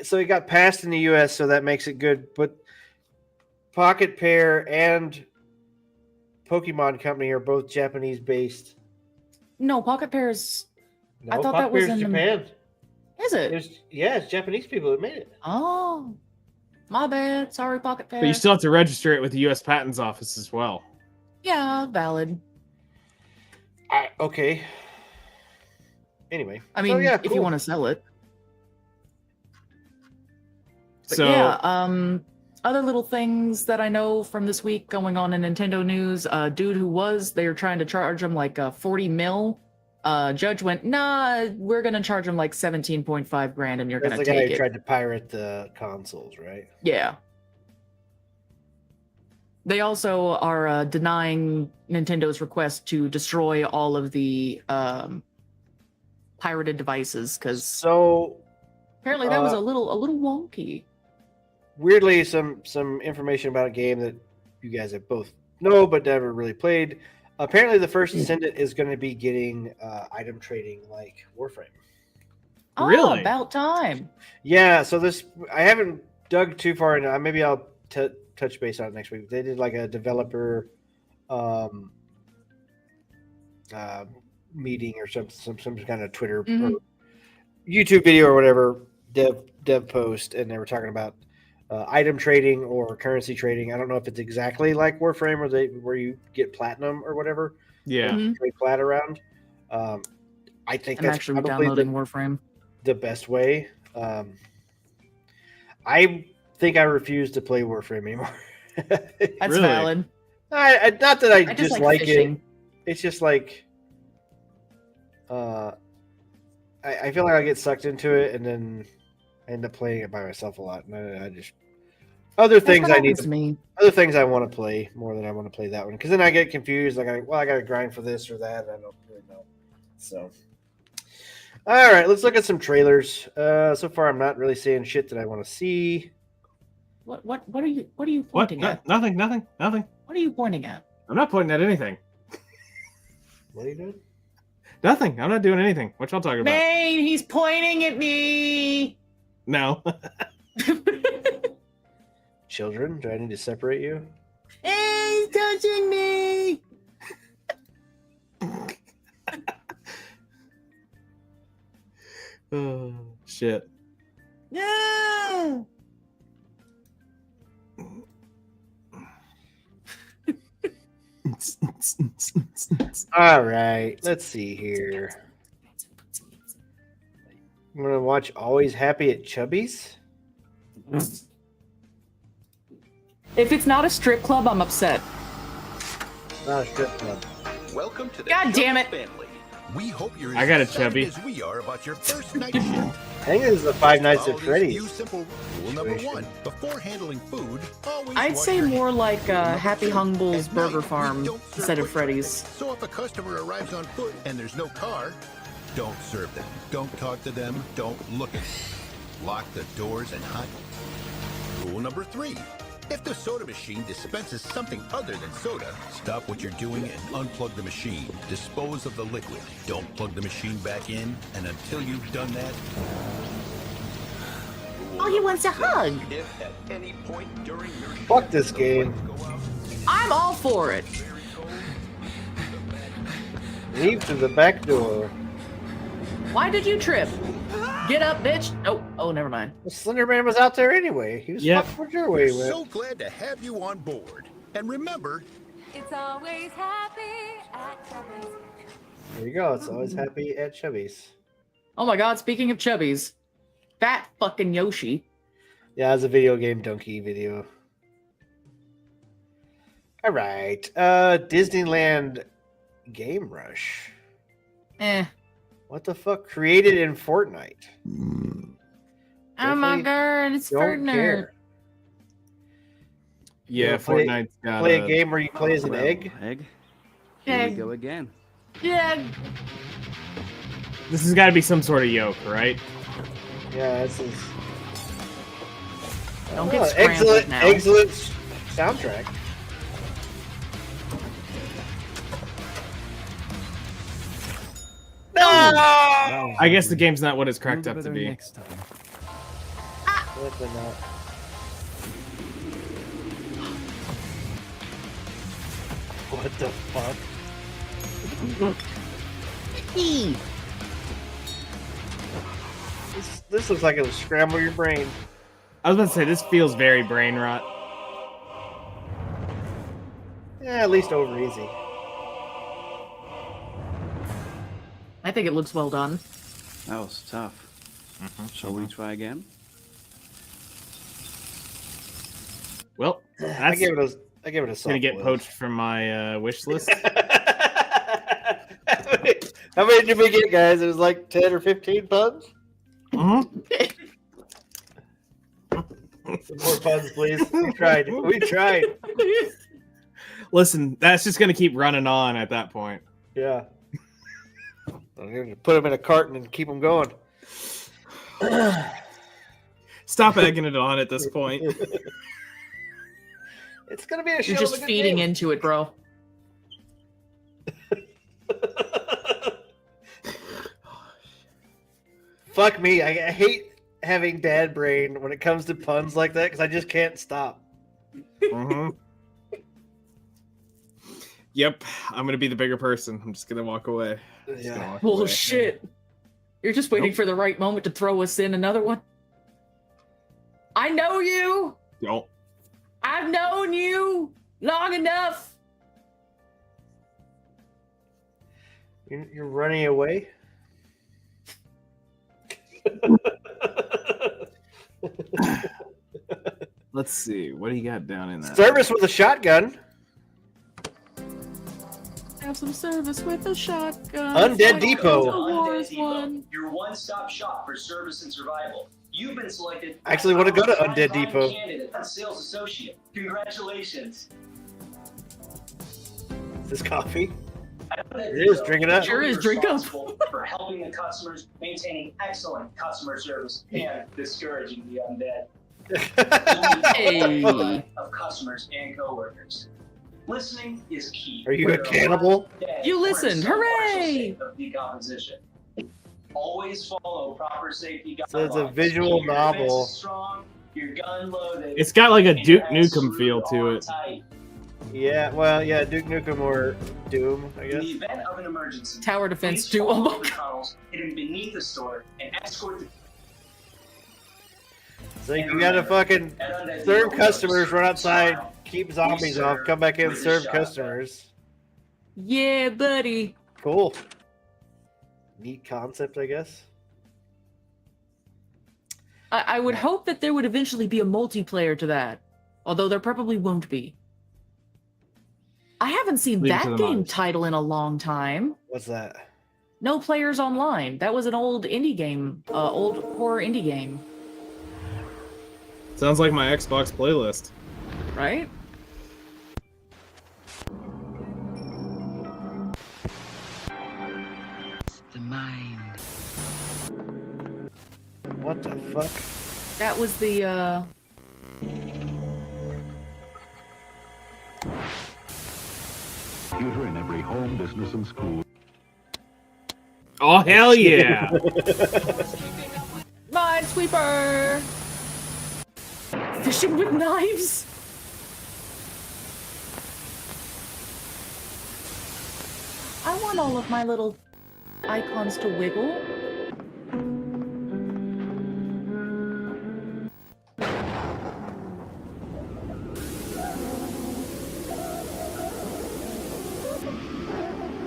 So it got passed in the U.S., so that makes it good. But Pocket Pair and Pokemon Company are both Japanese-based. No, Pocket Pairs. No, I thought Pocket that was Pair's in the- Japan. Is it? It's Japanese people that made it. Oh, my bad. Sorry, Pocket Pair. But you still have to register it with the US Patents Office as well. Yeah, valid. Okay. Anyway, I mean, yeah, if you want to sell it. But So yeah, other little things that I know from this week going on in Nintendo news, dude who they were trying to charge him like 40 mil. Judge went, nah, we're gonna charge him like 17.5 grand and you're that's gonna the guy take who it. tried to pirate the consoles, right? Yeah. They also are denying Nintendo's request to destroy all of the pirated devices because So apparently that was a little wonky. weirdly, some information about a game that you guys have both know but never really played. Apparently, the first Ascendant is going to be getting item trading like Warframe. Oh, Really? about time. Yeah, so I haven't dug too far into. Maybe I'll touch base on it next week. They did like a developer meeting or some kind of Twitter Mhm. or YouTube video or whatever dev post, and they were talking about item trading or currency trading. I don't know if it's exactly like Warframe where you get platinum or whatever. yeah. Mhm. Trade plat around. I think I'm that's actually probably downloading Warframe. the best way. I think I refuse to play Warframe anymore. That's Really? valid. Not that I I just just like fishing. it. It's just like I feel like I get sucked into it and then I end up playing it by myself a lot, and I just Other things I need happens to to me. other things I want to play more than I want to play that one because then I get confused. Like, I got to grind for this or that. And I don't really know. So, all right, let's look at some trailers. So far, I'm not really seeing shit that I want to see. What are you What? pointing at? Nothing. What are you pointing at? I'm not pointing at anything. What are you doing? Nothing. I'm not doing anything. What y'all talking about? Maine, he's pointing at me. No. Children? Do I need to separate you? He's touching me. Oh, shit. No. All right, let's see here. I'm gonna watch Always Happy at Chubby's. If it's not a strip club, I'm upset. Not a strip club. Welcome to the God damn Chubby it. family. We hope you're as I got a excited Chubby. as we are about your first night shift. I think this is the Five Nights Follow at these Freddy's. few simple rule number one: before handling food, always I'd wash say your more hands. like Rule number Happy two, Humbles at Burger night, we Farm don't serve instead of foot Freddy's. traffic. So if a customer arrives on foot and there's no car, don't serve them. Don't talk to them. Don't look at them. Lock the doors and hide. Rule number three: if the soda machine dispenses something other than soda, stop what you're doing and unplug the machine. Dispose of the liquid. Don't plug the machine back in, and until you've done that... Oh, he wants a hug. If at any point during your Fuck this game. I'm all for it. Leave to the back door. Why did you trip? Get up, bitch. Oh, never mind. Well, Slender Man was out there anyway. He was Yep. fucking your way with. so glad to have you on board. And remember, It's always happy at Chubby's. There you go. It's Always Happy at Chubby's. Oh my god, speaking of chubbies. Fat fucking Yoshi. Yeah, it's a video game donkey video. All right. Disneyland Game Rush. What the fuck? Created in Fortnite. Oh my Definitely god, it's Don't Fortnite. care. Yeah, Yeah, play- Fortnite's got Play a game where you play as an egg. Egg. Here Egg. we go again. Yeah. This has got to be some sort of yoke, right? Yeah, this is. Don't get scrambled excellent, now. excellent soundtrack. No! I guess the game's not what it's cracked up to be. Next time. Definitely not. What the fuck? This looks like it'll scramble your brain. I was about to say, this feels very brain rot. Yeah, at least over easy. I think it looks well done. That was tough. Shall we try again? Well, I that's give it a. I give it a. gonna soft get boil. poached from my wish list. How many did we get, guys? It was like 10 or 15 puns. Mhm. Some more puns, please. We tried. We tried. Listen, that's just gonna keep running on at that point. Yeah. I'm gonna put them in a carton and keep them going. Stop egging it on at this point. It's gonna be a show. You're just feeding into it, bro. Fuck me. I hate having dad brain when it comes to puns like that because I just can't stop. Mhm. Yep, I'm gonna be the bigger person. I'm just gonna walk away. Just gonna Yeah. walk away. Bullshit. You're just waiting Nope. for the right moment to throw us in another one. I know you. Don't. I've known you long enough. You're running away? Let's see. What do you got down in that? Service with a shotgun. Have some service with a shotgun. Undead Fight Depot. the wars Undead Depot, one. your one-stop shop for service and survival. You've been selected. I actually want to go to as Undead prime Depot. Candidate and sales associate. Congratulations. Is this coffee? At Undead It is. Depot, Drink it up. Sure is. you're Drink up. responsible for helping the customers, maintaining excellent customer service, and discouraging the undead. Hey. Of customers and coworkers. Listening is key. Are you a cannibal? You listened. Hooray! Of decomposition. Always follow proper safety guidelines. So it's a visual Keep your defenses novel. strong, your gun loaded, It's got like a and Duke your head Nukem feel to screwed on it. tight. Yeah, well, yeah, Duke Nukem or Doom, I In guess. the event of an emergency, Tower defense please too. Oh follow my the god. tunnels hidden beneath the store and escort the So you gotta fucking at Undead serve Depot. customers, run outside, Smile. keep zombies off, come back in, with a serve shotgun. customers. Yeah, buddy. Cool. Neat concept, I guess. I would hope that there would eventually be a multiplayer to that, although there probably won't be. I haven't seen Leave it to that the game mods. title in a long time. What's that? No Players Online. That was an old indie game, old horror indie game, Sounds like my Xbox playlist. right? The mind. What the fuck? That was the Computer in every home, business, and school. Oh hell yeah! Minesweeper. Fishing with knives. I want all of my little icons to wiggle.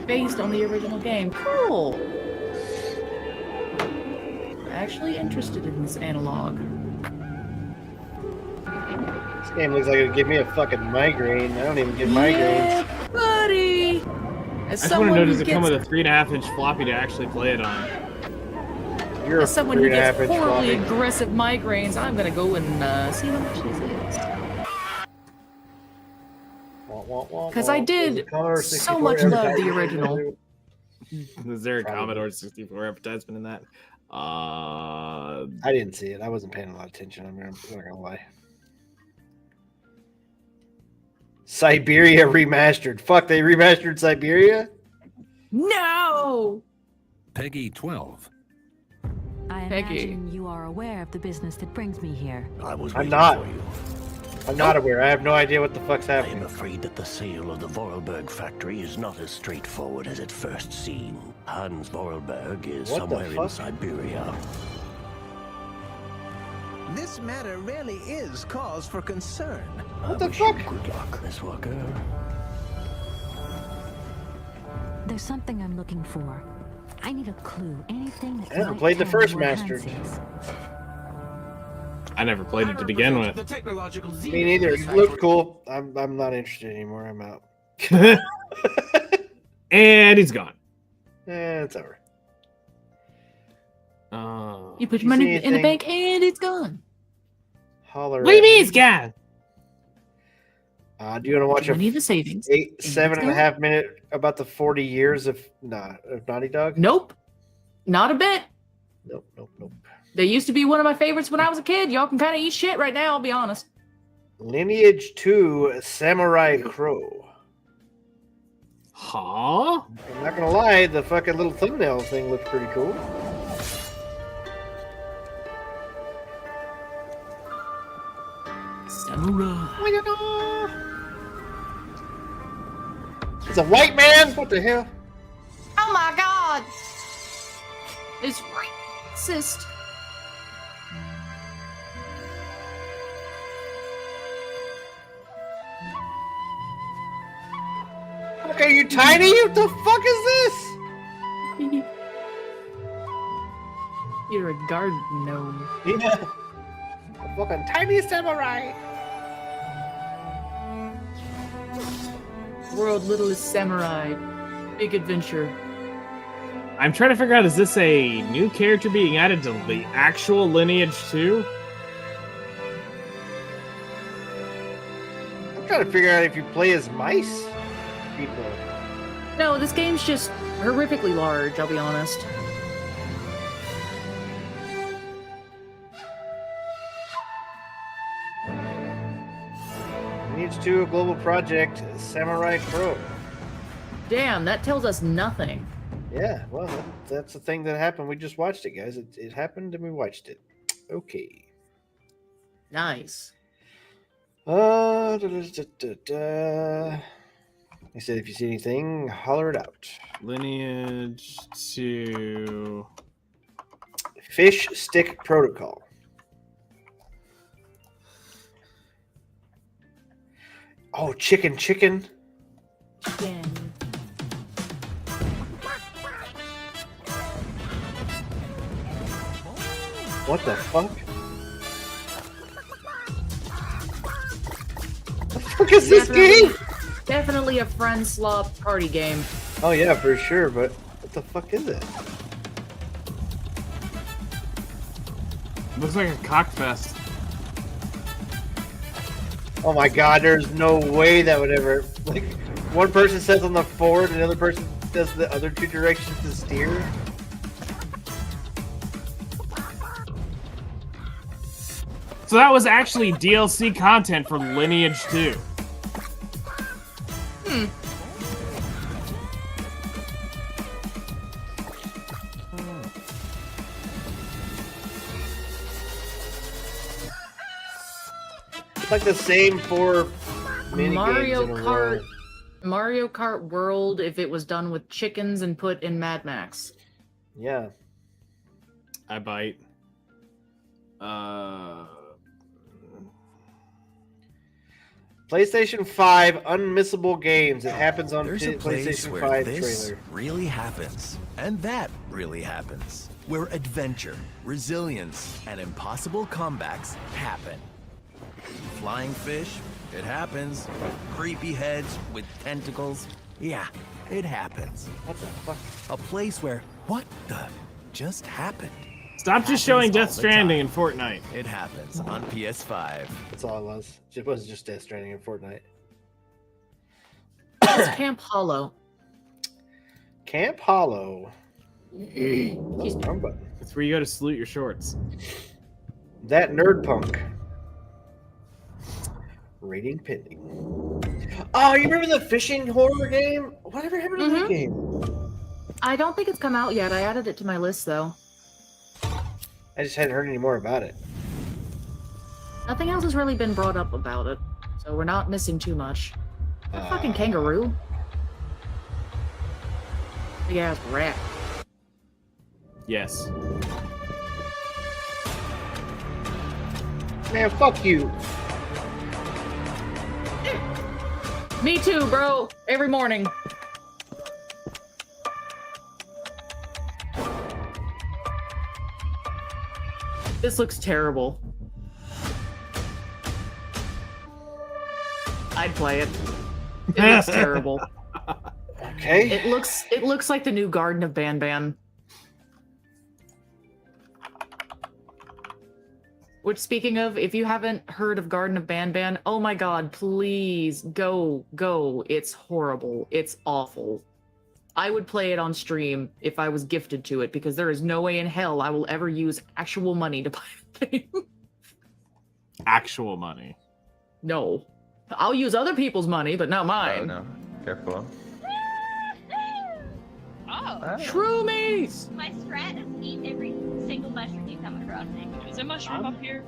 Based on the original game. Cool. Actually interested in this analog. This game looks like it'd give me a fucking migraine. I don't even get migraines. Yeah, buddy. As I just want to know, does who it come gets- with a 3.5-inch floppy to actually play it on? You're a As someone who gets 3.5-inch horribly floppy. aggressive migraines, I'm gonna go and see how much this is. Because I did so much love the original. Is there a Probably. Commodore 64 advertisement in that? I didn't see it. I wasn't paying a lot of attention. I'm not gonna lie. Siberia remastered. Fuck, they remastered Siberia? No! Peggy 12. I Peggy. imagine you are aware of the business that brings me here. I was I'm waiting not. for you. I'm not aware. I have no idea what the fuck's I am happening. afraid that the sale of the Vorarlberg factory is not as straightforward as it first seemed. Hans Vorarlberg is What the somewhere in fuck? Siberia. This matter really is cause for concern. What the wish you fuck? Good luck, Miss Walker. There's something I'm looking for. I need a clue. Anything that I never might played the tell first me where Master. Hans is. I never played it to begin with. Me neither. It looked cool. I'm not interested anymore. I'm out. And he's gone. It's over. You put You your money see in the anything? bank and it's gone. Holler. What do you at mean me. he's gone? Do you want to watch Money in the savings. a it's 7.5 minute about the 40 years of Naughty Dog? Nope. Not a bit. Nope. They used to be one of my favorites when I was a kid. Y'all can kind of eat shit right now, I'll be honest. Lineage 2 Samurai Crow. Huh? I'm not gonna lie, the fucking little thumbnail thing looks pretty cool. Samurai. It's a white man? What the hell? Oh my god! It's racist. Fuck, are you tiny? What the fuck is this? You're a garden gnome. Yeah. The fucking tiny samurai. World littlest samurai. Big adventure. I'm trying to figure out, is this a new character being added to the actual Lineage 2? I'm trying to figure out if you play as mice people. No, this game's just horrifically large, I'll be honest. Lineage 2, a global project, Samurai Pro. Damn, that tells us nothing. Yeah, well, that's the thing that happened. We just watched it, guys. It happened and we watched it. Okay. Nice. He said, if you see anything, holler it out. Lineage 2. Fish Stick Protocol. Oh, chicken. Again. What the fuck? What the fuck is this game? Definitely a friend slop party game. Oh yeah, for sure, but what the fuck is it? Looks like a cockfest. Oh my god, there's no way that would ever... Like, one person sets on the forward, and the other person does the other two directions to steer. So that was actually DLC content for Lineage 2. It's like the same four mini Mario games in a Kart. row. Mario Kart World if it was done with chickens and put in Mad Max. Yeah. I bite. PlayStation 5 unmissable games. It happens on There's a place PlayStation where 5 this trailer. really happens, and that really happens. Where adventure, resilience, and impossible comebacks happen. Flying fish, it happens. Creepy heads with tentacles, yeah, it happens. What the fuck? A place where, what the just happened? Stop just showing Death Stranding in Fortnite. It happens on PS5. That's all it was. It was just Death Stranding in Fortnite. It's Camp Hollow. Camp Hollow. Excuse me. Wrong button. That's where you go to salute your shorts. That nerd punk. Rating pending. Oh, you remember the fishing horror game? Whatever happened to that game? I don't think it's come out yet. I added it to my list though. I just hadn't heard any more about it. Nothing else has really been brought up about it, so we're not missing too much. That fucking kangaroo. Big ass rat. Yes. Man, fuck you. Me too, bro. Every morning. This looks terrible. I'd play it. It looks terrible. Okay. It looks like the new Garden of Banban. Which, speaking of, if you haven't heard of Garden of Banban, oh my god, please go. It's horrible. It's awful. I would play it on stream if I was gifted to it, because there is no way in hell I will ever use actual money to buy a game. Actual money. No. I'll use other people's money, but not mine. Oh, no. Careful. Oh. Shroomies! My strat is eat every single mushroom you come across. Is there a mushroom up here?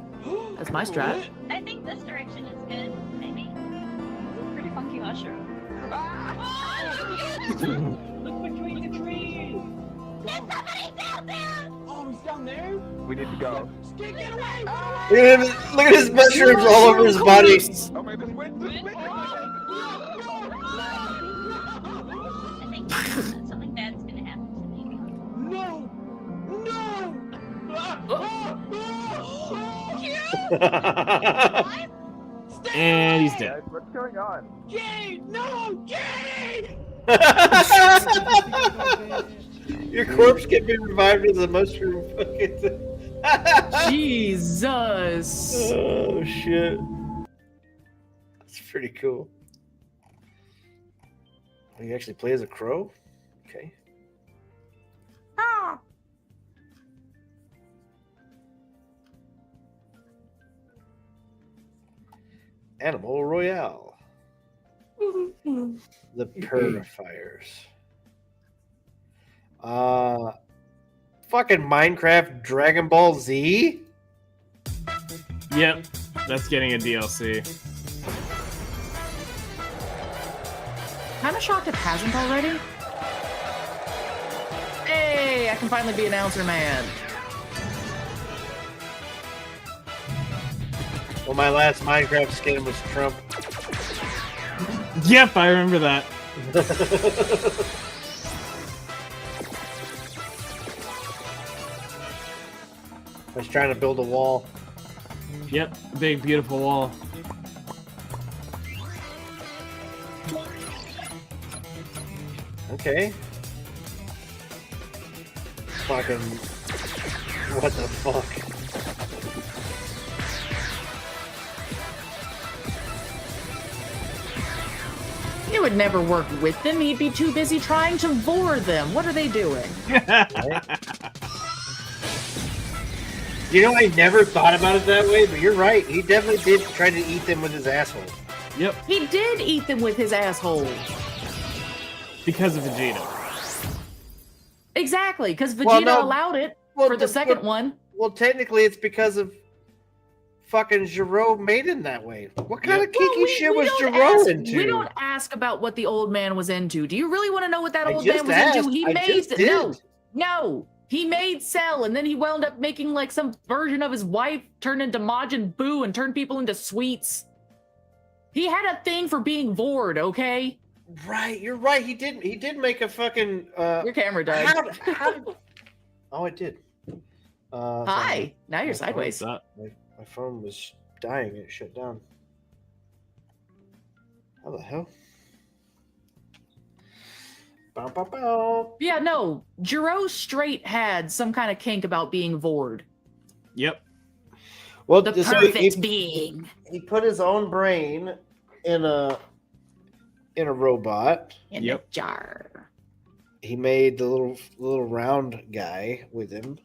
That's my strat. I think this direction is good, maybe. Pretty funky mushroom. Look between the trees! There's somebody down there! Oh, he's down there? We need to go. Get away! Look at his mushrooms all over his body. Oh my, this way, this way. I think something bad's gonna happen to me. No! And he's dead. What's going on? Jade! No! Jade! Your corpse can be revived as a mushroom. Jesus. Oh shit. That's pretty cool. You actually play as a crow? Okay. Animal Royale. The Purifiers. Fucking Minecraft Dragon Ball Z? Yep, that's getting a DLC. Kind of shocked it hasn't already. Hey, I can finally be announcer man. Well, my last Minecraft skin was Trump. Yep, I remember that. I was trying to build a wall. Yep, big beautiful wall. Okay. Fucking... What the fuck? He would never work with them. He'd be too busy trying to vor them. What are they doing? You know, I never thought about it that way, but you're right. He definitely did try to eat them with his asshole. Yep. He did eat them with his asshole. Because of Vegeta. Exactly, because Vegeta allowed it for the second one. Well, technically, it's because of fucking Gero made him that way. What kind of kinky shit was Gero into? We don't ask about what the old man was into. Do you really want to know what that I old just man was into? asked. He I made just did. no. He made Cell, and then he wound up making like some version of his wife turn into Majin Buu and turn people into sweets. He had a thing for being bored, okay? Right, you're right. He did make a fucking. Your camera died. How did... Oh, it did. Hi. Now you're sideways. My phone was dying. It shut down. How the hell? Bow, bow, bow. Yeah, no. Gero straight had some kind of kink about being bored. Yep. Well, The so perfect being. He put his own brain in a robot. In a jar. He made the little round guy with him.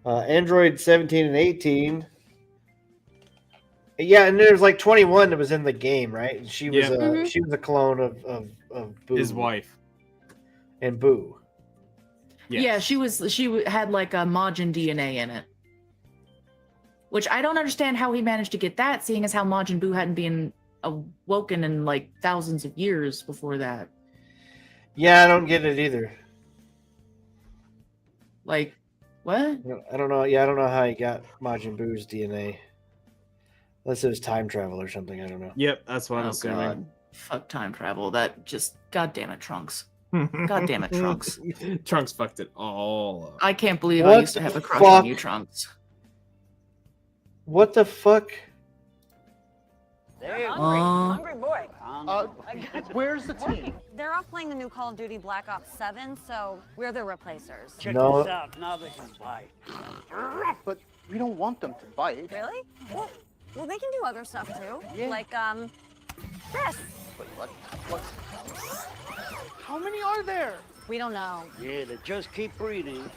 Android 17 and 18. Yeah, and there's like 21 that was in the game, right? And she was she was a clone of Boo. His wife. And Boo. Yeah, she had like a Majin DNA in it. Which I don't understand how he managed to get that, seeing as how Majin Buu hadn't been awoken in like thousands of years before that. Yeah, I don't get it either. Like, what? I don't know. Yeah, I don't know how he got Majin Buu's DNA. Unless it was time travel or something. I don't know. Yep, that's what I'm Oh, assuming. God. Fuck time travel. That just, God damn it, Trunks. God damn it, Trunks. Trunks fucked it all up. I can't believe What I used to have a crush the on fuck? you, Trunks. What the fuck? Hungry boy. Where's the team? They're off playing the new Call of Duty Black Ops 7, so we're their replacers. Check No. this out. Now they can bite. But we don't want them to bite. Really? Well, they can do other stuff too. Yeah. Like, this. Wait, what? How many are there? We don't know. Yeah, they just keep breathing.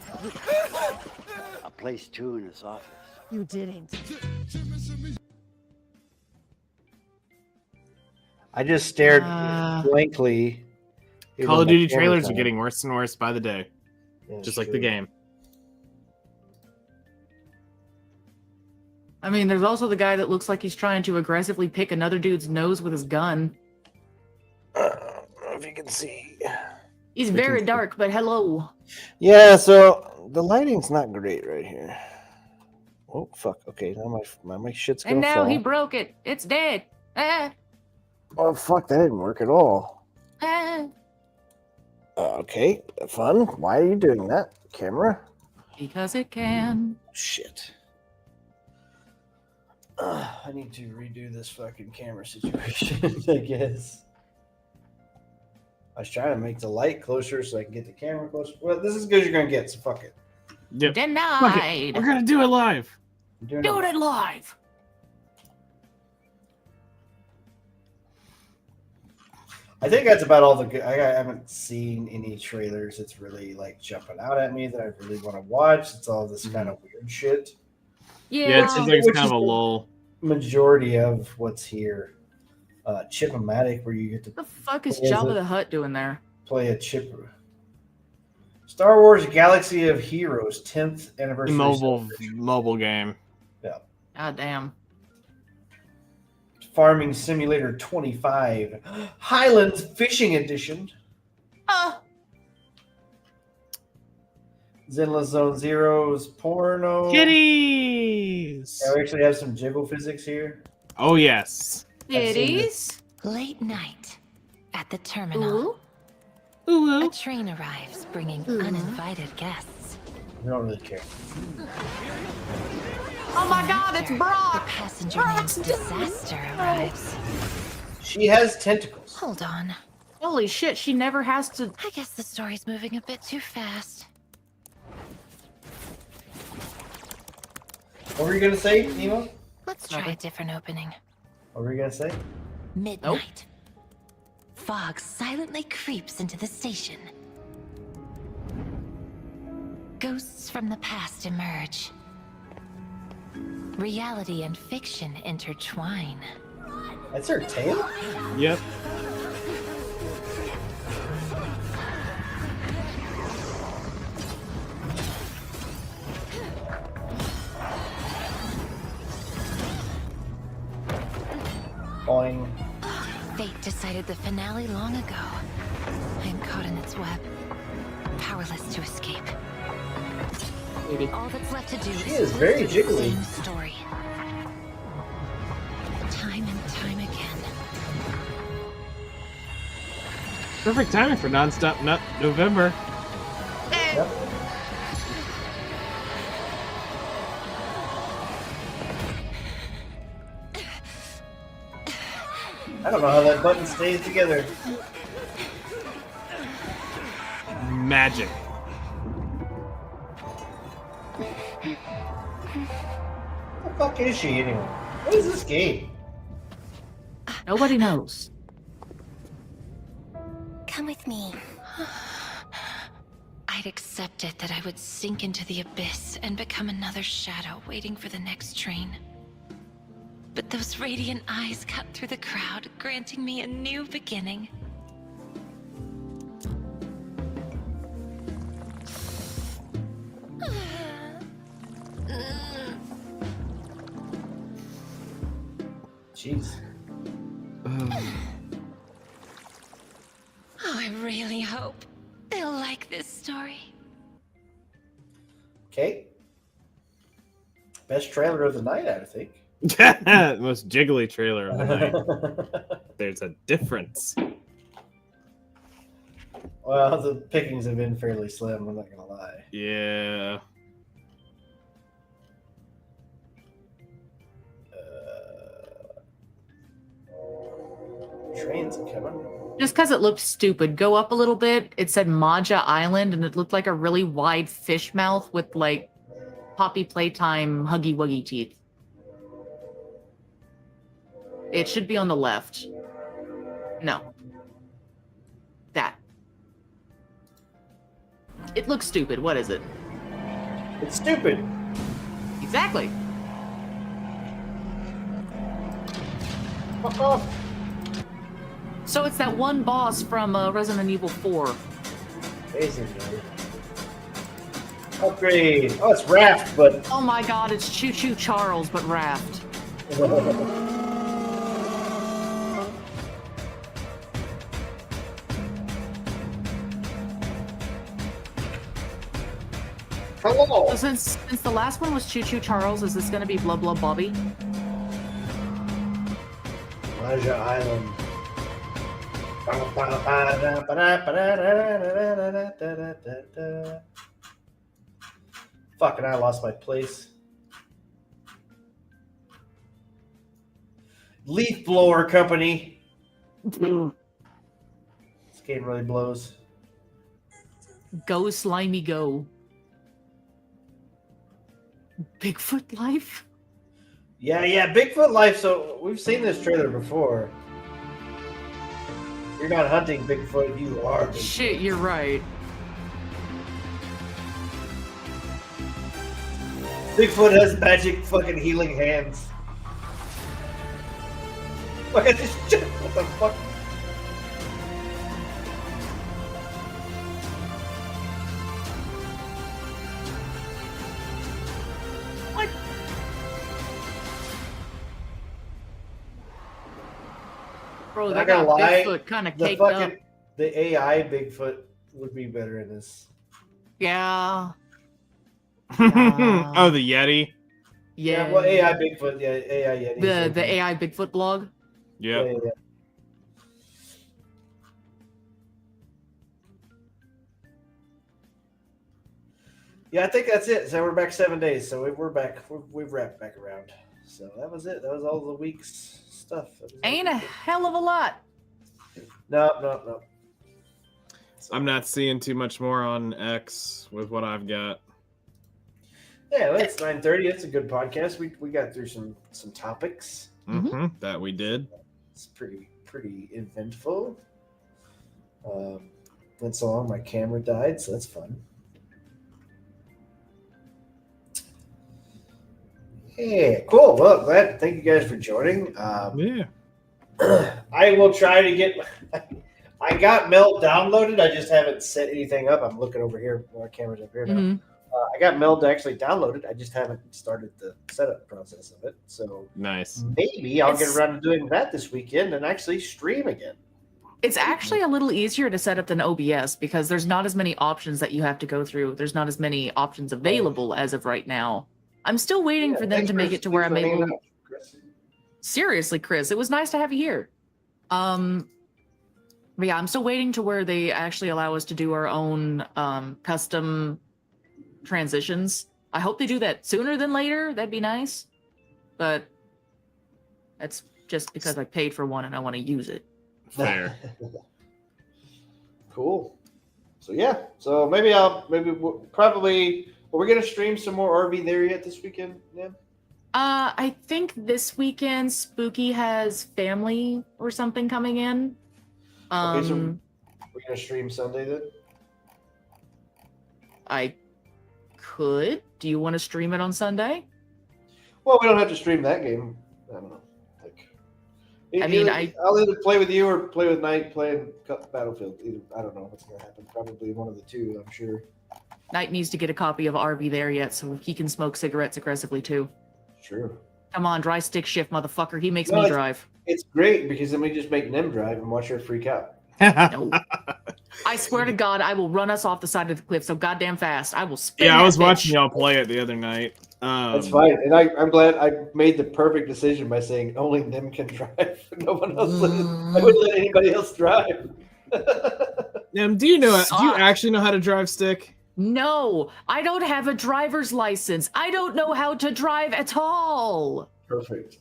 I placed 2 in his office. You didn't. I just stared Uh, blankly. even Call of though Duty my camera trailers are died. getting worse and worse by the day. Yeah, Just it's like the true. game. I mean, there's also the guy that looks like he's trying to aggressively pick another dude's nose with his gun. I don't know if you can see. He's very dark, but hello. Yeah, so the lighting's not great right here. Oh fuck! Okay, now my shit's gonna And now fall. he broke it. It's dead. Ah, Oh fuck! That didn't work at all. ah. Okay, fun. Why are you doing that, camera? Because it can. Shit. I need to redo this fucking camera situation, I guess. I was trying to make the light closer so I can get the camera closer. Well, this is as good as you're gonna get, so fuck it. Yep. Denied. We're gonna do it live. Do it live. I think that's about all the good. I haven't seen any trailers that's really like jumping out at me that I really want to watch. It's all this kind of weird shit. Yeah, it seems like it's kind of a lull. Majority of what's here. Chip-O-Matic, where you get to What the fuck is Jabba the Hutt doing there? play a chip. Star Wars Galaxy of Heroes 10th anniversary. Mobile game. Yeah. God damn. Farming Simulator 25. Highlands Fishing Edition. Zenless Zone Zero's Porno. Kitties! Yeah, we actually have some jiggle physics here. Oh, yes. Kitties? Late night at the terminal. A train arrives bringing uninvited guests. We don't really care. Oh my god, it's Brock! The passenger named Disaster arrives. She has tentacles. Hold on. Holy shit, she never has to. I guess the story's moving a bit too fast. What were you gonna say, Nemo? Let's try a different opening. What were you gonna say? Midnight. Fog silently creeps into the station. Ghosts from the past emerge. Reality and fiction intertwine. That's her tail? Yep. Boing. Fate decided the finale long ago. I am caught in its web, powerless to escape. All that's left to do is very live through the jiggly. same story. Time and time again. Perfect timing for nonstop November. Yep. I don't know how that button stays together. Magic. What the fuck is she anyway? What is this game? Nobody knows. Come with me. I'd accepted that I would sink into the abyss and become another shadow waiting for the next train. But those radiant eyes cut through the crowd, granting me a new beginning. Jeez. Oh, I really hope they'll like this story. Okay. Best trailer of the night, I think. Most jiggly trailer of the night. There's a difference. Well, the pickings have been fairly slim, I'm not gonna lie. Yeah. Trains coming. Just because it looked stupid, go up a little bit. It said Maja Island, and it looked like a really wide fish mouth with like Poppy Playtime Huggy Wuggy teeth. It should be on the left. No. That. It looks stupid. What is it? It's stupid. Exactly. Fuck off. So it's that one boss from Resident Evil 4. Basically. Upgrade. Oh, it's Raft, but... Oh my god, it's Choo Choo Charles, but Raft. Hello. So since the last one was Choo Choo Charles, is this going to be Blub Blub Bobby? Maja Island. Fucking I lost my place. Leaf Blower Company. So game really blows. Go slimy go. Bigfoot life? Yeah, Bigfoot life. So we've seen this trailer before. You're not hunting Bigfoot, you are Bigfoot. Shit, you're right. Bigfoot has magic fucking healing hands. Look at this shit. What the fuck? What? Bro, Not that gonna got lie, Bigfoot kind of the caked up. fucking the AI Bigfoot would be better in this. Yeah. Oh, the Yeti. Yeah. Well, AI Bigfoot, yeah, AI Yeti. The AI Bigfoot blog. Yep. Yeah. Yeah, I think that's it. So we're back 7 days. So we're back. We've wrapped back around. So that was it. That was all the week's stuff. Ain't a hell of a lot. No. I'm not seeing too much more on X with what I've got. Yeah, well, it's 9:30. It's a good podcast. We got through some topics. That we did. It's pretty eventful. Went so long my camera died, so that's fun. Yeah, cool. Well, thank you guys for joining. Yeah. I will try to get. I got Meld downloaded. I just haven't set anything up. I'm looking over here. My camera's up here now. I got Meld actually downloaded. I just haven't started the setup process of it. So nice. Maybe I'll get around to doing that this weekend and actually stream again. It's actually a little easier to set up than OBS because there's not as many options that you have to go through. There's not as many options available as of right now. I'm still waiting for them to make it to where I'm able. Seriously, Chris, it was nice to have you here. But yeah, I'm still waiting to where they actually allow us to do our own custom transitions. I hope they do that sooner than later. That'd be nice. But that's just because I paid for one and I want to use it. Fair. Cool. So yeah. So we're gonna stream some more RV there yet this weekend. Yeah. I think this weekend Spooky has family or something coming in. Okay, so we're gonna stream Sunday then. I could. Do you want to stream it on Sunday? Well, we don't have to stream that game. I don't know. I'll either play with you or play with Knight playing Battlefield. I don't know what's gonna happen. Probably one of the two, I'm sure. Knight needs to get a copy of RV there yet, so he can smoke cigarettes aggressively too. True. Come on, dry stick shift, motherfucker. He makes me drive. It's great because then we just make them drive and watch her freak out. No. I swear to God, I will run us off the side of the cliff so goddamn fast. I will spin. Yeah, I was that bitch. watching y'all play it the other night. That's fine, and I'm glad I made the perfect decision by saying only them can drive. No one else. I wouldn't let anybody else drive. Do you actually know how to drive stick? No, I don't have a driver's license. I don't know how to drive at all. Perfect.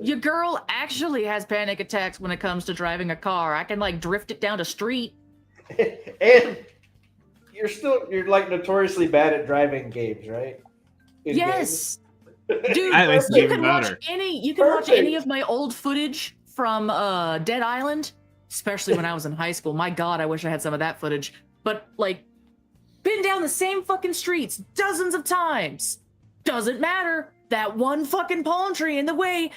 Your girl actually has panic attacks when it comes to driving a car. I can drift it down a street. And you're like notoriously bad at driving games, right? Yes. Dude, you can watch any of my old footage from Dead Island, especially when I was in high school. My God, I wish I had some of that footage. But been down the same fucking streets dozens of times. Doesn't matter. That one fucking palm tree in the way.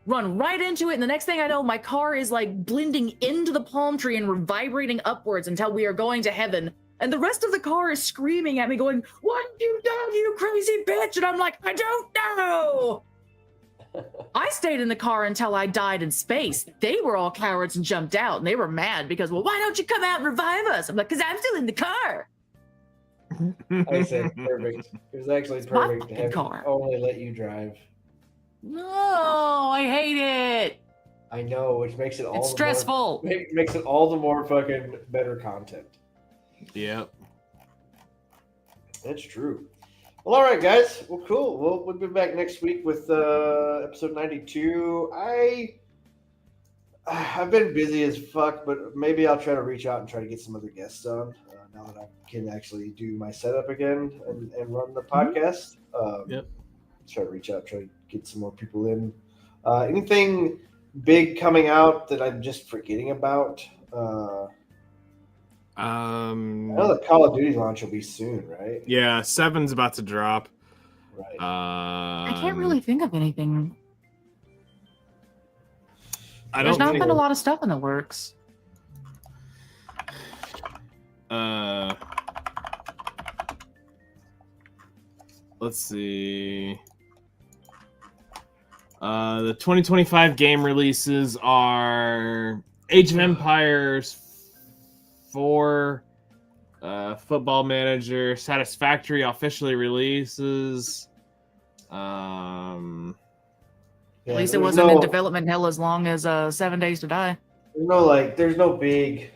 Run right into it, and the next thing I know, my car is blending into the palm tree and vibrating upwards until we are going to heaven. And the rest of the car is screaming at me, going, "What have you done, you crazy bitch?" And I'm like, I don't know. I stayed in the car until I died in space. They were all cowards and jumped out, and they were mad because, well, why don't you come out and revive us? I'm like, because I'm still in the car. I said perfect. It was actually perfect to have only let you drive. No, I hate it. I know, which makes it all It's stressful. Makes it all the more fucking better content. Yep. That's true. Well, all right, guys. Well, cool. We'll be back next week with episode 92. I've been busy as fuck, but maybe I'll try to reach out and try to get some other guests on now that I can actually do my setup again and run the podcast. Yep. Try to reach out, try to get some more people in. Anything big coming out that I'm just forgetting about? I know the Call of Duty launch will be soon, right? Yeah, 7's about to drop. Right. I can't really think of anything. There's not been a lot of stuff in the works. Let's see. The 2025 game releases are Age of Empires 4, Football Manager, Satisfactory officially releases. At least it wasn't in development hell as long as 7 Days to Die. There's no big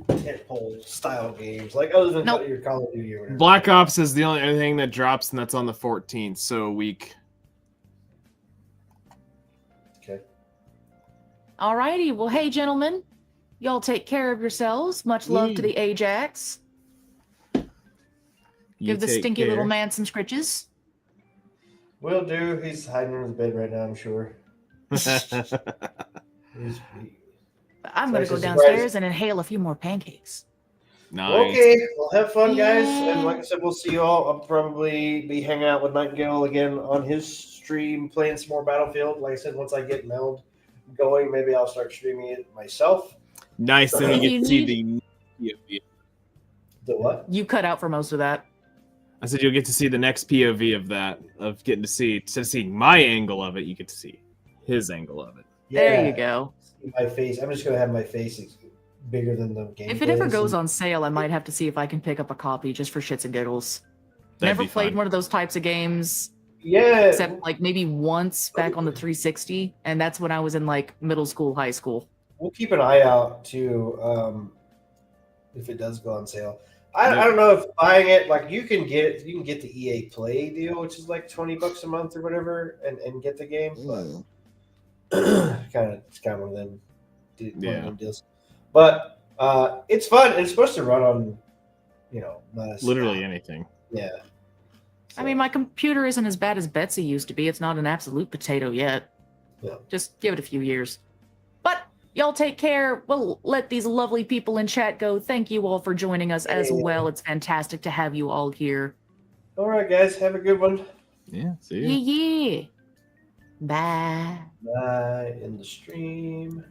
tentpole style games other than your Call of Duty or whatever. Black Ops is the only other thing that drops, and that's on the 14th, so a week. Okay. Alrighty. Well, hey, gentlemen, y'all take care of yourselves. Much love to the Ajax. Give the stinky little man some scritches. Will do. He's hiding in his bed right now, I'm sure. I'm going to go downstairs and inhale a few more pancakes. Nice. Okay, well, have fun, guys. And like I said, we'll see you all. I'll probably be hanging out with Nightingale again on his stream, playing some more Battlefield. Like I said, once I get Meld going, maybe I'll start streaming it myself. Nice. Then you get to see the what? You cut out for most of that. I said you'll get to see the next POV of that, of getting to see, instead of seeing my angle of it, you get to see his angle of it. There you go. My face. I'm just going to have my face bigger than the game. If it ever goes on sale, I might have to see if I can pick up a copy just for shits and giggles. That'd Never be played fun. one of those types of games. Yeah. Except maybe once back on the 360, and that's when I was in middle school, high school. We'll keep an eye out too if it does go on sale. I don't know if buying it you can get the EA Play deal, which is $20 a month or whatever, and get the game. But it's kind of one of them deals. But it's fun. It's supposed to run on not literally anything. Yeah. I mean, my computer isn't as bad as Betsy used to be. It's not an absolute potato yet. Yeah. Just give it a few years. But y'all take care. We'll let these lovely people in chat go. Thank you all for joining us as well. It's fantastic to have you all here. All right, guys. Have a good one. Yeah. See you. Yeah. Bye. Bye in the stream.